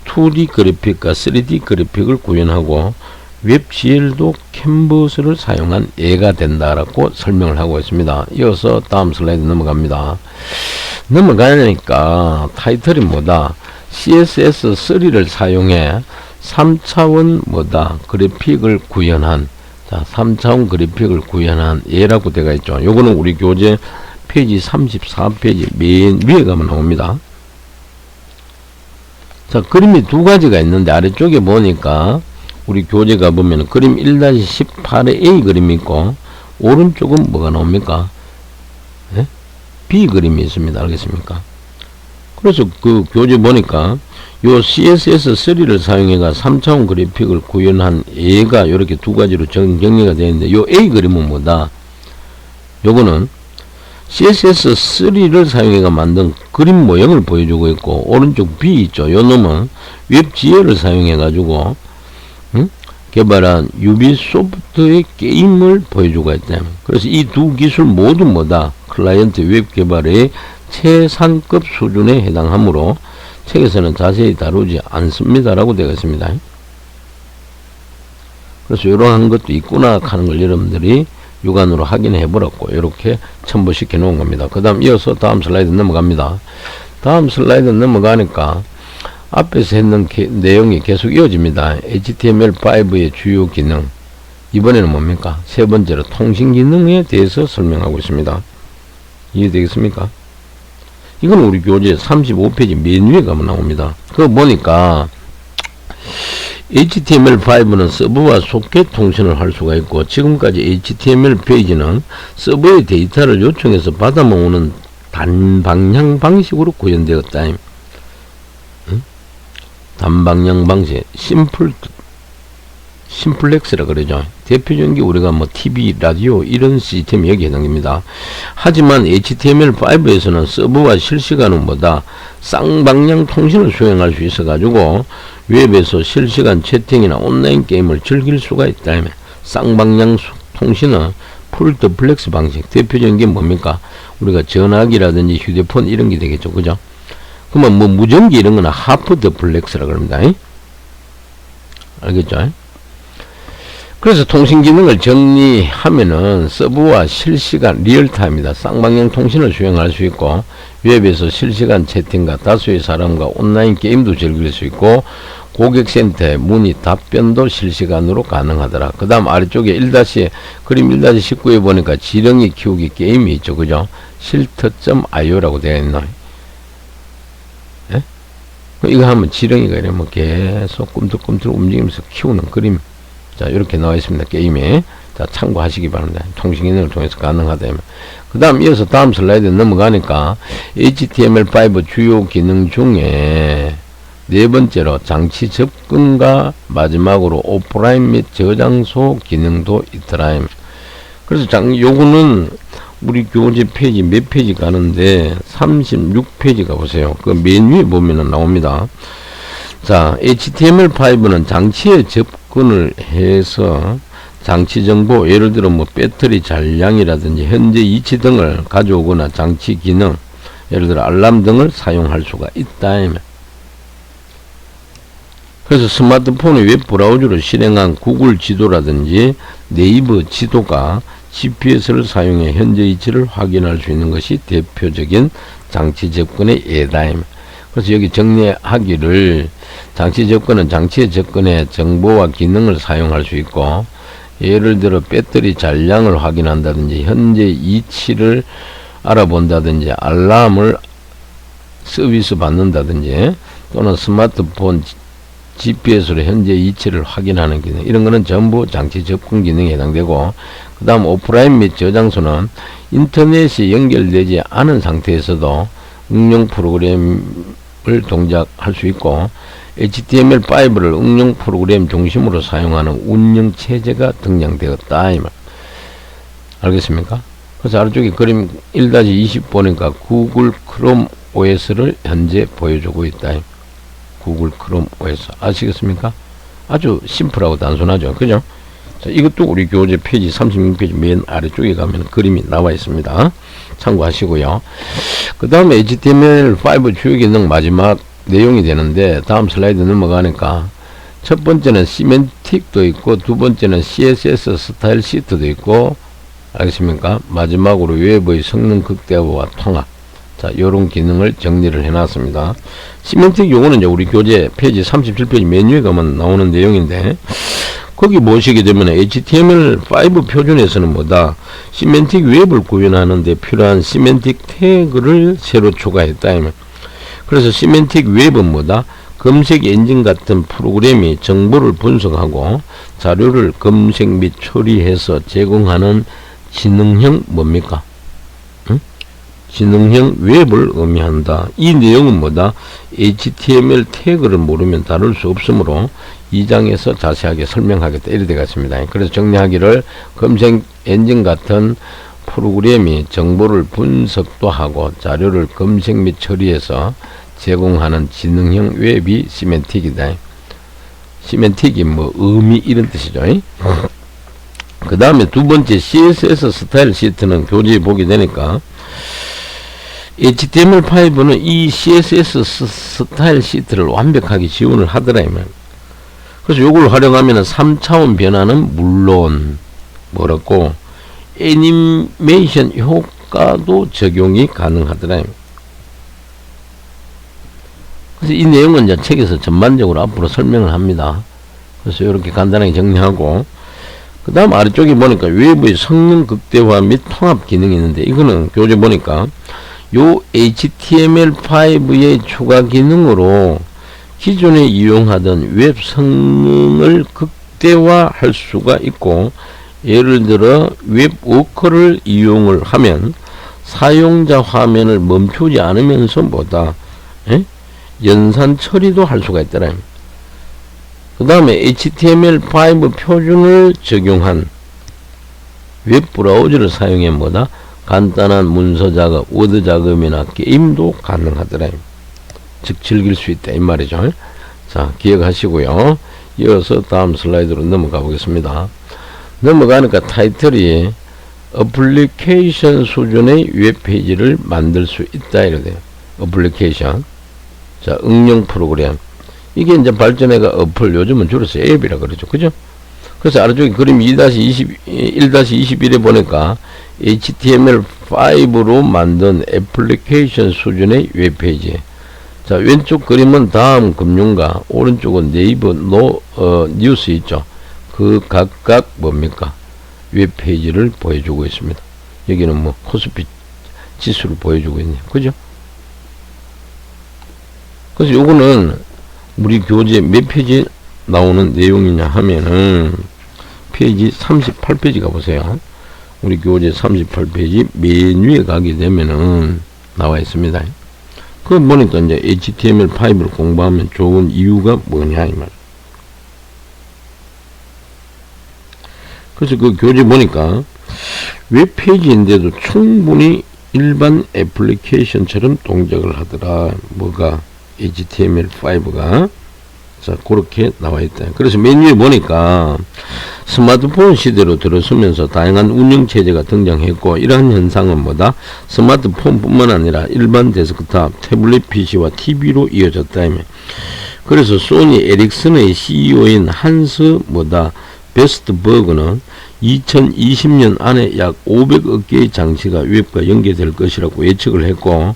2D 그래픽과 3D 그래픽을 구현하고, 웹GL도 캔버스를 사용한 예가 된다라고 설명을 하고 있습니다. 이어서 다음 슬라이드 넘어갑니다. 넘어가니까 타이틀이 뭐다? CSS3를 사용해 3차원 뭐다? 그래픽을 구현한, 자, 3차원 그래픽을 구현한 예라고 되어 있죠. 요거는 우리 교재 페이지 34페이지 맨 위에 가면 나옵니다. 자, 그림이 두 가지가 있는데 아래쪽에 보니까 우리 교재가 보면 그림 1-18의 A 그림이 있고, 오른쪽은 뭐가 나옵니까? 예? B 그림이 있습니다. 알겠습니까? 그래서 그 교재 보니까 요 CSS3를 사용해가 3차원 그래픽을 구현한 A가 이렇게 두 가지로 정리가 되어 있는데, 요 A 그림은 뭐다? 요거는 CSS3를 사용해가 만든 그림 모형을 보여주고 있고, 오른쪽 B 있죠. 요 놈은 웹GL을 사용해 가지고 개발한 유비소프트의 게임을 보여주고 있다. 그래서 이 두 기술 모두 뭐다? 클라이언트 웹 개발의 최상급 수준에 해당하므로 책에서는 자세히 다루지 않습니다라고 되어 있습니다. 그래서 이러한 것도 있구나 하는 걸 여러분들이 육안으로 확인해 보라고 이렇게 첨부시켜 놓은 겁니다. 그 다음 이어서 다음 슬라이드 넘어갑니다. 다음 슬라이드 넘어가니까 앞에서 했는 내용이 계속 이어집니다. HTML5의 주요 기능, 이번에는 뭡니까? 세 번째로 통신 기능에 대해서 설명하고 있습니다. 이해되겠습니까? 이건 우리 교재 35페이지 맨 위에 가면 나옵니다. 그거 보니까 HTML5는 서버와 소켓 통신을 할 수가 있고, 지금까지 HTML 페이지는 서버의 데이터를 요청해서 받아 모으는 단방향 방식으로 구현되었다. 단방향 방식, 심플렉스라 그러죠. 대표적인 게 우리가 뭐 TV, 라디오 이런 시스템이 여기 해당됩니다. 하지만 HTML5에서는 서버와 실시간은 뭐다? 쌍방향 통신을 수행할 수 있어 가지고 웹에서 실시간 채팅이나 온라인 게임을 즐길 수가 있다. 쌍방향 통신은 풀더플렉스 방식, 대표적인 게 뭡니까? 우리가 전화기라든지 휴대폰 이런 게 되겠죠. 그죠? 그러면 뭐 무전기 이런 거는 하프 더플렉스라 그럽니다. 알겠죠? 그래서 통신 기능을 정리하면은 서버와 실시간 리얼타임이다. 쌍방향 통신을 수행할 수 있고, 웹에서 실시간 채팅과 다수의 사람과 온라인 게임도 즐길 수 있고, 고객센터에 문의 답변도 실시간으로 가능하더라. 그 다음 아래쪽에 1- 그림 1-19에 보니까 지렁이 키우기 게임이 있죠. 그죠? 실터.io라고 되어 있나? 예? 이거 하면 지렁이가 이러면 계속 꿈틀꿈틀 움직이면서 키우는 그림. 자, 이렇게 나와 있습니다. 게임에. 자, 참고하시기 바랍니다. 통신기능을 통해서 가능하다면. 그 다음 이어서 다음 슬라이드 넘어가니까 HTML5 주요 기능 중에 네 번째로 장치 접근과 마지막으로 오프라인 및 저장소 기능도 있더라. 그래서 요거는 우리 교재 페이지 몇 페이지 가는데 36페이지 가보세요. 그 맨 위에 보면은 나옵니다. 자, HTML5는 장치에 접근을 해서 장치 정보, 예를 들어 뭐 배터리 잔량이라든지 현재 위치 등을 가져오거나 장치 기능, 예를 들어 알람 등을 사용할 수가 있다. 그래서 스마트폰의 웹브라우저로 실행한 구글 지도라든지 네이버 지도가 GPS를 사용해 현재 위치를 확인할 수 있는 것이 대표적인 장치 접근의 예다. 그래서 여기 정리하기를 장치 접근은 장치에 접근해 정보와 기능을 사용할 수 있고, 예를 들어 배터리 잔량을 확인한다든지 현재 위치를 알아본다든지 알람을 서비스 받는다든지 또는 스마트폰 GPS로 현재 위치를 확인하는 기능, 이런 거는 전부 장치 접근 기능에 해당되고, 그 다음 오프라인 및 저장소는 인터넷이 연결되지 않은 상태에서도 응용 프로그램을 동작할 수 있고, HTML5를 응용 프로그램 중심으로 사용하는 운영 체제가 등장되었다. 이 말. 알겠습니까? 그래서 아래쪽에 그림 1-20 보니까 구글 크롬 OS를 현재 보여주고 있다. 구글 크롬 OS. 아시겠습니까? 아주 심플하고 단순하죠. 그죠? 자, 이것도 우리 교재 페이지 36페이지 맨 아래쪽에 가면 그림이 나와 있습니다. 참고하시고요. 그 다음에 HTML5 주요 기능 마지막 내용이 되는데, 다음 슬라이드 넘어가니까 첫 번째는 시멘틱도 있고 두 번째는 CSS 스타일 시트도 있고, 알겠습니까? 마지막으로 웹의 성능 극대화와 통합. 자, 요런 기능을 정리를 해놨습니다. 시멘틱 요거는 이제 우리 교재 페이지 37페이지 맨 위에 가면 나오는 내용인데, 거기 보시게 되면 HTML5 표준에서는 뭐다? 시멘틱 웹을 구현하는데 필요한 시멘틱 태그를 새로 추가했다. 그래서 시멘틱 웹은 뭐다? 검색 엔진 같은 프로그램이 정보를 분석하고 자료를 검색 및 처리해서 제공하는 지능형 뭡니까? 응? 지능형 웹을 의미한다. 이 내용은 뭐다? HTML 태그를 모르면 다룰 수 없으므로 2장에서 자세하게 설명하겠다. 이렇게 되겠습니다. 그래서 정리하기를 검색 엔진 같은 프로그램이 정보를 분석도 하고 자료를 검색 및 처리해서 제공하는 지능형 웹이 시멘틱이다. 시멘틱이 뭐 의미 이런 뜻이죠. 그 다음에 두 번째 CSS 스타일 시트는 교재에 보게 되니까 HTML5는 이 CSS 스타일 시트를 완벽하게 지원을 하더라. 그래서 이걸 활용하면 3차원 변화는 물론 뭐랄고 애니메이션 효과도 적용이 가능하더라. 그래서 이 내용은 이제 책에서 전반적으로 앞으로 설명을 합니다. 그래서 이렇게 간단하게 정리하고, 그 다음 아래쪽에 보니까 웹의 성능 극대화 및 통합 기능이 있는데, 이거는 교재 보니까 요 HTML5의 추가 기능으로 기존에 이용하던 웹 성능을 극대화할 수가 있고, 예를 들어 웹워커를 이용을 하면 사용자 화면을 멈추지 않으면서 뭐다? 연산 처리도 할 수가 있더라. 그 다음에 HTML5 표준을 적용한 웹브라우저를 사용해 뭐다? 간단한 문서 작업, 워드 작업이나 게임도 가능하더라. 즉 즐길 수 있다 이 말이죠. 자, 기억하시고요. 이어서 다음 슬라이드로 넘어가 보겠습니다. 넘어가니까 타이틀이 어플리케이션 수준의 웹페이지를 만들 수 있다 이러대요. 어플리케이션. 자, 응용 프로그램. 이게 이제 발전해가 어플, 요즘은 줄여서 앱이라 그러죠. 그죠? 그래서 아래쪽에 그림 1-21에 보니까 HTML5로 만든 애플리케이션 수준의 웹페이지. 자, 왼쪽 그림은 다음 금융가, 오른쪽은 네이버 뉴스 있죠. 그 각각 뭡니까? 웹페이지를 보여주고 있습니다. 여기는 뭐 코스피 지수를 보여주고 있네요. 그죠? 그래서 요거는 우리 교재 몇 페이지 나오는 내용이냐 하면은 페이지 38페이지 가보세요. 우리 교재 38페이지 맨 위에 가게 되면은 나와 있습니다. 그거 보니까 이제 HTML5를 공부하면 좋은 이유가 뭐냐 이 말. 그래서 그 교재 보니까 웹페이지인데도 충분히 일반 애플리케이션처럼 동작을 하더라. 뭐가 HTML5가 자 그렇게 나와 있다. 그래서 맨 위에 보니까 스마트폰 시대로 들어서면서 다양한 운영체제가 등장했고, 이러한 현상은 뭐다? 스마트폰뿐만 아니라 일반 데스크탑, 태블릿 PC와 TV로 이어졌다. 그래서 소니 에릭슨의 CEO인 한스 뭐다? 베스트버그는 2020년 안에 약 500억 개의 장치가 웹과 연계될 것이라고 예측을 했고,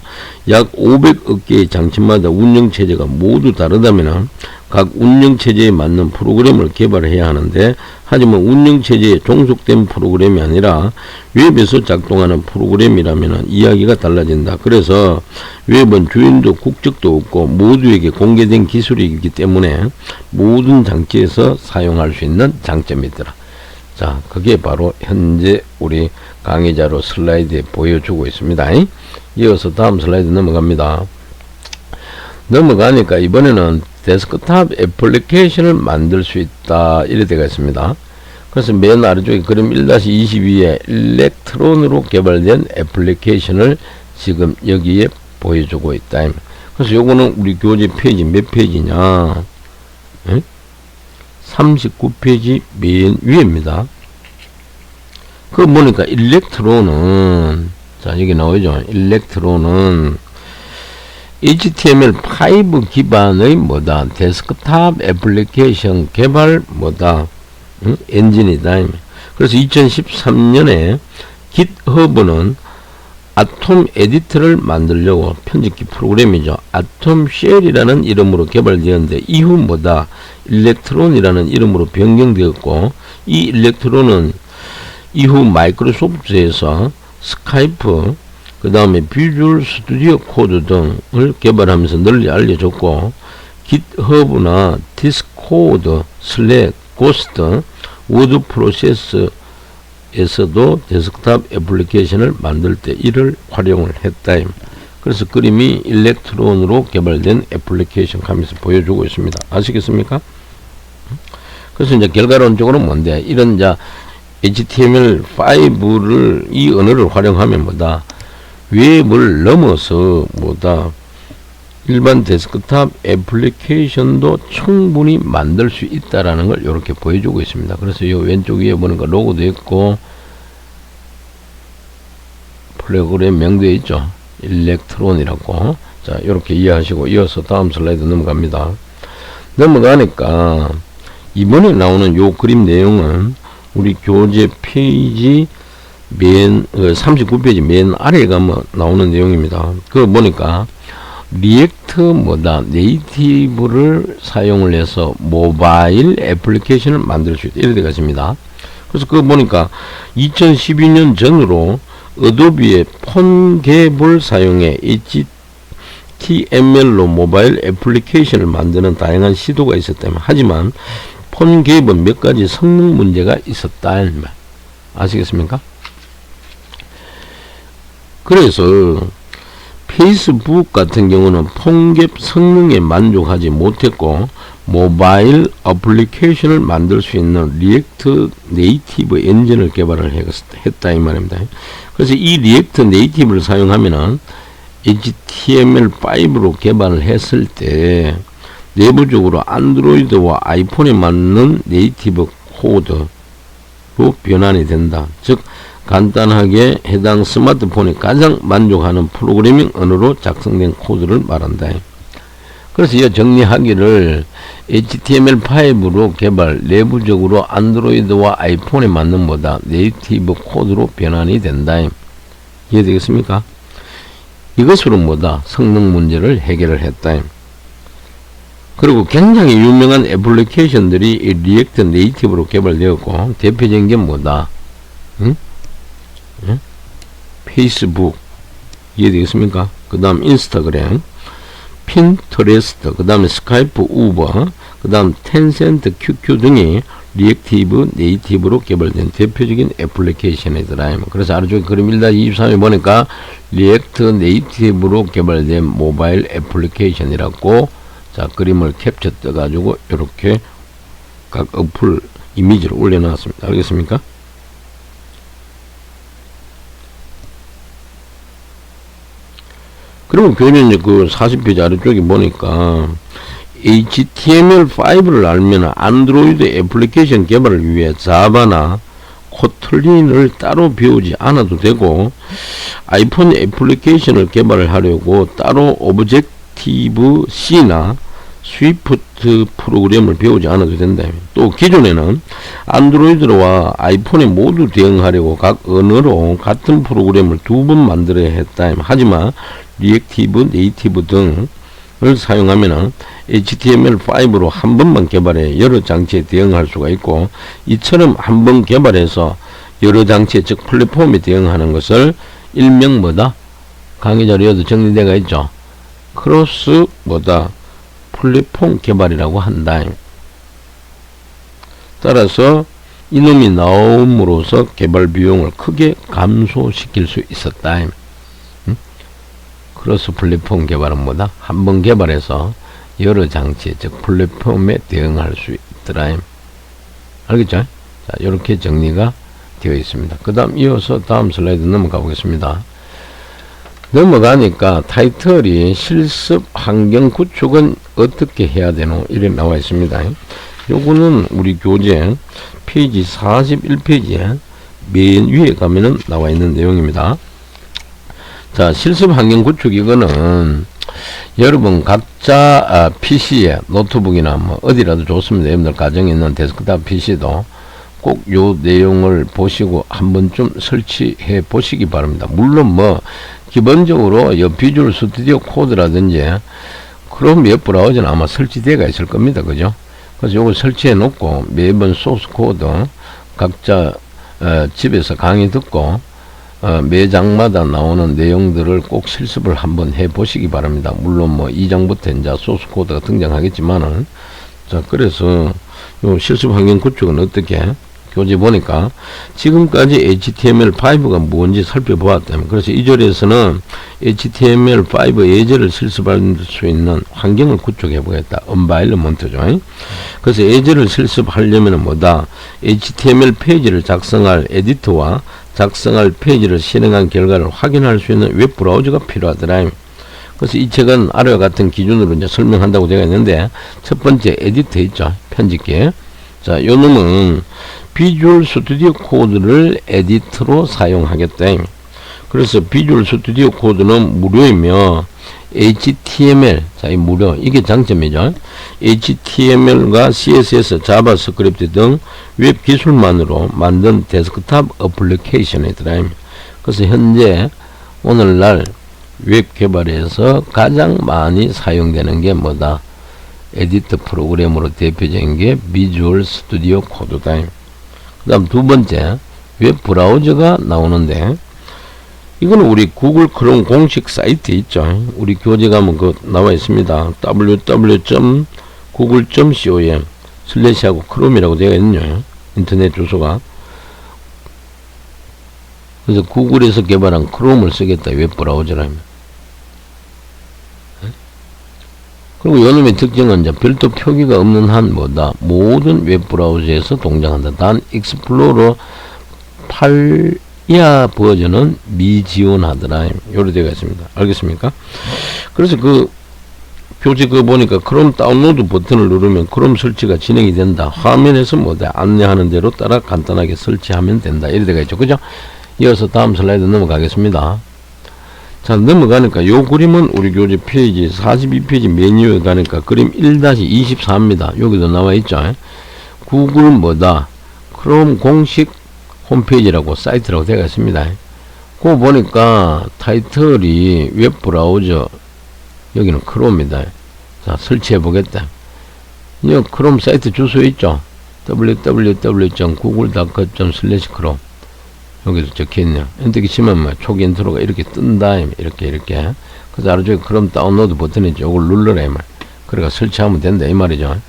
약 500억 개의 장치마다 운영체제가 모두 다르다면 각 운영체제에 맞는 프로그램을 개발해야 하는데, 하지만 운영체제에 종속된 프로그램이 아니라 웹에서 작동하는 프로그램이라면 이야기가 달라진다. 그래서 웹은 주인도 국적도 없고 모두에게 공개된 기술이기 때문에 모든 장치에서 사용할 수 있는 장점이더라. 자, 그게 바로 현재 우리 강의자로 슬라이드에 보여주고 있습니다. 이어서 다음 슬라이드 넘어갑니다. 넘어가니까 이번에는 데스크탑 애플리케이션을 만들 수 있다, 이래 되어 있습니다. 그래서 맨 아래쪽에 그림 1-22에 일렉트론으로 개발된 애플리케이션을 지금 여기에 보여주고 있다. 그래서 요거는 우리 교재 페이지 몇 페이지냐? 39페이지 맨 위입니다. 그거 보니까 일렉트론은, 자, 여기 나오죠. 일렉트론은 HTML5 기반의 뭐다? 데스크탑 애플리케이션 개발 뭐다? 엔진이다. 그래서 2013년에 깃허브는 아톰 에디터를 만들려고, 편집기 프로그램이죠. 아톰 쉘이라는 이름으로 개발되었는데, 이후 뭐다? 일렉트론이라는 이름으로 변경되었고, 이 일렉트론은 이후 마이크로소프트에서 스카이프, 그 다음에 비주얼 스튜디오 코드 등을 개발하면서 널리 알려졌고, 깃허브나 디스코드, 슬랙, 고스트, 워드 프로세스에서도 데스크탑 애플리케이션을 만들 때 이를 활용을 했다. 그래서 그림이 일렉트론으로 개발된 애플리케이션 하면서 보여주고 있습니다. 아시겠습니까? 그래서 이제 결과론적으로 뭔데? 이런 이제 HTML5를 이 언어를 활용하면 뭐다? 웹을 넘어서 뭐다? 일반 데스크탑 애플리케이션도 충분히 만들 수 있다라는 걸 이렇게 보여주고 있습니다. 그래서 이 왼쪽 위에 보니까 로고도 있고 프로그램 명도 있죠. 일렉트론이라고. 자, 이렇게 이해하시고 이어서 다음 슬라이드 넘어갑니다. 넘어가니까 이번에 나오는 요 그림 내용은 우리 교재 페이지 맨 39페이지 맨 아래에 가면 나오는 내용입니다. 그거 보니까 리액트 뭐다? 네이티브를 사용을 해서 모바일 애플리케이션을 만들 수 있다, 이렇게 되어 있습니다. 그래서 그거 보니까 2012년 전으로 어도비의 폰갭을 사용해 HTML로 모바일 애플리케이션을 만드는 다양한 시도가 있었다면, 하지만 폰갭은 몇 가지 성능 문제가 있었다. 아시겠습니까? 그래서 페이스북 같은 경우는 폰갭 성능에 만족하지 못했고 모바일 어플리케이션을 만들 수 있는 리액트 네이티브 엔진을 개발을 했다 이 말입니다. 그래서 이 리액트 네이티브를 사용하면은 HTML5로 개발을 했을 때 내부적으로 안드로이드와 아이폰에 맞는 네이티브 코드로 변환이 된다. 즉 간단하게 해당 스마트폰이 가장 만족하는 프로그래밍 언어로 작성된 코드를 말한다. 그래서 이 정리하기를 HTML5로 개발, 내부적으로 안드로이드와 아이폰에 맞는 뭐다? 네이티브 코드로 변환이 된다. 이해되겠습니까? 이것으로 뭐다? 성능 문제를 해결을 했다. 그리고 굉장히 유명한 애플리케이션들이 리액트 네이티브로 개발되었고, 대표적인 게 뭐다? 응? 응? 페이스북, 이해되겠습니까? 그 다음 인스타그램, 핀터레스트, 그 다음에 스카이프, 우버, 그 다음 텐센트, QQ 등이 리액티브 네이티브로 개발된 대표적인 애플리케이션이더라. 그래서 아래쪽에 그림 1-23에 보니까 리액트 네이티브로 개발된 모바일 애플리케이션이라고, 자, 그림을 캡처 떠가지고 이렇게 각 어플 이미지를 올려놨습니다. 알겠습니까? 그러면 교수님 이제 그 40페이지 아래쪽에 보니까 HTML5를 알면 안드로이드 애플리케이션 개발을 위해 자바나 코틀린을 따로 배우지 않아도 되고, 아이폰 애플리케이션을 개발을 하려고 따로 오브젝티브 C나 스위프트 프로그램을 배우지 않아도 된다. 또 기존에는 안드로이드와 아이폰에 모두 대응하려고 각 언어로 같은 프로그램을 2번 만들어야 했다. 하지만 리액티브 네이티브 등을 사용하면 HTML5로 한 번만 개발해 여러 장치에 대응할 수가 있고, 이처럼 한 번 개발해서 여러 장치에, 즉 플랫폼에 대응하는 것을 일명 뭐다? 강의 자료에도 정리되어 있죠. 크로스 뭐다? 플랫폼 개발이라고 한다. 따라서 이놈이 나옴으로써 개발 비용을 크게 감소시킬 수 있었다. 크로스 플랫폼 개발은 뭐다? 한 번 개발해서 여러 장치, 즉 플랫폼에 대응할 수 있더라. 알겠죠? 자, 이렇게 정리가 되어 있습니다. 그 다음 이어서 다음 슬라이드 넘어가 보겠습니다. 넘어가니까 타이틀이 실습 환경 구축은 어떻게 해야 되노? 이렇게 나와 있습니다. 요거는 우리 교재 페이지 41페이지에 맨 위에 가면은 나와 있는 내용입니다. 자, 실습 환경 구축, 이거는 여러분 각자 PC에 노트북이나 뭐 어디라도 좋습니다. 여러분들 가정에 있는 데스크탑 PC도 꼭 요 내용을 보시고 한 번쯤 설치해 보시기 바랍니다. 물론 뭐 기본적으로 요 비주얼 스튜디오 코드라든지 크롬 웹 브라우저는 아마 설치되어 있을 겁니다. 그죠? 그래서 요거 설치해 놓고 매번 소스 코드 각자 집에서 강의 듣고 매장마다 나오는 내용들을 꼭 실습을 한번 해 보시기 바랍니다. 물론 뭐 2장부터 이제 소스 코드가 등장하겠지만은, 자, 그래서 요 실습 환경 구축은 어떻게 교재 보니까 지금까지 HTML5가 뭔지 살펴보았다면, 그래서 이 절에서는 HTML5 예제를 실습할 수 있는 환경을 구축해 보겠다. environment죠. 그래서 예제를 실습하려면 뭐다? HTML 페이지를 작성할 에디터와 작성할 페이지를 실행한 결과를 확인할 수 있는 웹 브라우저가 필요하더라. 그래서 이 책은 아래와 같은 기준으로 이제 설명한다고 되어 있는데, 첫 번째 에디터 있죠. 편집기. 자, 요 놈은 비주얼 스튜디오 코드를 에디터로 사용하겠다. 그래서 비주얼 스튜디오 코드는 무료이며 HTML, 자, 이 무료, 이게 장점이죠. HTML과 CSS, 자바스크립트 등 웹 기술만으로 만든 데스크탑 어플리케이션이더라. 그래서 현재 오늘날 웹 개발에서 가장 많이 사용되는 게 뭐다? 에디터 프로그램으로 대표적인 게 비주얼 스튜디오 코드다. 그 다음 두 번째, 웹 브라우저가 나오는데, 이거는 우리 구글 크롬 공식 사이트 있죠. 우리 교재 가면 그 나와 있습니다. www.google.com 슬래시하고 크롬이라고 되어 있네요. 인터넷 주소가. 그래서 구글에서 개발한 크롬을 쓰겠다. 웹 브라우저라면. 그리고 요놈의 특징은 이제 별도 표기가 없는 한 뭐다? 모든 웹 브라우저에서 동작한다. 단 익스플로러 8 이하 버전은 미지원하더라. 요렇게 되어 있습니다. 알겠습니까? 그래서 그 교재 그 보니까 크롬 다운로드 버튼을 누르면 크롬 설치가 진행이 된다. 화면에서 뭐다? 안내하는 대로 따라 간단하게 설치하면 된다. 이렇게 되어 있죠. 그죠? 이어서 다음 슬라이드 넘어가겠습니다. 자, 넘어가니까 요 그림은 우리 교재 페이지 42페이지 메뉴에 가니까 그림 1-24입니다. 여기도 나와 있죠. 구글 뭐다? 크롬 공식 홈페이지라고 사이트라고 되어 있습니다. 그거 보니까 타이틀이 웹브라우저, 여기는 크롬입니다. 자, 설치해 보겠다. 이 크롬 사이트 주소 있죠? www.google.com/chrome. 여기서 적혀있네요. 엔터키 치면 뭐 초기 인트로가 이렇게 뜬다. 이렇게. 그래서 아래쪽에 크롬 다운로드 버튼이 있죠. 이걸 눌러라. 그래가 설치하면 된다. 이 말이죠.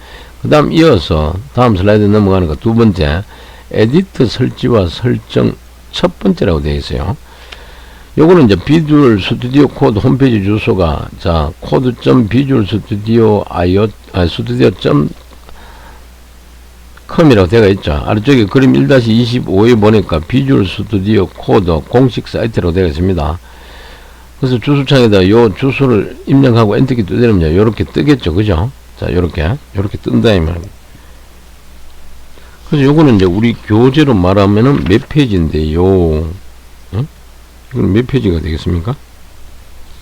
그 다음 이어서 다음 슬라이드 넘어가니까 두 번째, 에디트 설치와 설정 첫 번째라고 되어 있어요. 요거는 이제 비주얼 스튜디오 코드 홈페이지 주소가, 자, studio.com이라고 되어 있죠. 아래쪽에 그림 1-25에 보니까 비주얼 스튜디오 코드 공식 사이트라고 되어 있습니다. 그래서 주소창에다 요 주소를 입력하고 엔터키 두드리면 요렇게 뜨겠죠. 그죠? 자, 요렇게 뜬다, 이 말입니다. 그래서 요거는 이제 우리 교재로 말하면은 몇 페이지인데요. 응? 이건 몇 페이지가 되겠습니까?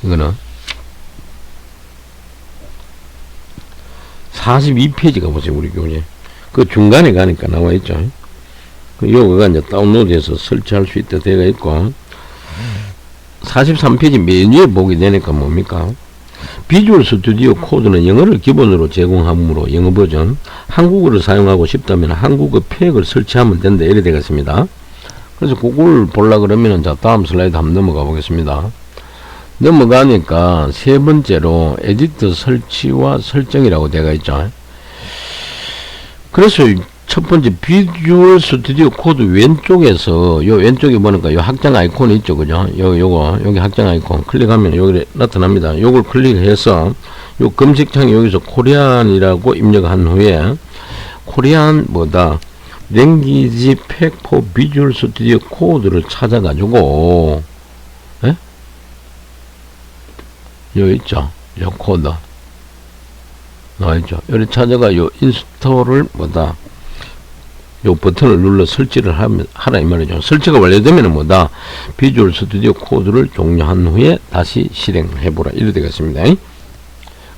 이거는 42페이지가 보세요. 우리 교재. 그 중간에 가니까 나와 있죠. 요거가 이제 다운로드해서 설치할 수 있다 되어 있고, 43페이지 메뉴에 보게 되니까 뭡니까? 비주얼 스튜디오 코드는 영어를 기본으로 제공하므로 영어 버전, 한국어를 사용하고 싶다면 한국어 팩을 설치하면 된다. 이래 되겠습니다. 그래서 그걸 보려 그러면은, 자, 다음 슬라이드 한번 넘어가 보겠습니다. 넘어가니까 세 번째로 에디트 설치와 설정이라고 되어 있죠. 그래서 첫 번째 비주얼 스튜디오 코드 왼쪽에서, 요 왼쪽에 보니까 요 확장 아이콘이 있죠. 그죠? 요거 여기 확장 아이콘 클릭하면 여기 나타납니다. 요걸 클릭해서 요 검색창에 여기서 코리안이라고 입력한 후에 코리안 랭귀지 팩 포 비주얼 스튜디오 코드를 찾아가지고, 예? 요 있죠. 요 코드 나와있죠. 여기 찾아가 요 인스톨을 요 버튼을 눌러 설치를 하라 이 말이죠. 설치가 완료되면 비주얼 스튜디오 코드를 종료한 후에 다시 실행해보라. 이래 되겠습니다.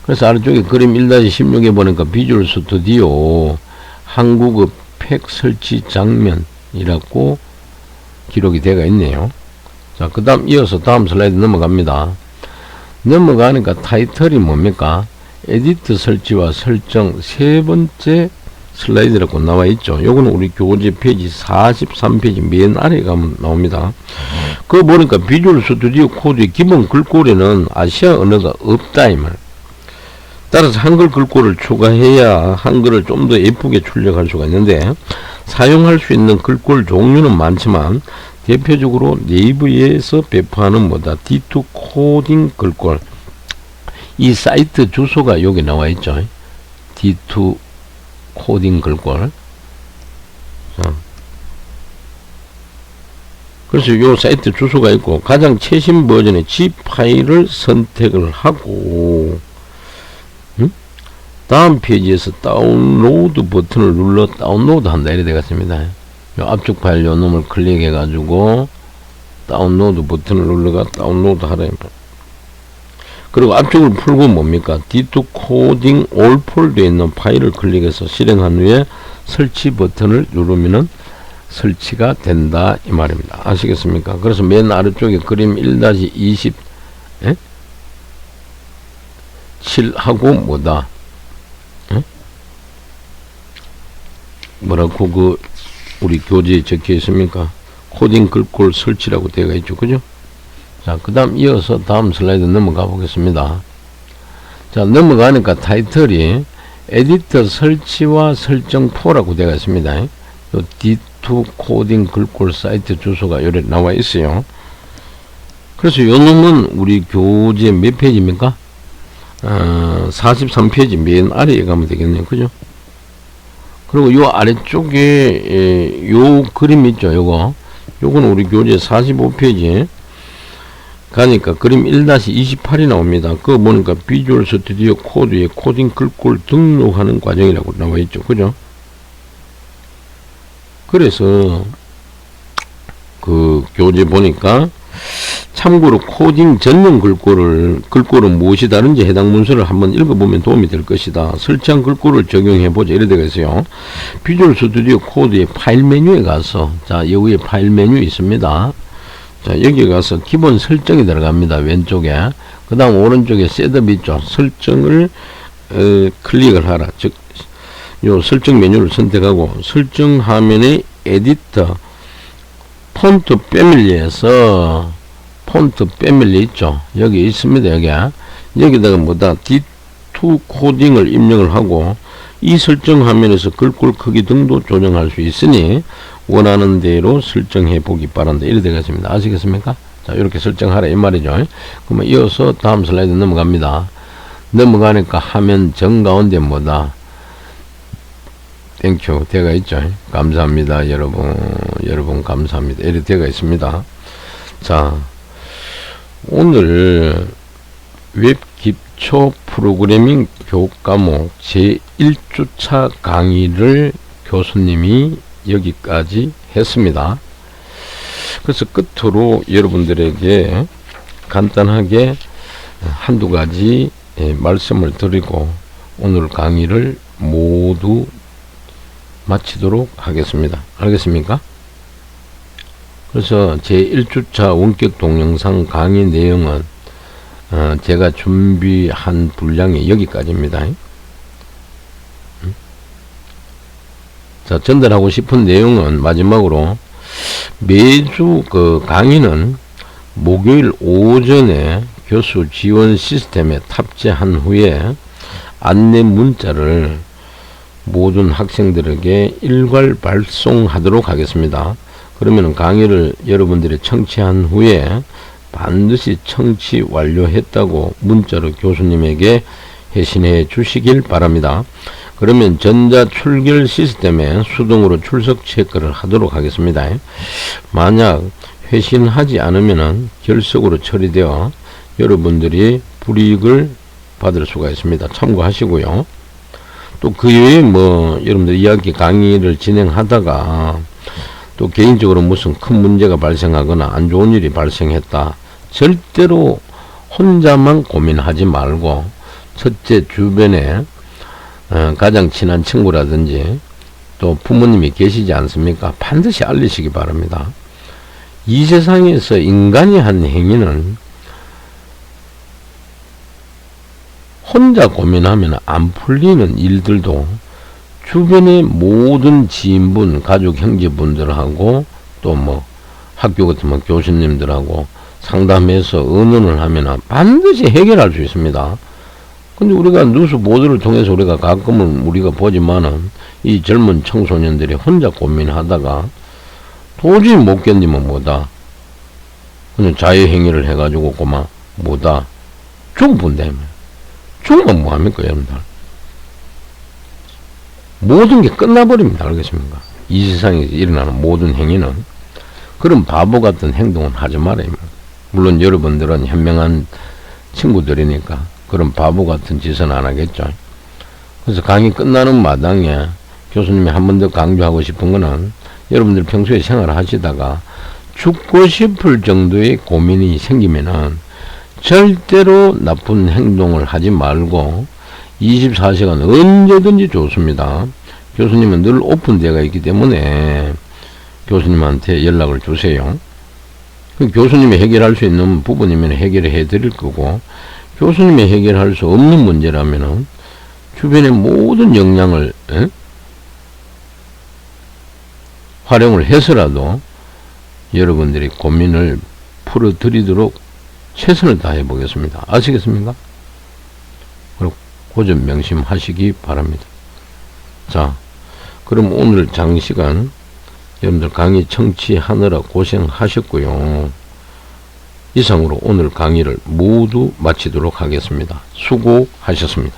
그래서 아래쪽에 그림 1-16에 보니까 비주얼 스튜디오 한국어 팩 설치 장면이라고 기록이 되어 있네요. 자, 그 다음 이어서 다음 슬라이드 넘어갑니다. 넘어가니까 타이틀이 뭡니까? 에디트 설치와 설정 세 번째 슬라이드라고 나와 있죠. 요거는 우리 교재 페이지 43페이지 맨 아래에 가면 나옵니다. 그거 보니까 비주얼 스튜디오 코드의 기본 글꼴에는 아시아 언어가 없다 이 말. 따라서 한글 글꼴을 추가해야 한글을 좀 더 예쁘게 출력할 수가 있는데, 사용할 수 있는 글꼴 종류는 많지만 대표적으로 네이버에서 배포하는 D2 코딩 글꼴, 이 사이트 주소가 여기 나와 있죠. D2 코딩 글꼴. 그래서 요 사이트 주소가 있고, 가장 최신 버전의 zip 파일을 선택을 하고, 다음 페이지에서 다운로드 버튼을 눌러 다운로드 한다. 이래 되겠습니다. 요 앞쪽 파일 요 놈을 클릭해 가지고 다운로드 버튼을 눌러가 다운로드 하라. 그리고 앞쪽을 풀고 뭡니까? D2 코딩 올 폴더에 있는 파일을 클릭해서 실행한 후에 설치 버튼을 누르면은 설치가 된다 이 말입니다. 아시겠습니까? 그래서 맨 아래쪽에 그림 1-20 7하고 뭐라고 우리 교재에 적혀 있습니까? 코딩 글꼴 설치라고 되어 있죠. 그죠? 자, 그 다음 이어서 다음 슬라이드 넘어가 보겠습니다. 자, 넘어가니까 타이틀이 에디터 설치와 설정 4라고 되어 있습니다. 요 D2 코딩 글꼴 사이트 주소가 여기 나와 있어요. 그래서 요 놈은 우리 교재 몇 페이지입니까? 43페이지 맨 아래에 가면 되겠네요. 그죠? 그리고 요 아래쪽에 요 그림 있죠. 요거는 우리 교재 45페이지 가니까 그림 1-28이 나옵니다. 그거 보니까 비주얼 스튜디오 코드에 코딩 글꼴 등록하는 과정이라고 나와 있죠. 그죠? 그래서 그 교재 보니까 참고로 코딩 전용 글꼴은 무엇이 다른지 해당 문서를 한번 읽어보면 도움이 될 것이다. 설치한 글꼴을 적용해보자. 이래 되겠어요. 비주얼 스튜디오 코드의 파일 메뉴에 가서, 자, 여기에 파일 메뉴 있습니다. 자, 여기 가서 기본 설정이 들어갑니다. 왼쪽에. 그 다음 오른쪽에 셋업 있죠. 설정을 클릭을 하라. 즉, 요 설정 메뉴를 선택하고 설정 화면의 에디터 폰트 패밀리에서 폰트 패밀리 있죠. 여기 있습니다. 여기다가 뭐다 D2 코딩을 입력을 하고 이 설정 화면에서 글꼴 크기 등도 조정할 수 있으니 원하는 대로 설정해 보기 바란다. 이래 되겠습니다. 아시겠습니까? 자, 이렇게 설정하라 이 말이죠. 그러면 이어서 다음 슬라이드 넘어갑니다. 넘어가니까 화면 정가운데 뭐다 땡큐 되어 있죠. 감사합니다. 여러분 감사합니다. 이렇게 되어 있습니다. 자, 오늘 웹 기초 프로그래밍 교과목 제1주차 강의를 교수님이 여기까지 했습니다. 그래서 끝으로 여러분들에게 간단하게 한두 가지 말씀을 드리고 오늘 강의를 모두 마치도록 하겠습니다. 알겠습니까? 그래서 제1주차 원격 동영상 강의 내용은 제가 준비한 분량이 여기까지입니다. 자, 전달하고 싶은 내용은 마지막으로 매주 그 강의는 목요일 오전에 교수 지원 시스템에 탑재한 후에 안내 문자를 모든 학생들에게 일괄 발송하도록 하겠습니다. 그러면 강의를 여러분들이 청취한 후에 반드시 청취 완료했다고 문자로 교수님에게 회신해 주시길 바랍니다. 그러면 전자 출결 시스템에 수동으로 출석 체크를 하도록 하겠습니다. 만약 회신하지 않으면 결석으로 처리되어 여러분들이 불이익을 받을 수가 있습니다. 참고하시고요. 또 그 외에 뭐 여러분들 이야기 강의를 진행하다가 또 개인적으로 무슨 큰 문제가 발생하거나 안 좋은 일이 발생했다. 절대로 혼자만 고민하지 말고 첫째 주변에 가장 친한 친구라든지 또 부모님이 계시지 않습니까? 반드시 알리시기 바랍니다. 이 세상에서 인간이 한 행위는 혼자 고민하면 안 풀리는 일들도 주변의 모든 지인분, 가족, 형제분들하고 또 뭐 학교 같으면 교수님들하고 상담해서 의논을 하면 반드시 해결할 수 있습니다. 근데 우리가 뉴스 보도를 통해서 우리가 가끔은 우리가 보지만은 이 젊은 청소년들이 혼자 고민하다가 도저히 못 견디면 뭐다. 그냥 자해행위를 해가지고 그만 뭐다. 죽어본다며. 죽으면 뭐합니까 여러분들. 모든 게 끝나버립니다. 알겠습니까? 이 세상에서 일어나는 모든 행위는 그런 바보 같은 행동은 하지 말아요. 물론 여러분들은 현명한 친구들이니까 그런 바보 같은 짓은 안 하겠죠. 그래서 강의 끝나는 마당에 교수님이 한 번 더 강조하고 싶은 거는 여러분들 평소에 생활하시다가 죽고 싶을 정도의 고민이 생기면은 절대로 나쁜 행동을 하지 말고 24시간 언제든지 좋습니다. 교수님은 늘 오픈되어 있기 때문에 교수님한테 연락을 주세요. 교수님이 해결할 수 있는 부분이면 해결해 드릴 거고 교수님이 해결할 수 없는 문제라면은 주변의 모든 역량을 활용을 해서라도 여러분들이 고민을 풀어드리도록 최선을 다해 보겠습니다. 아시겠습니까? 그리고 그 점 명심하시기 바랍니다. 자, 그럼 오늘 장시간 여러분들 강의 청취하느라 고생하셨고요. 이상으로 오늘 강의를 모두 마치도록 하겠습니다. 수고하셨습니다.